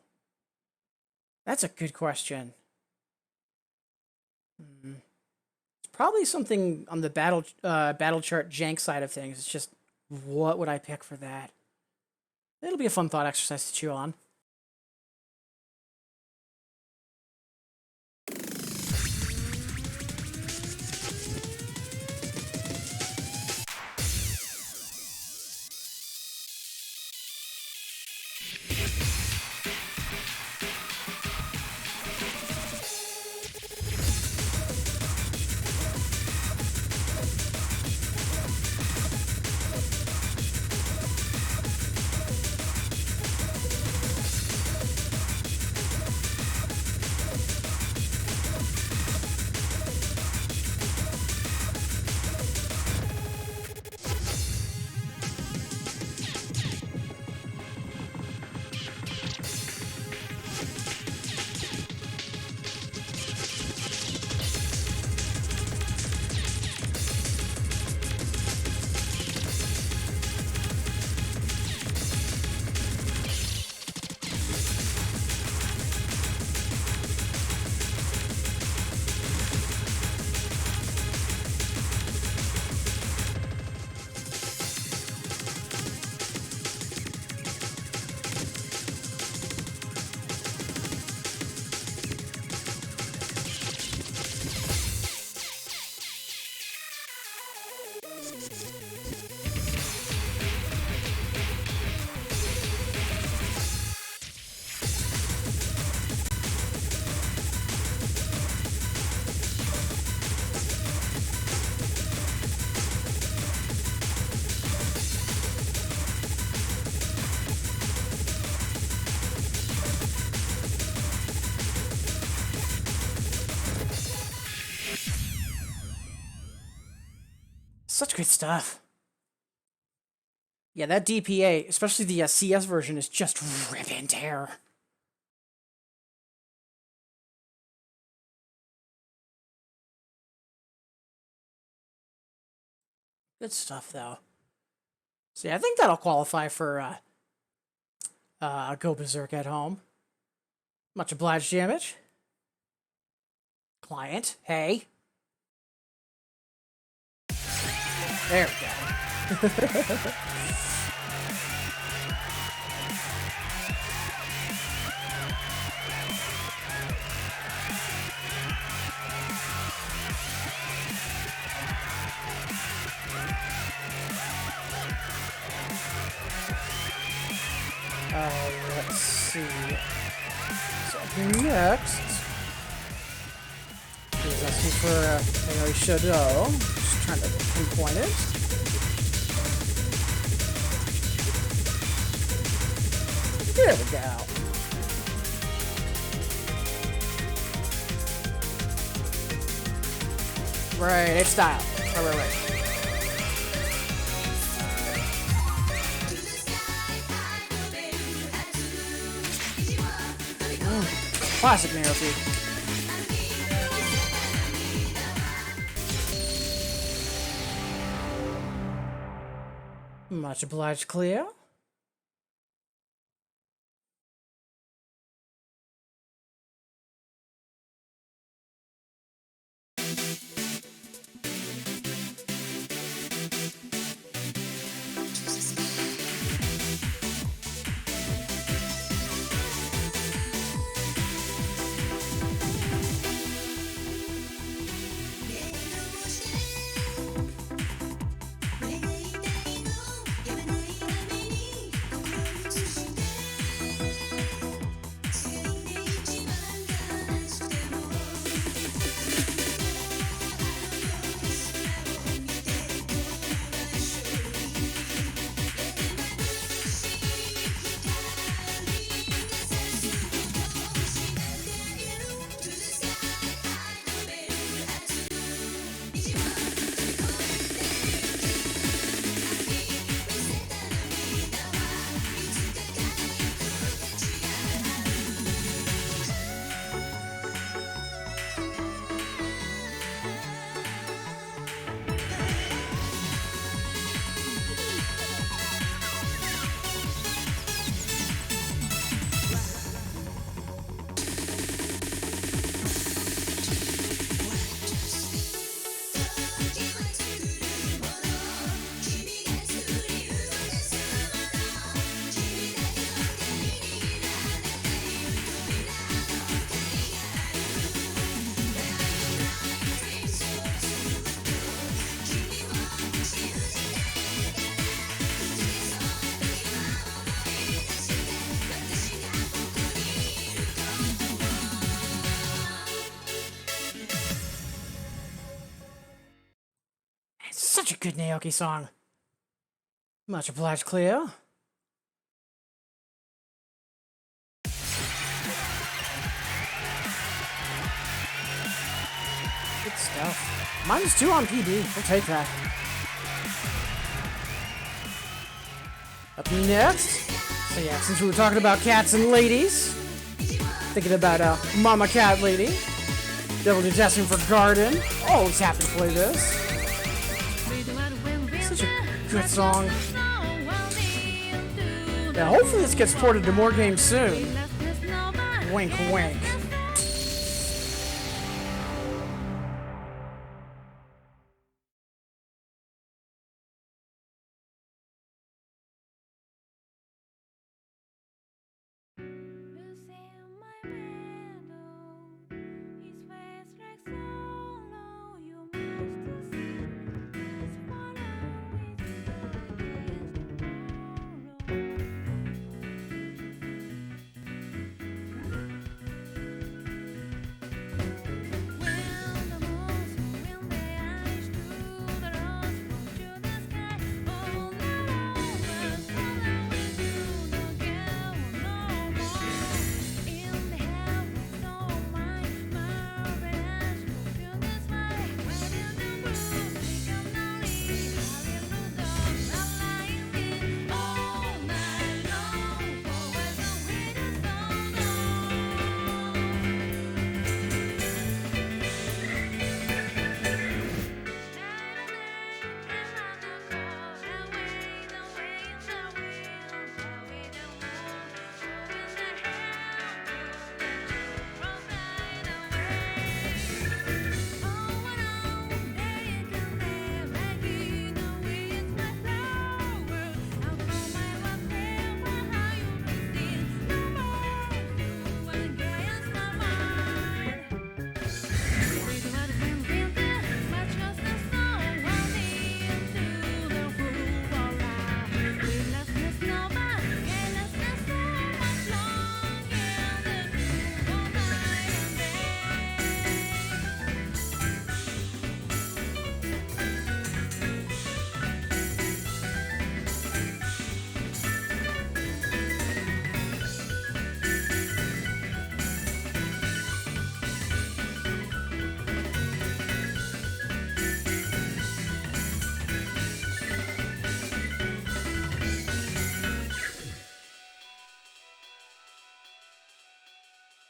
That's a good question. It's probably something on the battle chart jank side of things. It's just, what would I pick for that? It'll be a fun thought exercise to chew on. Such good stuff. Yeah, that DPA, especially the CS version, is just rip and tear. Good stuff, though. So yeah, I think that'll qualify for Go Berserk at home. Much obliged, Damage. Client, hey. There we go. Let's see. So next is asking for Aoi Shadow. Just trying to pinpoint it. There we go. Right, it's style. Right. Classic Naoki. Much obliged, Cleo. Such a good Naoki song. Much obliged, Cleo. Good stuff. -2 on PD. We'll take that. Up next. So yeah, since we were talking about cats and ladies, thinking about Mama Cat Lady. Devil Destined for Garden. Always happy to play this. Such a good song. Yeah, hopefully this gets ported to more games soon. Wink, wink.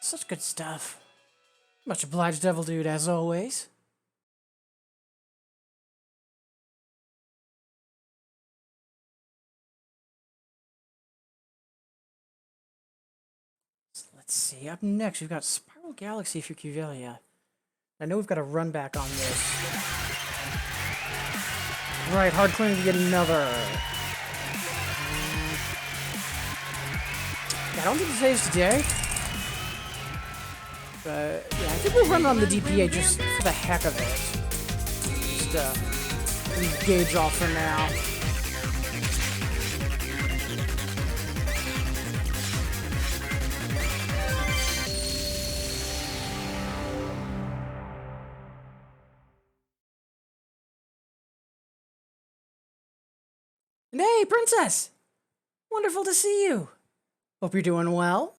Such good stuff. Much obliged, Devil Dude, as always. So let's see. Up next, we've got Spiral Galaxy for Cuvelia. I know we've got a run back on this. Right, hard claim to get another. Yeah, I don't think today's today. But, yeah, I think we'll run on the DPA just for the heck of it. Just, leave Gauge off for now. And hey, Princess! Wonderful to see you. Hope you're doing well.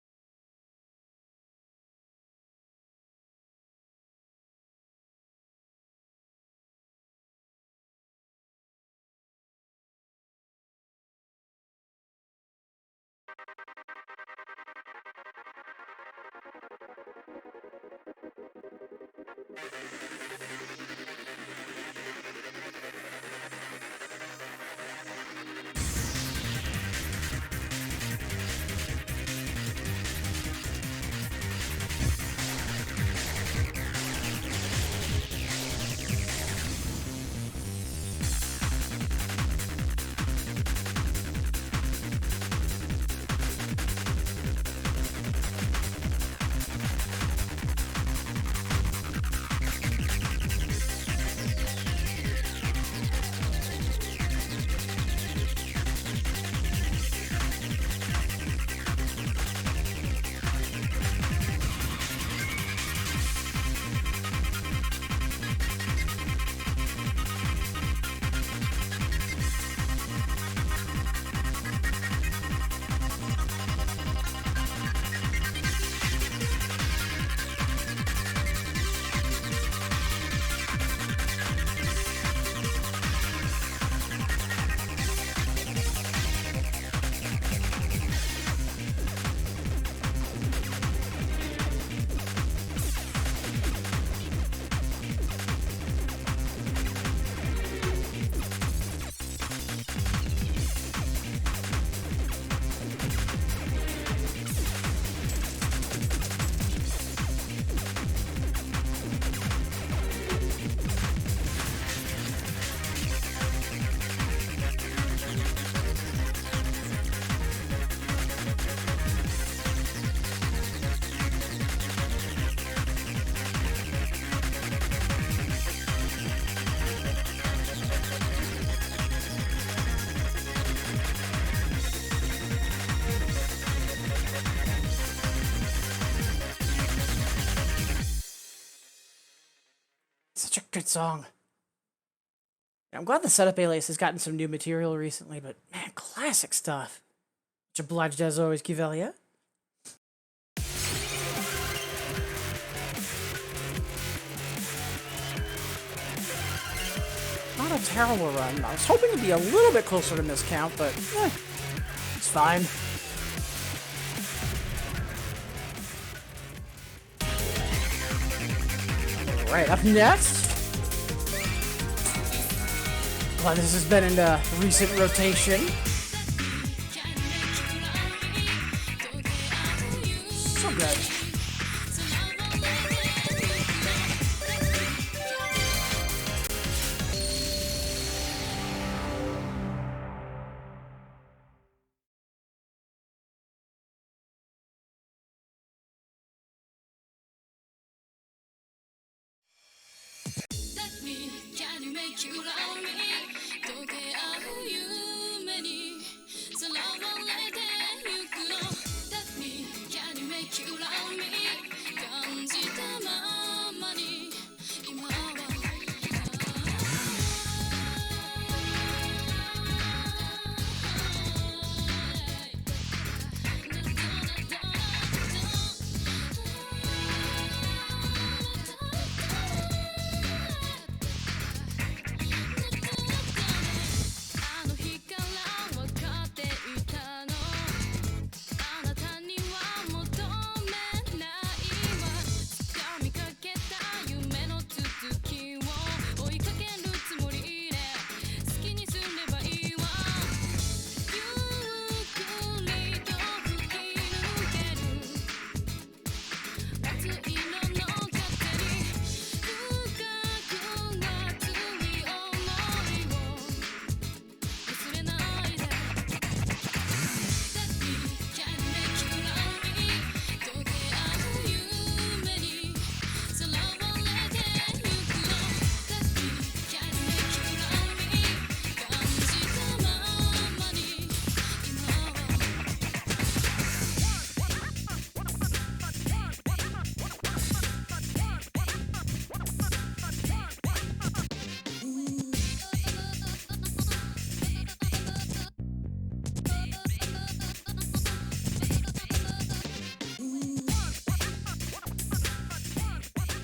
Such a good song. I'm glad the setup alias has gotten some new material recently, but man, classic stuff. Much obliged as always, Cuvelia. Not a terrible run. I was hoping to be a little bit closer to miscount, but it's fine. Alright, up next. Glad this has been in recent rotation. So good. Can you make you love me? 溶け合う夢にさらわれてゆくの Let me, can you make you love me? 感じたままに今は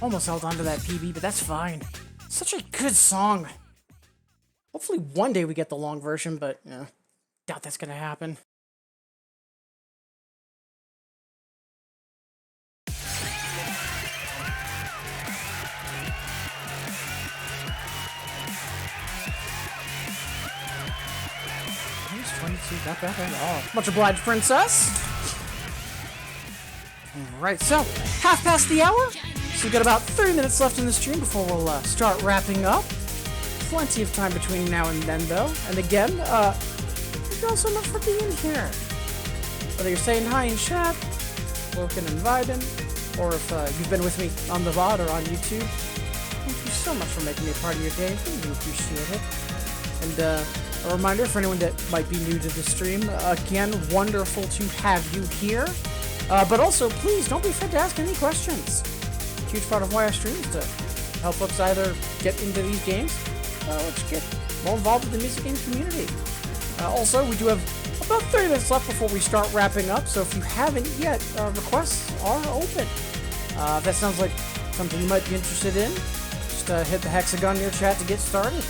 Almost held onto that PB, but that's fine. Such a good song. Hopefully one day we get the long version, but doubt that's gonna happen. He's 22, not bad at all. Much obliged, princess. Alright, so, half past the hour. So we've got about 30 minutes left in the stream before we'll start wrapping up. Plenty of time between now and then, though. And again, thank you all so much for being here. Whether you're saying hi in chat, looking and vibing, or if you've been with me on the VOD or on YouTube, thank you so much for making me a part of your day. Really appreciate it. And a reminder for anyone that might be new to the stream, again, wonderful to have you here. But also, please don't be afraid to ask any questions. A huge part of why I stream is to help folks either get into these games or just get more involved with the music game community. Also, we do have about 30 minutes left before we start wrapping up, so if you haven't yet, requests are open. If that sounds like something you might be interested in, just hit the hexagon in your chat to get started.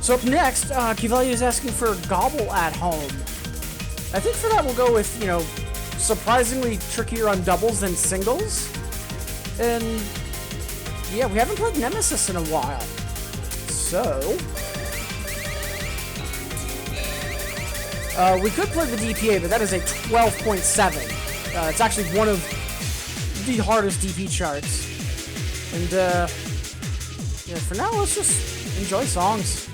So up next, Kivelli is asking for Gobble at Home. I think for that we'll go with, surprisingly trickier on doubles than singles. And yeah, we haven't played Nemesis in a while. So we could play the DPA, but that is a 12.7. It's actually one of the hardest DP charts. And yeah, for now, let's just enjoy songs.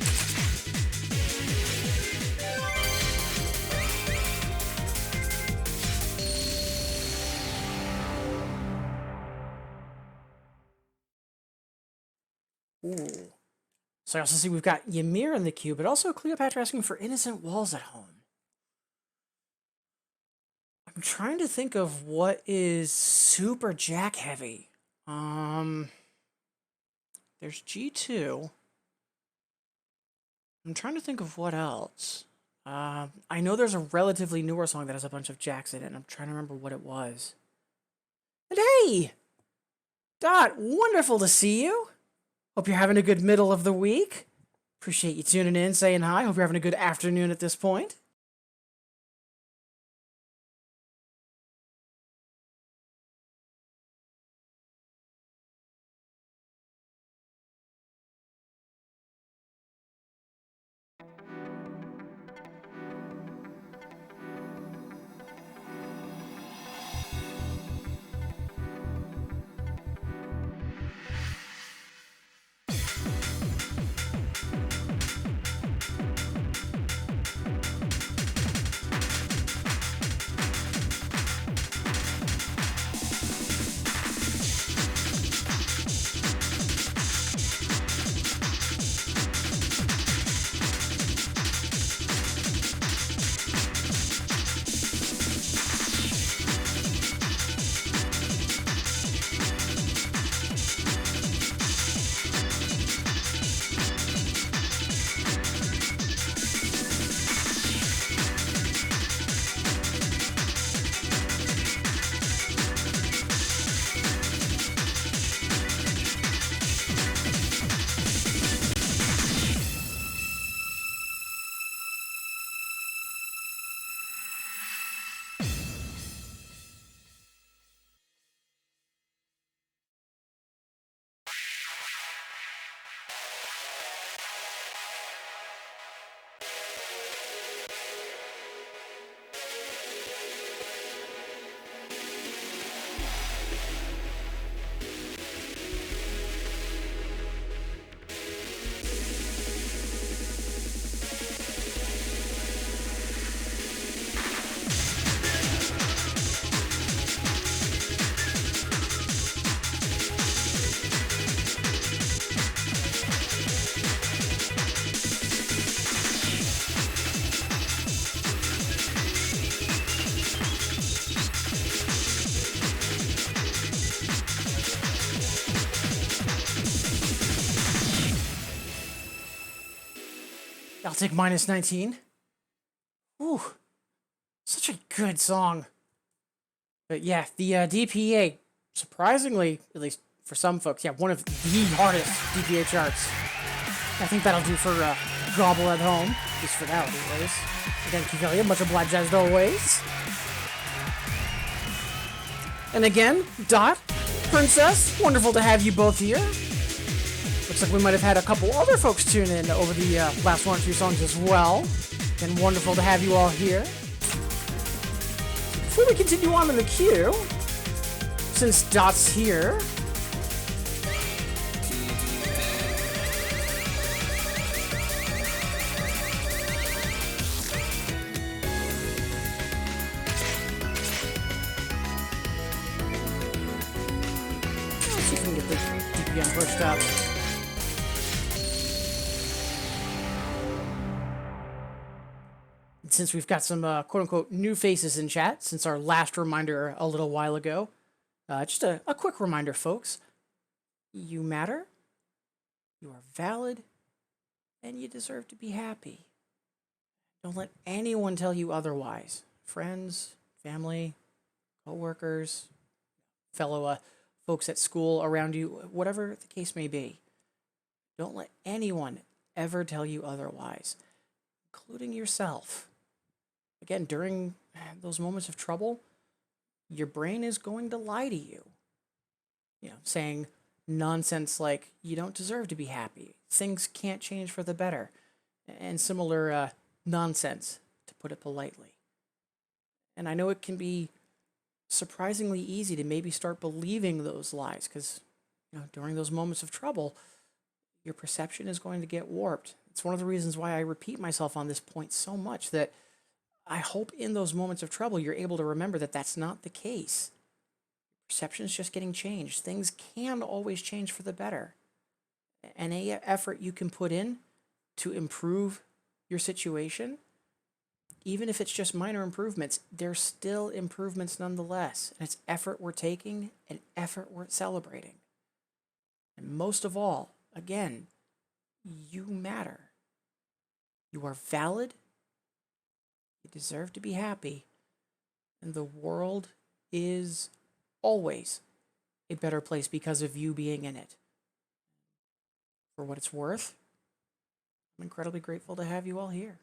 Ooh. So I also see we've got Ymir in the queue, but also Cleopatra asking for Innocent Walls at Home. I'm trying to think of what is super jack heavy. There's G2. I'm trying to think of what else. I know there's a relatively newer song that has a bunch of jacks in it, and I'm trying to remember what it was. And hey! Dot, wonderful to see you! Hope you're having a good middle of the week. Appreciate you tuning in, saying hi. Hope you're having a good afternoon at this point. I'll take minus 19. Ooh, such a good song. But yeah, the DPA, surprisingly, at least for some folks, yeah, one of the hardest DPH arts. I think that'll do for Gobble at home, at least for now, anyways. Again, Kivelia, much obliged as always. And again, Dot, Princess, wonderful to have you both here. Looks like we might have had a couple other folks tune in over the last one or two songs as well. And wonderful to have you all here. Before we continue on in the queue, since Dot's here, let's see if we can get this DPM pushed up. Since we've got some quote-unquote new faces in chat since our last reminder a little while ago, just a quick reminder, folks. You matter, you are valid, and you deserve to be happy. Don't let anyone tell you otherwise. Friends, family, co-workers, fellow folks at school around you, whatever the case may be. Don't let anyone ever tell you otherwise, including yourself. Again, during those moments of trouble, your brain is going to lie to you. You know, saying nonsense like, you don't deserve to be happy. Things can't change for the better. And similar nonsense, to put it politely. And I know it can be surprisingly easy to maybe start believing those lies because, you know, during those moments of trouble, your perception is going to get warped. It's one of the reasons why I repeat myself on this point so much, that I hope in those moments of trouble you're able to remember that that's not the case. Perception is just getting changed. Things can always change for the better. Any effort you can put in to improve your situation, even if it's just minor improvements, they're still improvements nonetheless. And it's effort we're taking and effort we're celebrating. And most of all, again, you matter. You are valid. You deserve to be happy. And the world is always a better place because of you being in it. For what it's worth, I'm incredibly grateful to have you all here.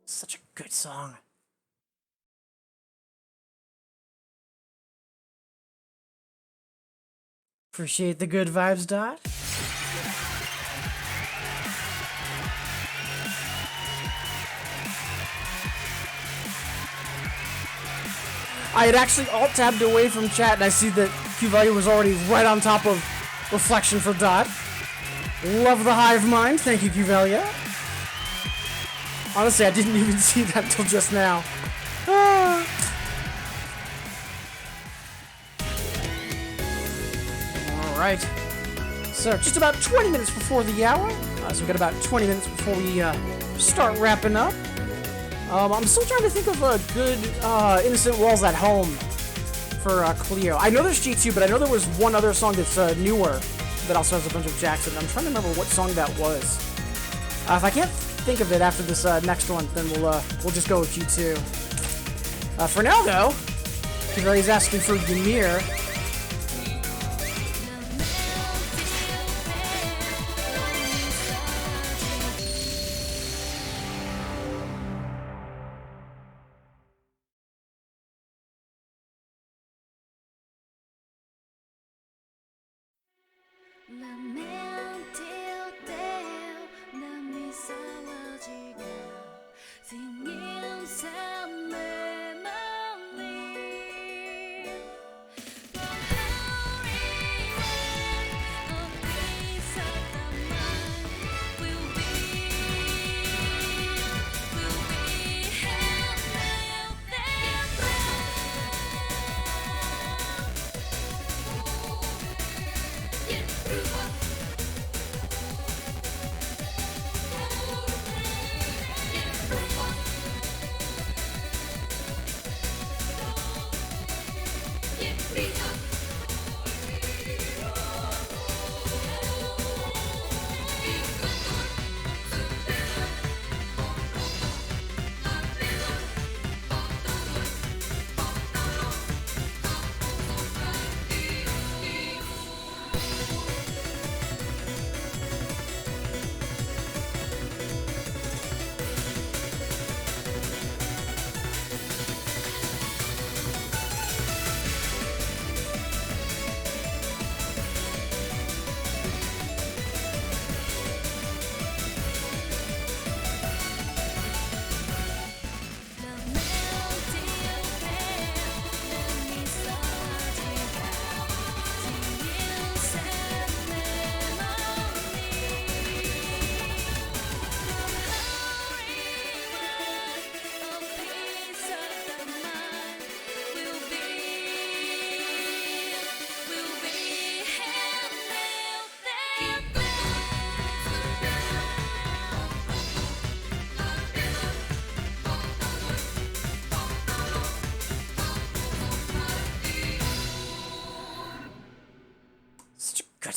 Such a good song. Appreciate the good vibes, Dot. I had actually alt-tabbed away from chat, and I see that Q-Value was already right on top of Reflection for Dot. Love the hive mind. Thank you, Q-Value. Honestly, I didn't even see that until just now. Ah. Alright. So, just about 20 minutes before the hour. So we've got about 20 minutes before we start wrapping up. I'm still trying to think of a good Innocent Walls at Home for Cleo. I know there's G2, but I know there was one other song that's newer that also has a bunch of Jackson. I'm trying to remember what song that was. If I can't think of it after this next one, then we'll just go with G2. For now, though, he's asking for Ymir.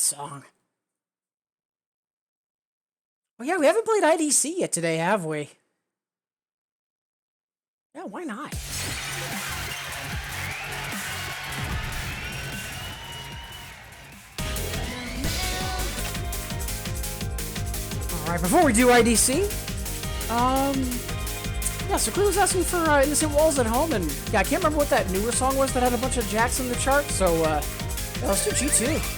Song. Oh yeah, we haven't played IDC yet today, have we? Yeah, why not? Alright, before we do IDC, yeah, so Cleo was asking for Innocent Walls at Home, and yeah, I can't remember what that newer song was that had a bunch of jacks in the chart, so yeah, let's do G2.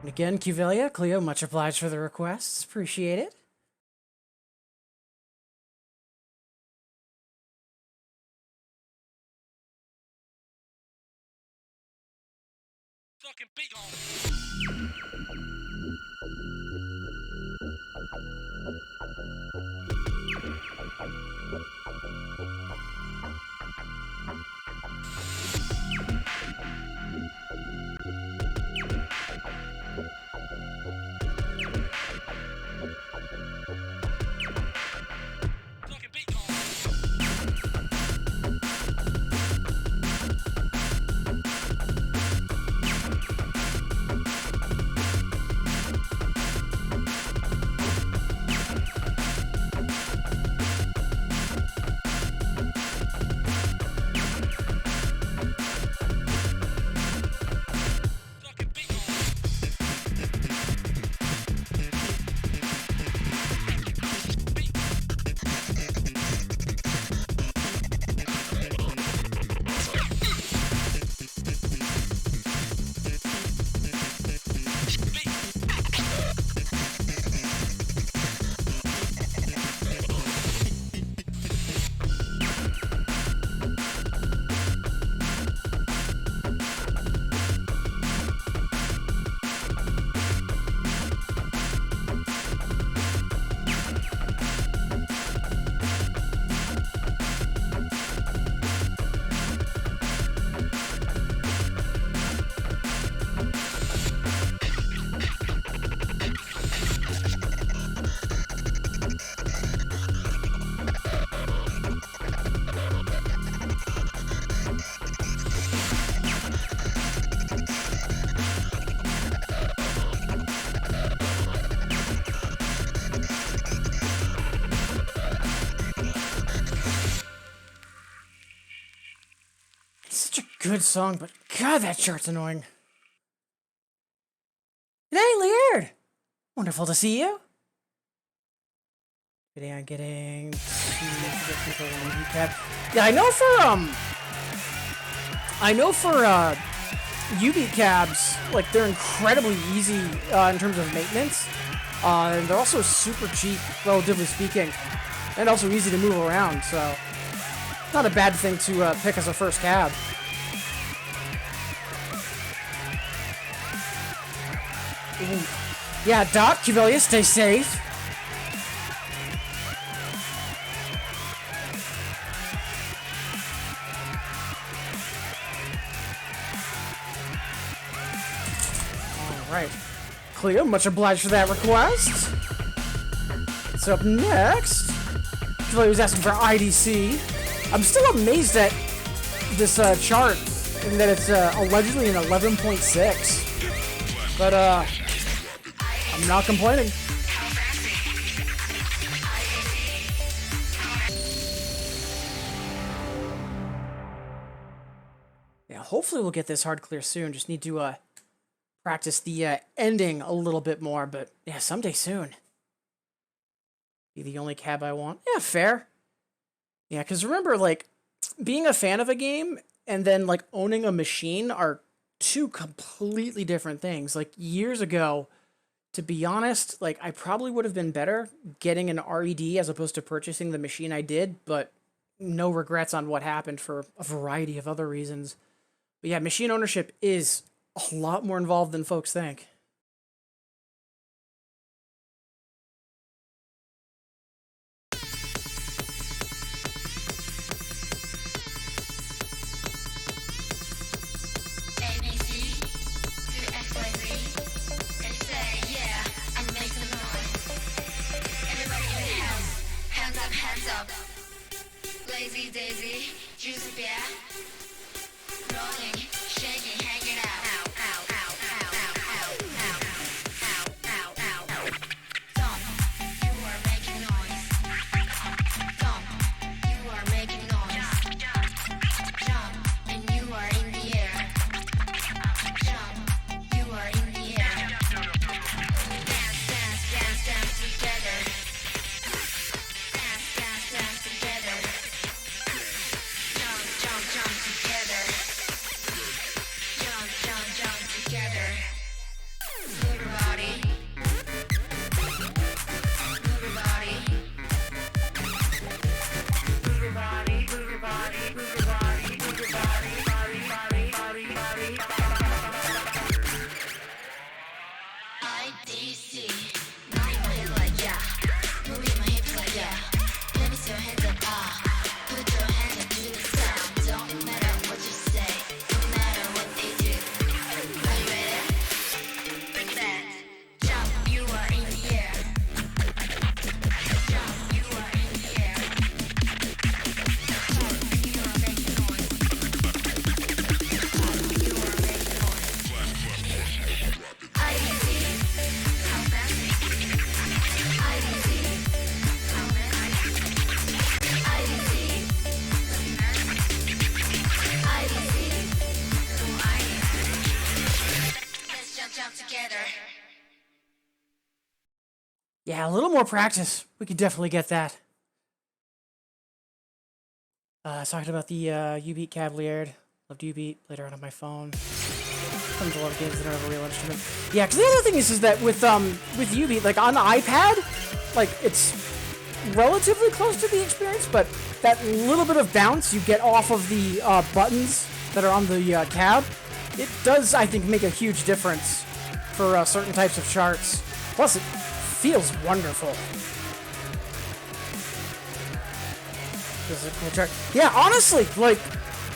Again, Cuvelia, Cleo, much obliged for the requests. Appreciate it. Fucking big on. Such a good song, but God, that chart's annoying. G'day, Leard! Wonderful to see you. Today I'm getting yeah, I know for UB cabs, like they're incredibly easy in terms of maintenance. And they're also super cheap, relatively speaking, and also easy to move around. So, not a bad thing to pick as a first cab. Ooh. Yeah, Doc, Cuvelius, stay safe. Alright. Cleo, much obliged for that request. So up next, Cleo was asking for IDC. I'm still amazed at this chart, and that it's allegedly an 11.6. But, I'm not complaining. Yeah, hopefully we'll get this hard clear soon. Just need to, practice the ending a little bit more, but yeah, someday soon. Be the only cab I want. Yeah, fair. Yeah, because remember, like, being a fan of a game and then, like, owning a machine are two completely different things. Like, years ago, to be honest, like, I probably would have been better getting an RED as opposed to purchasing the machine I did, but no regrets on what happened for a variety of other reasons. But yeah, machine ownership is a lot more involved than folks think. Hands up, lazy daisy, juicy beer, rolling, shaking, hanging out. Dump, you are making noise. Dump, you are making noise. Jump, and you are in the air. Jump, you are in the air. Dance, dance, dance, dance together. Dance together. Jump, jump, jump together. Jump, jump, jump together. Move your body. Move your body. Move your body. Move your body. Move your body. Move your body. Body. IDC. Moving my head like yeah. Moving my hips like yeah. Let me see your hands up, put your hand up to the sound. Don't matter what you say, no matter what they do. Are you ready? Bring that. Jump, you are in the air. Jump, you are in the air. Jump, you are making noise. Jump, you are making noise. IDC, how fast? IDC, how fast? IDC, let's jump together. Yeah, a little more practice. We could definitely get that. Talking about the U-Beat Cavalier. Loved U-Beat. Played around on my phone. Played a lot of games that don't have a real instrument. Yeah, because the other thing is that with U-Beat, like on the iPad, like it's relatively close to the experience, but that little bit of bounce you get off of the buttons that are on the cab, it does, I think, make a huge difference for certain types of charts. Plus, it feels wonderful. This is a cool chart. Yeah, honestly, like,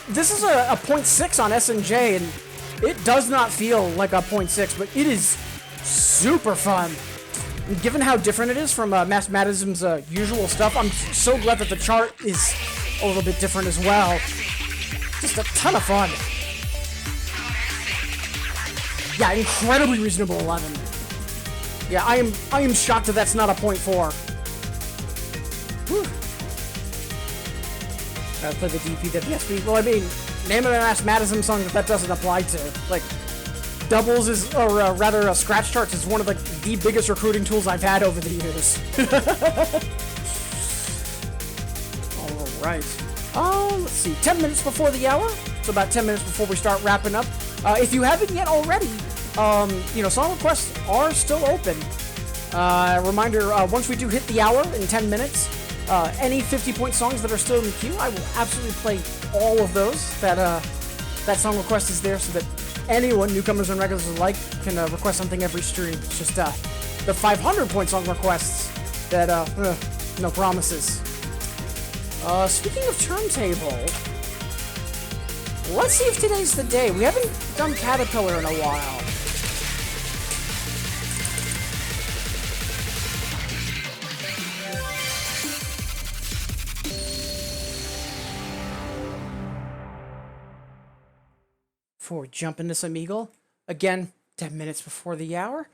this is a 0.6 on SNJ, and it does not feel like a 0.6, but it is super fun. And given how different it is from Mathematism's usual stuff, I'm so glad that the chart is a little bit different as well. Just a ton of fun. Yeah, incredibly reasonable 11. Yeah, I am shocked that that's not a 0.4. Whew. Play the DPWSB. Well, I mean, name of an Ass Madism song that doesn't apply to. Like, doubles is, or rather, scratch charts is one of the biggest recruiting tools I've had over the years. Alright. Let's see, 10 minutes before the hour. So about 10 minutes before we start wrapping up. If you haven't yet already, song requests are still open. Reminder, once we do hit the hour in 10 minutes, any 50-point songs that are still in the queue, I will absolutely play all of those. That song request is there so that anyone, newcomers and regulars alike, can request something every stream. It's just the 500-point song requests that, no promises. Speaking of turntable, let's see if today's the day. We haven't done Caterpillar in a while. Before we jump into some Eagle, again, 10 minutes before the hour.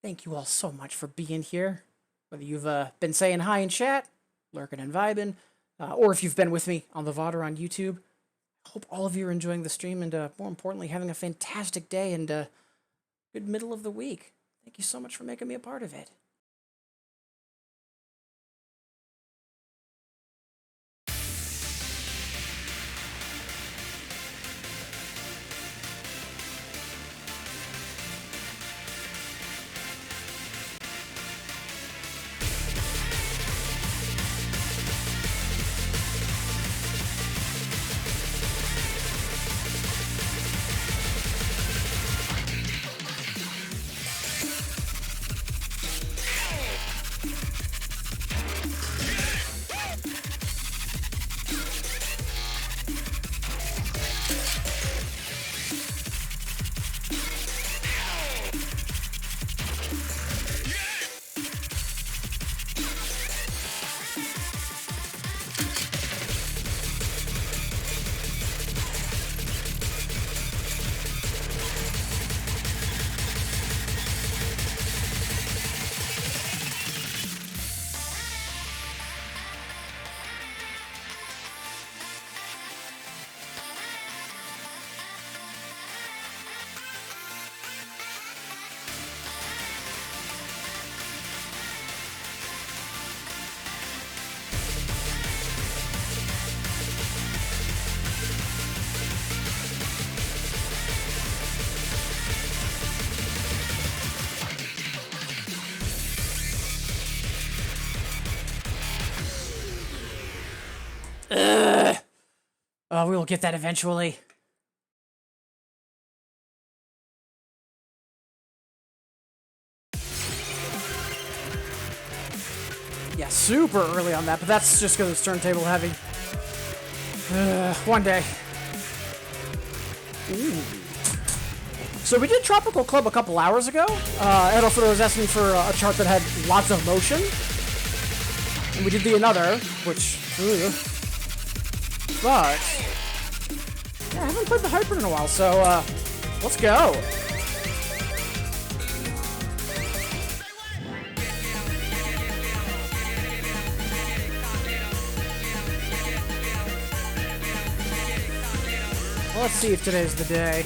Thank you all so much for being here. Whether you've been saying hi in chat, lurking and vibing, or if you've been with me on the VOD or on YouTube. I hope all of you are enjoying the stream and, more importantly, having a fantastic day and good middle of the week. Thank you so much for making me a part of it. We will get that eventually. Yeah, super early on that, but that's just because it's turntable heavy. One day. Ooh. So we did Tropical Club a couple hours ago. Edelfooter was asking for a chart that had lots of motion. And we did the another, which... But... yeah, I haven't played the Hyper in a while, so, let's go. Well, let's see if today's the day.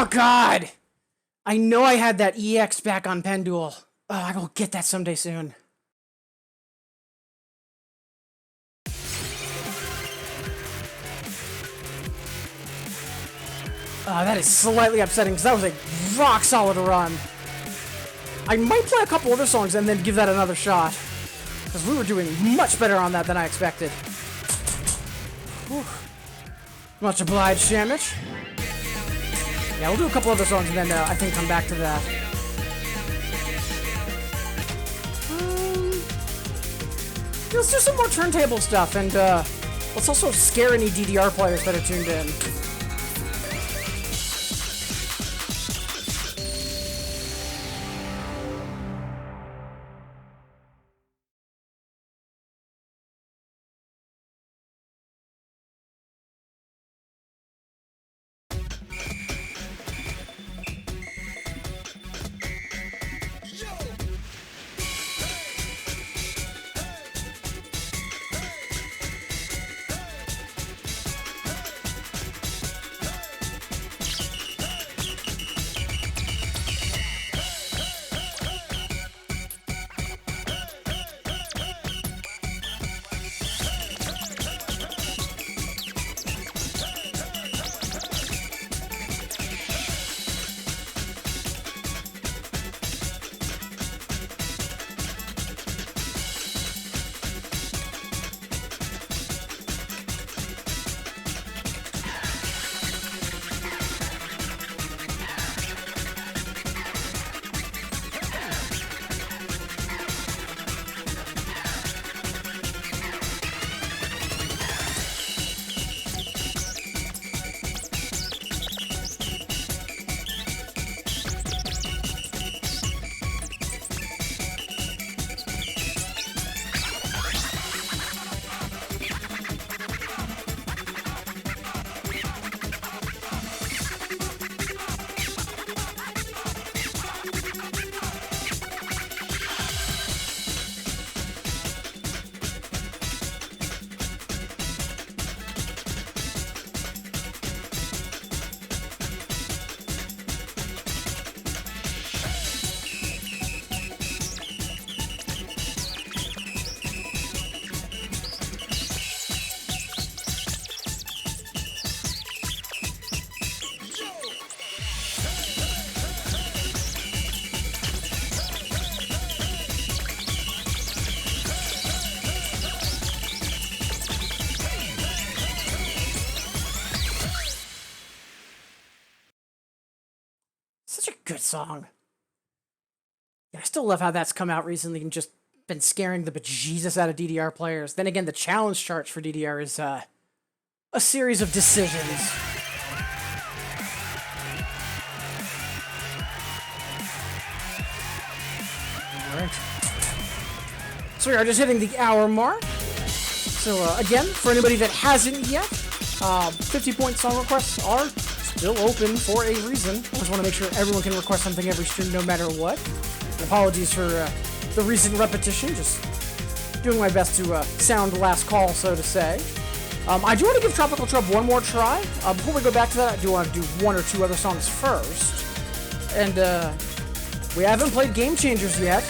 Oh, God! I know I had that EX back on Penduel. Oh, I will get that someday soon. That is slightly upsetting, because that was a rock-solid run. I might play a couple other songs and then give that another shot. Because we were doing much better on that than I expected. Whew. Much obliged, Shamich. Yeah, we'll do a couple other songs and then I think come back to that. Let's do some more turntable stuff, and let's also scare any DDR players that are tuned in. Good song. Yeah, I still love how that's come out recently and just been scaring the bejesus out of DDR players. Then again, the challenge charts for DDR is a series of decisions. Alright. So we are just hitting the hour mark. So again, for anybody that hasn't yet, 50-point song requests are still open for a reason. I just want to make sure everyone can request something every stream no matter what. And apologies for the recent repetition, just doing my best to sound last call, so to say. I do want to give Tropical Trub one more try. Before we go back to that, I do want to do one or two other songs first. And we haven't played Game Changers yet.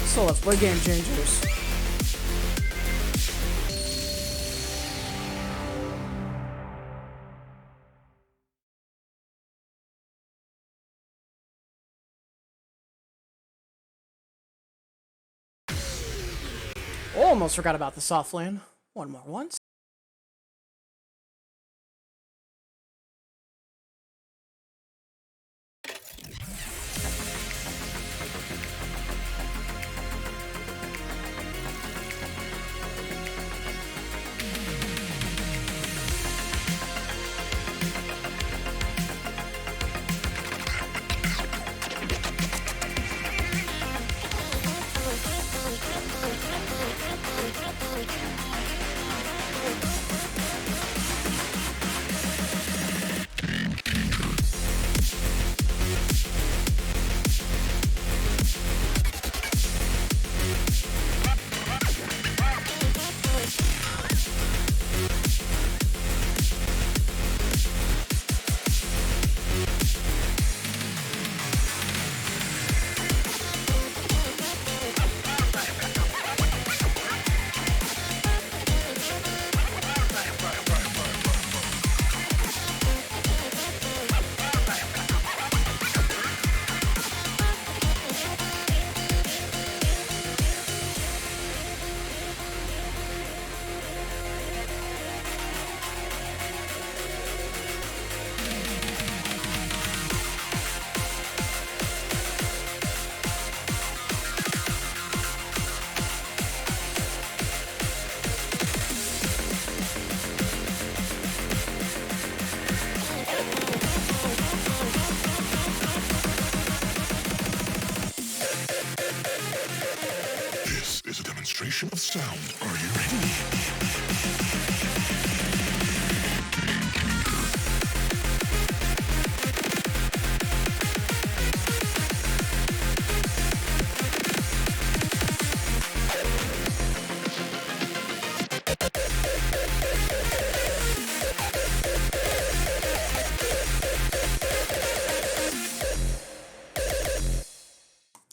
So let's play Game Changers. Almost forgot about the soft lane. One more once. demonstration of sound. Are you ready?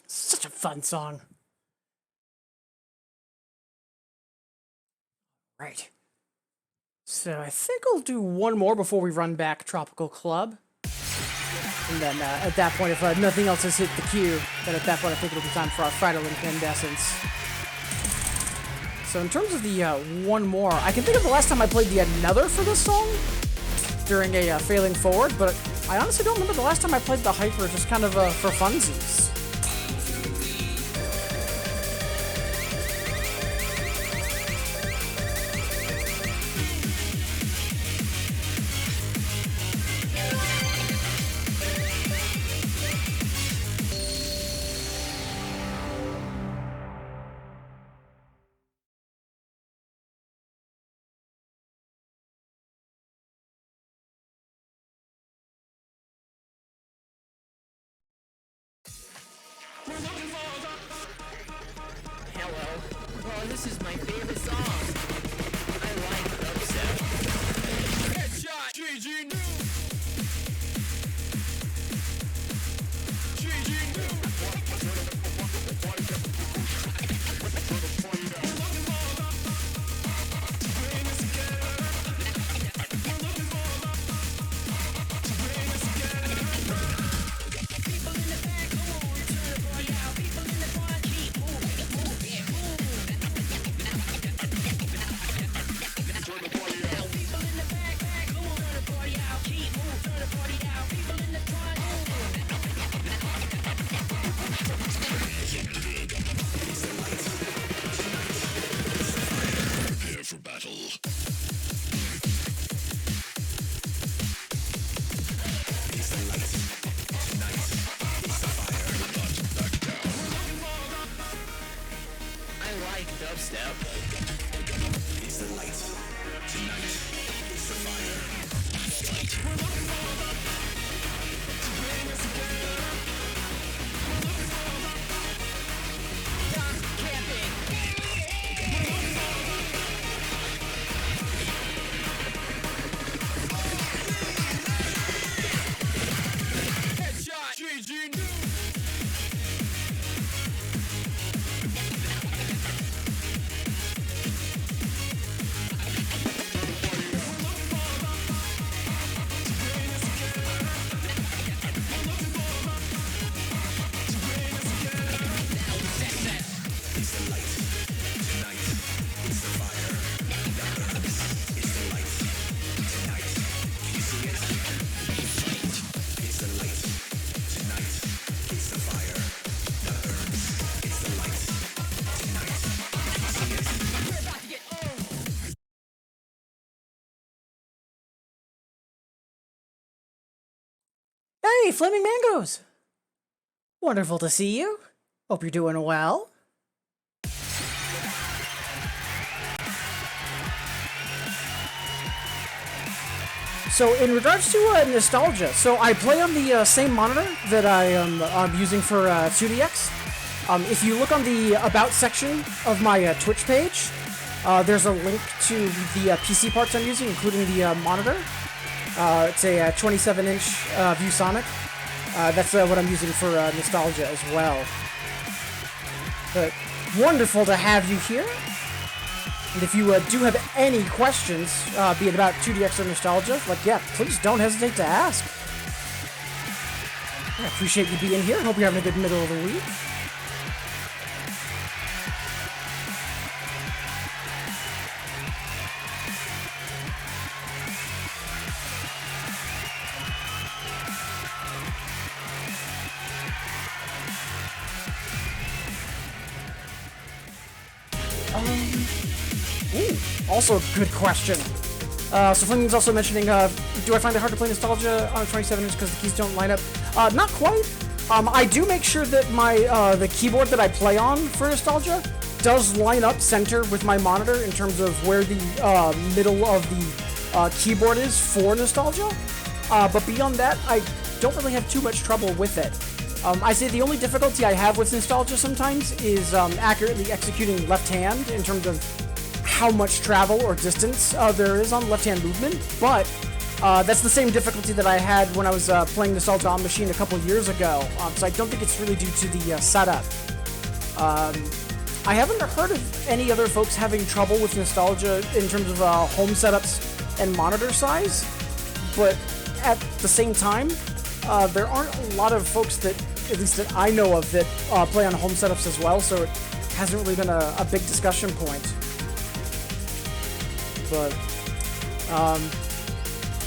Such a fun song. Right. So I think I'll do one more before we run back Tropical Club. And then at that point, if nothing else has hit the queue, then at that point I think it'll be time for our Friday Incandescence. So in terms of the one more, I can think of the last time I played the Another for this song during a Failing Forward, but I honestly don't remember the last time I played the Hyper just kind of for funsies. Hello. Oh, this is my favorite song. I like dubstep. Headshot! GG new! GG new! Prepare for battle. It's the light. Tonight. It's the fire. Not back down. I like dubstep. It's the light. Tonight. It's the fire. Headshot! GG new! It's the light. Tonight. It's the fire. That burns. It's the light. Tonight. You see it? It's the light. Tonight. It's the fire. That burns. It's the light. Tonight. You see it? We're about to get owned! Hey, Flaming Mangoes! Wonderful to see you. Hope you're doing well. So, in regards to nostalgia, so I play on the same monitor that I'm using for 2DX. If you look on the About section of my Twitch page, there's a link to the PC parts I'm using, including the monitor. It's a 27-inch ViewSonic. That's what I'm using for nostalgia as well. But wonderful to have you here. And if you do have any questions, be it about 2DX or nostalgia, yeah, please don't hesitate to ask. I appreciate you being here. Hope you're having a good middle of the week. Also a good question. So Fleming's also mentioning, do I find it hard to play Nostalgia on a 27-inch because the keys don't line up? Not quite. I do make sure that my the keyboard that I play on for Nostalgia does line up center with my monitor in terms of where the middle of the keyboard is for Nostalgia. But beyond that, I don't really have too much trouble with it. I say the only difficulty I have with Nostalgia sometimes is accurately executing left hand in terms of how much travel or distance there is on left hand movement, but that's the same difficulty that I had when I was playing Nostalgia on Machine a couple years ago, so I don't think it's really due to the setup. I haven't heard of any other folks having trouble with Nostalgia in terms of home setups and monitor size, but at the same time, there aren't a lot of folks that, at least that I know of, that play on home setups as well, so it hasn't really been a big discussion point. But,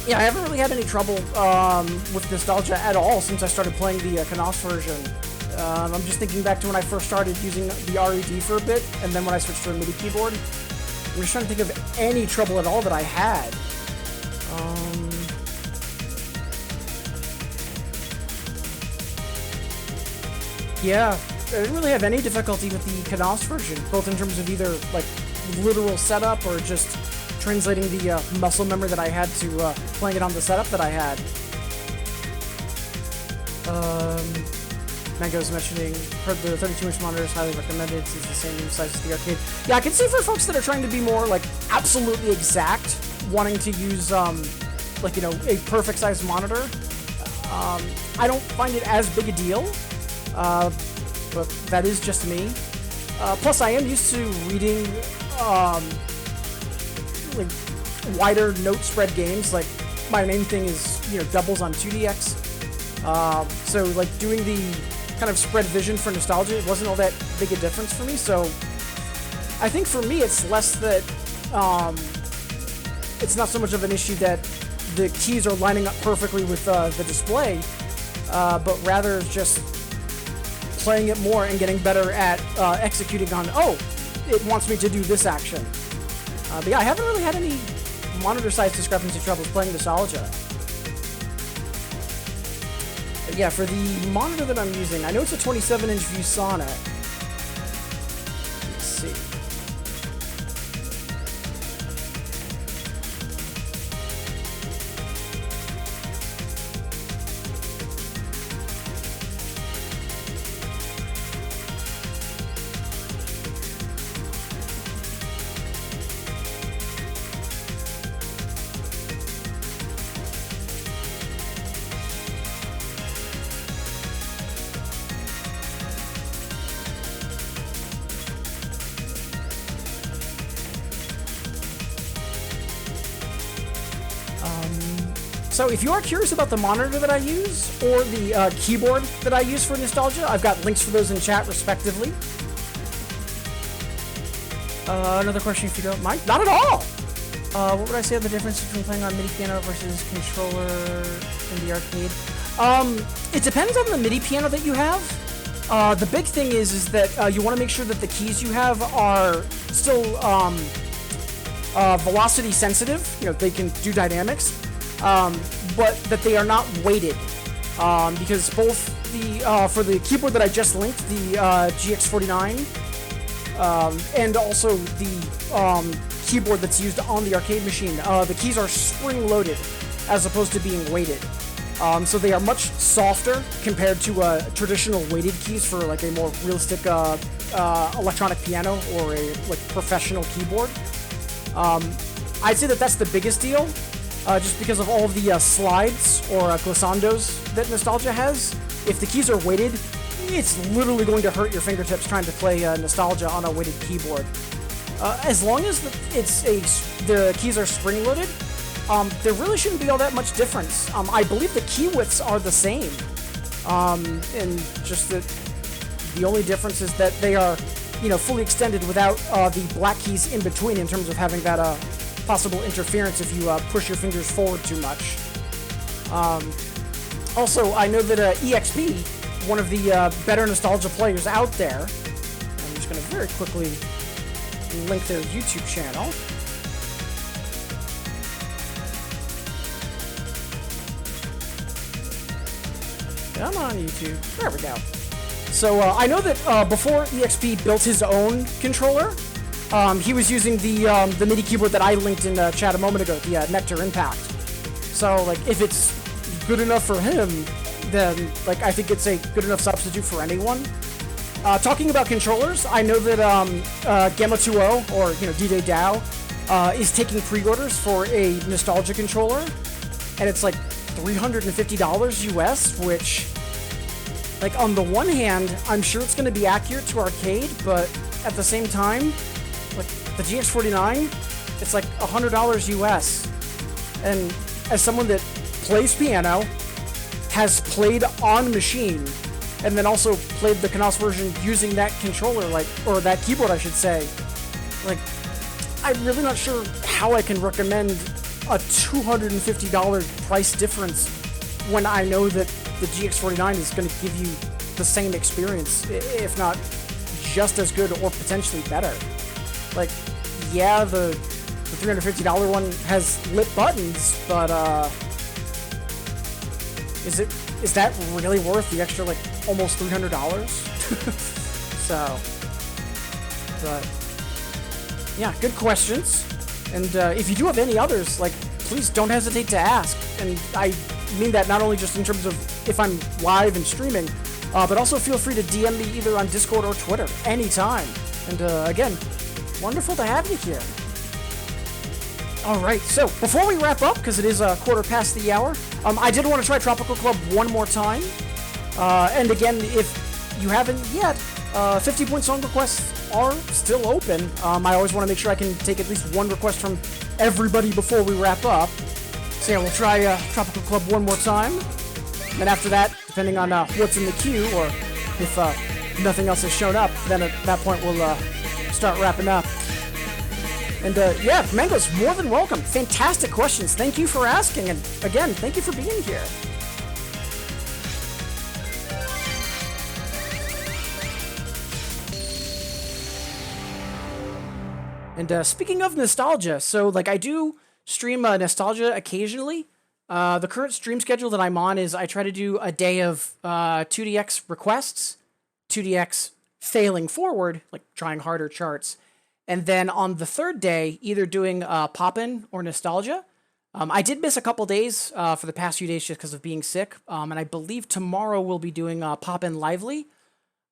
yeah, I haven't really had any trouble with Nostalgia at all since I started playing the Canos version. I'm just thinking back to when I first started using the RED for a bit, and then when I switched to a MIDI keyboard. I'm just trying to think of any trouble at all that I had. Yeah, I didn't really have any difficulty with the Canos version, both in terms of either, like, literal setup or just translating the muscle memory that I had to playing it on the setup that I had. Mango's mentioning, heard the 32-inch monitor is highly recommended. It's the same size as the arcade. Yeah, I can see for folks that are trying to be more, like, absolutely exact, wanting to use, like, you know, a perfect size monitor. I don't find it as big a deal, but that is just me. Plus, I am used to reading, like, wider note spread games. Like, my main thing is, you know, doubles on 2DX. So, like, doing the kind of spread vision for Nostalgia, it wasn't all that big a difference for me. So, I think for me, it's less that, it's not so much of an issue that the keys are lining up perfectly with the display, but rather just playing it more and getting better at executing on, oh, it wants me to do this action. But yeah, I haven't really had any monitor size discrepancy troubles playing Nostalgia. But yeah, for the monitor that I'm using, I know it's a 27-inch ViewSonic. Let's see. So if you are curious about the monitor that I use, or the keyboard that I use for Nostalgia, I've got links for those in chat respectively. Another question if you don't mind. Not at all! What would I say are the difference between playing on MIDI piano versus controller in the arcade? It depends on the MIDI piano that you have. The big thing is that you want to make sure that the keys you have are still velocity sensitive. You know, they can do dynamics. But that they are not weighted, because both the for the keyboard that I just linked, the GX49, and also the keyboard that's used on the arcade machine, the keys are spring-loaded as opposed to being weighted. So they are much softer compared to traditional weighted keys for like a more realistic electronic piano or a like professional keyboard. I'd say that that's the biggest deal. Just because of all of the slides or glissandos that Nostalgia has. If the keys are weighted, it's literally going to hurt your fingertips trying to play Nostalgia on a weighted keyboard. As long as the keys are spring-loaded, there really shouldn't be all that much difference. I believe the key widths are the same, and just that the only difference is that they are, you know, fully extended without the black keys in between in terms of having that possible interference if you push your fingers forward too much. Also, I know that EXP, one of the better Nostalgia players out there, I'm just going to very quickly link their YouTube channel. Come on, YouTube. There we go. So I know that before EXP built his own controller, he was using the MIDI keyboard that I linked in the chat a moment ago, the Nectar Impact. So like, if it's good enough for him, then like I think it's a good enough substitute for anyone. Talking about controllers, I know that Gamma 2.0 or DJ DAO is taking pre-orders for a nostalgia controller, and it's like $350 US, which, like, on the one hand, I'm sure it's going to be accurate to arcade, but at the same time, like, the GX49, it's like $100 US. And as someone that plays piano, has played on machine, and then also played the Konas version using that controller, like, or that keyboard, I should say, like, I'm really not sure how I can recommend a $250 price difference when I know that the GX49 is going to give you the same experience, if not just as good or potentially better. Like, yeah, the $350 one has lit buttons, but is that really worth the extra, like, almost $300? So, but yeah, good questions. And if you do have any others, like, please don't hesitate to ask. And I mean that not only just in terms of if I'm live and streaming, but also feel free to DM me either on Discord or Twitter anytime. And again, wonderful to have you here. Alright, so before we wrap up, because it is a quarter past the hour, I did want to try Tropical Club one more time. And again, if you haven't yet, 50-point song requests are still open. I always want to make sure I can take at least one request from everybody before we wrap up. So yeah, we'll try Tropical Club one more time. And then after that, depending on what's in the queue, or if nothing else has shown up, then at that point we'll start wrapping up. And yeah, Mango's more than welcome. Fantastic questions. Thank you for asking. And again, thank you for being here. And speaking of nostalgia, so like I do stream nostalgia occasionally. The current stream schedule that I'm on is I try to do a day of 2DX requests, 2DX failing forward, like trying harder charts. And then on the third day, either doing Poppin' or Nostalgia. I did miss a couple days for the past few days just because of being sick. And I believe tomorrow we'll be doing Poppin' Lively.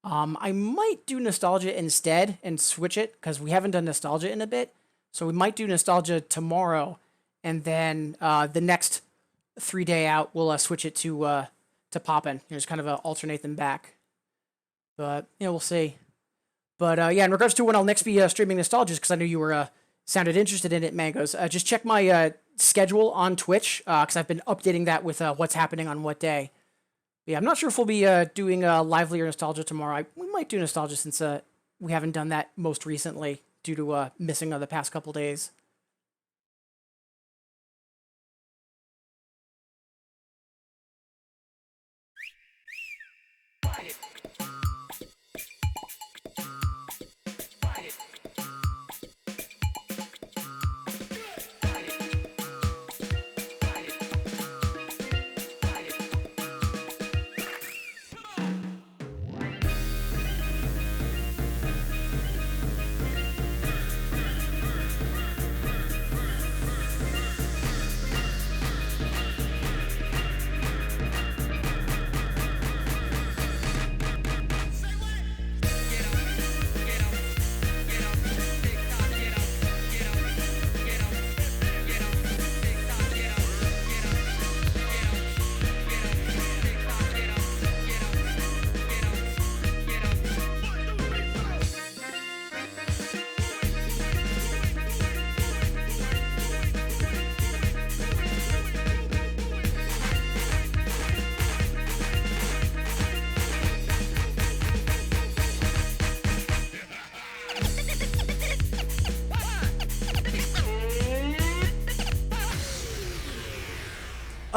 I might do Nostalgia instead and switch it because we haven't done Nostalgia in a bit. So we might do Nostalgia tomorrow. And then the next 3 day out, we'll switch it to Poppin'. Just kind of alternate them back. But, we'll see. But yeah, in regards to when I'll next be streaming Nostalgia, because I know you were sounded interested in it, Mangoes, just check my schedule on Twitch, because I've been updating that with what's happening on what day. But yeah, I'm not sure if we'll be doing Lively or Nostalgia tomorrow. We might do Nostalgia since we haven't done that most recently due to missing the past couple days.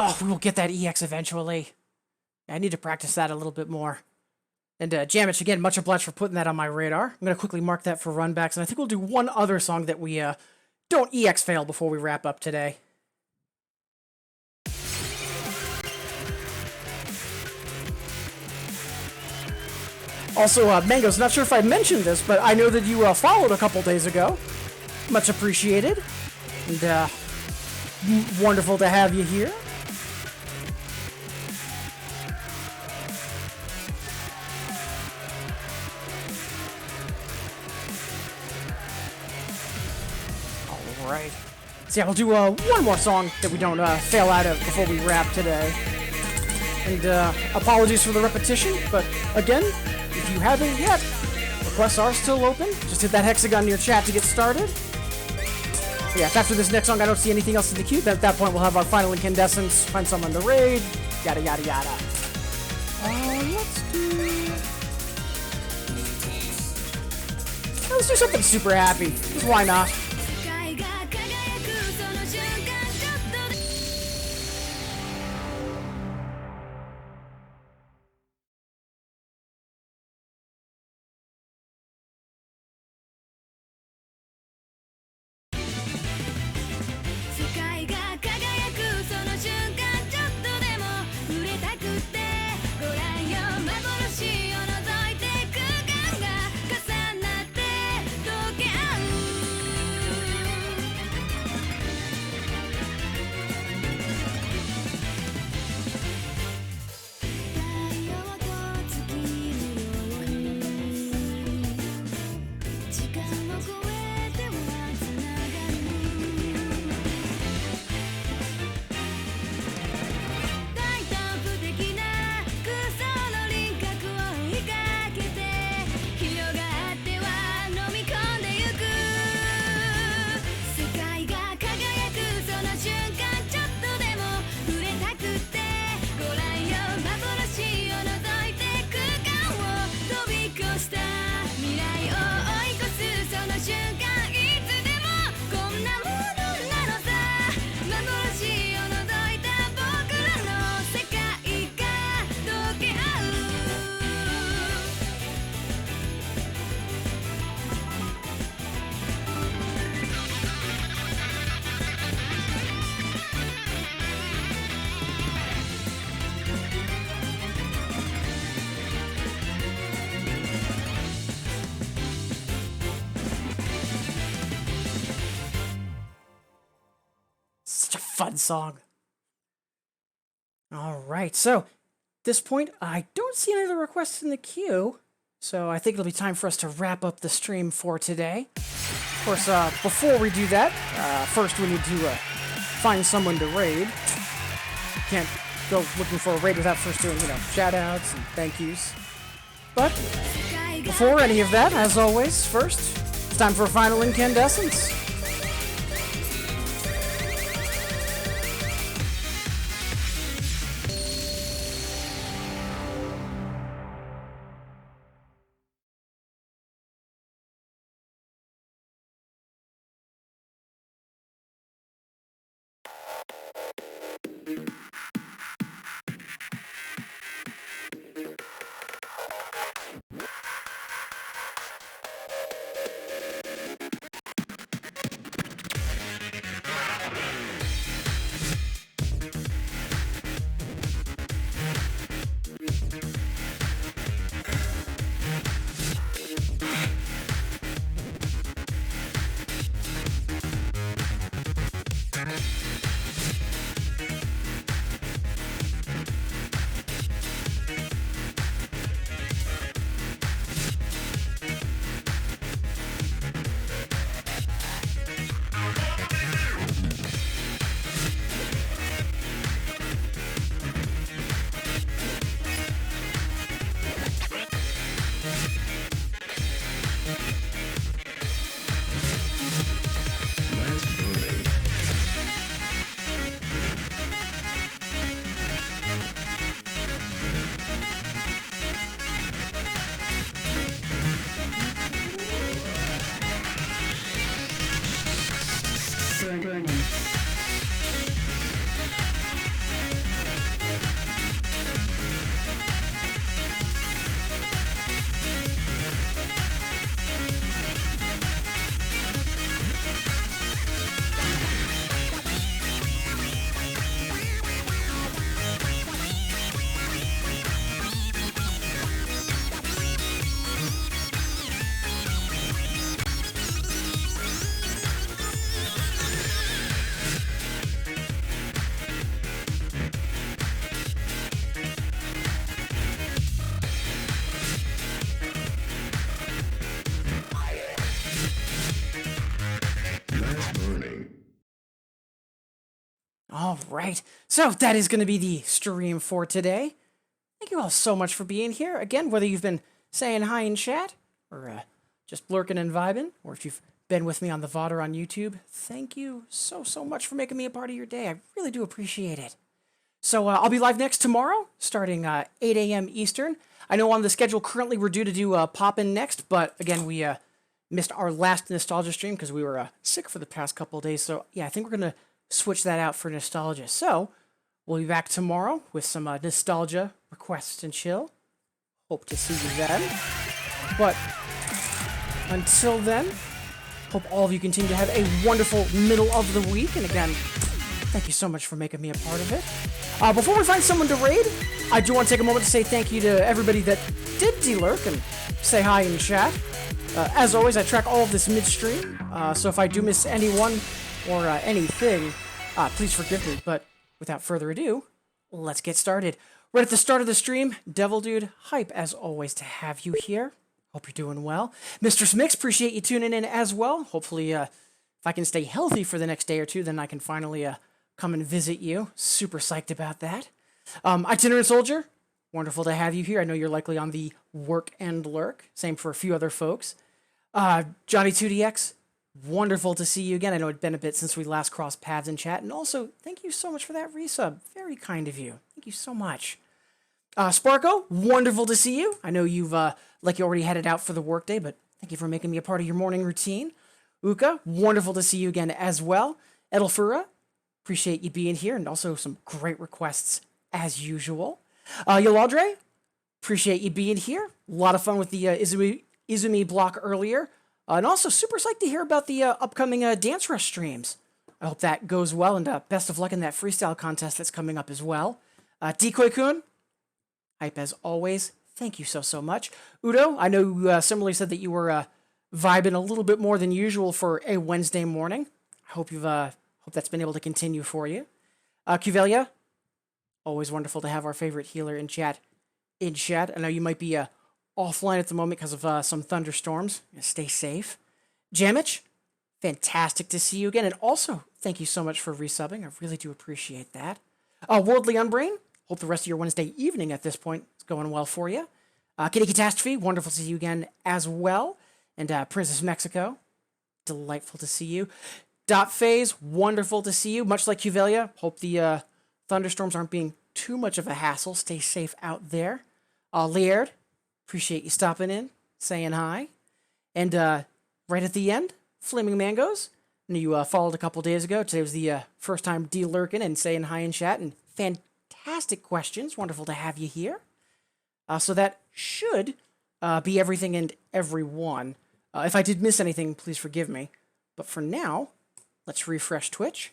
Oh, we will get that EX eventually. I need to practice that a little bit more. And Jamich, again, much obliged for putting that on my radar. I'm going to quickly mark that for runbacks, and I think we'll do one other song that we don't EX fail before we wrap up today. Also, Mangoes, not sure if I mentioned this, but I know that you followed a couple days ago. Much appreciated. And wonderful to have you here. Alright. So yeah, we'll do one more song that we don't fail out of before we wrap today. And apologies for the repetition, but again, if you haven't yet, requests are still open. Just hit that hexagon in your chat to get started. But yeah, if after this next song I don't see anything else in the queue, then at that point we'll have our final incandescence, find someone to raid, yada yada yada. Let's do something super happy. Just why not? 世界が輝くその瞬間ちょっとで世界が輝くその瞬間ちょっとでも触れたくってご覧よ幻を覗いて空間が重なって溶け合う太陽と月のように時間を超えてはつながる大胆不敵な空想の輪郭を追いかけて広がっては飲み込んでゆく世界が輝くその瞬間ちょっとでも触れたくってご覧よ幻を覗いて空間を飛び越した未来を追い越すその瞬間いつでもこんなものなのさ幻を覗いた僕らの世界が溶け合うSuch a fun song. Alright, so at this point, I don't see any other requests in the queue, so I think it'll be time for us to wrap up the stream for today. Of course, before we do that, first we need to find someone to raid. Can't go looking for a raid without first doing, shout-outs and thank yous. But before any of that, as always, first, it's time for a final incandescence. All right. So that is going to be the stream for today. Thank you all so much for being here. Again, whether you've been saying hi in chat or just lurking and vibing, or if you've been with me on the VOD or on YouTube, thank you so much for making me a part of your day. I really do appreciate it. So I'll be live next tomorrow, starting 8 a.m. Eastern. I know on the schedule currently we're due to do Pop-In next, but again, we missed our last Nostalgia stream because we were sick for the past couple of days. So yeah, I think we're going to switch that out for Nostalgia. So we'll be back tomorrow with some Nostalgia requests and chill. Hope to see you then. But until then, hope all of you continue to have a wonderful middle of the week. And again, thank you so much for making me a part of it. Before we find someone to raid, I do want to take a moment to say thank you to everybody that did de-lurk and say hi in chat. As always, I track all of this midstream, so if I do miss anyone or anything, please forgive me. But without further ado, let's get started. Right at the start of the stream, Devil Dude, hype as always to have you here. Hope you're doing well. Mr. Smix, appreciate you tuning in as well. Hopefully, if I can stay healthy for the next day or two, then I can finally come and visit you. Super psyched about that. Itinerant Soldier, wonderful to have you here. I know you're likely on the work and lurk. Same for a few other folks. Johnny2DX, wonderful to see you again. I know it's been a bit since we last crossed paths in chat. And also, thank you so much for that resub. Very kind of you. Thank you so much. Sparko, wonderful to see you. I know you've, like you already headed out for the workday, but thank you for making me a part of your morning routine. Uka, wonderful to see you again as well. Edelfura, appreciate you being here, and also some great requests as usual. Yolandre, appreciate you being here. A lot of fun with the Izumi block earlier. And also super psyched to hear about the upcoming Dance Rush streams. I hope that goes well, and best of luck in that freestyle contest that's coming up as well. Decoy-kun, hype as always. Thank you so much. Udo, I know you similarly said that you were vibing a little bit more than usual for a Wednesday morning. I hope you've hope that's been able to continue for you. Cuvelia, always wonderful to have our favorite healer in chat. I know you might be offline at the moment because of some thunderstorms. Stay safe. Jamich, fantastic to see you again. And also, thank you so much for resubbing. I really do appreciate that. Worldly Unbrain, hope the rest of your Wednesday evening at this point is going well for you. Kitty Catastrophe, wonderful to see you again as well. And Princess Mexico, delightful to see you. Dot Phase, wonderful to see you. Much like Cuvelia, hope the thunderstorms aren't being too much of a hassle. Stay safe out there. Laird, appreciate you stopping in, saying hi. And right at the end, Flaming Mangoes. I know you followed a couple days ago. Today was the first time de-lurking and saying hi in chat. And fantastic questions. Wonderful to have you here. So that should be everything and everyone. If I did miss anything, please forgive me. But for now, let's refresh Twitch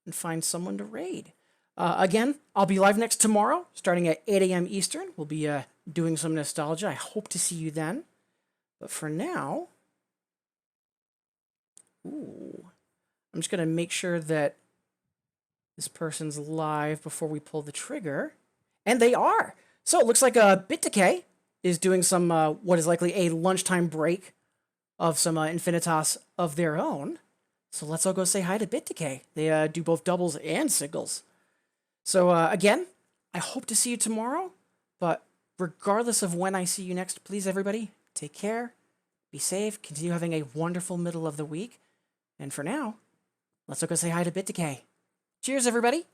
and find someone to raid. Again, I'll be live next tomorrow, starting at 8 a.m. Eastern. We'll be doing some Nostalgia. I hope to see you then. But for now, I'm just going to make sure that this person's live before we pull the trigger. And they are. So it looks like Bit Decay is doing some, what is likely a lunchtime break of some Infinitas of their own. So let's all go say hi to Bit Decay. They do both doubles and singles. So again, I hope to see you tomorrow. But regardless of when I see you next, please everybody, take care, be safe, continue having a wonderful middle of the week. And for now, let's all go say hi to Bit Decay. Cheers, everybody.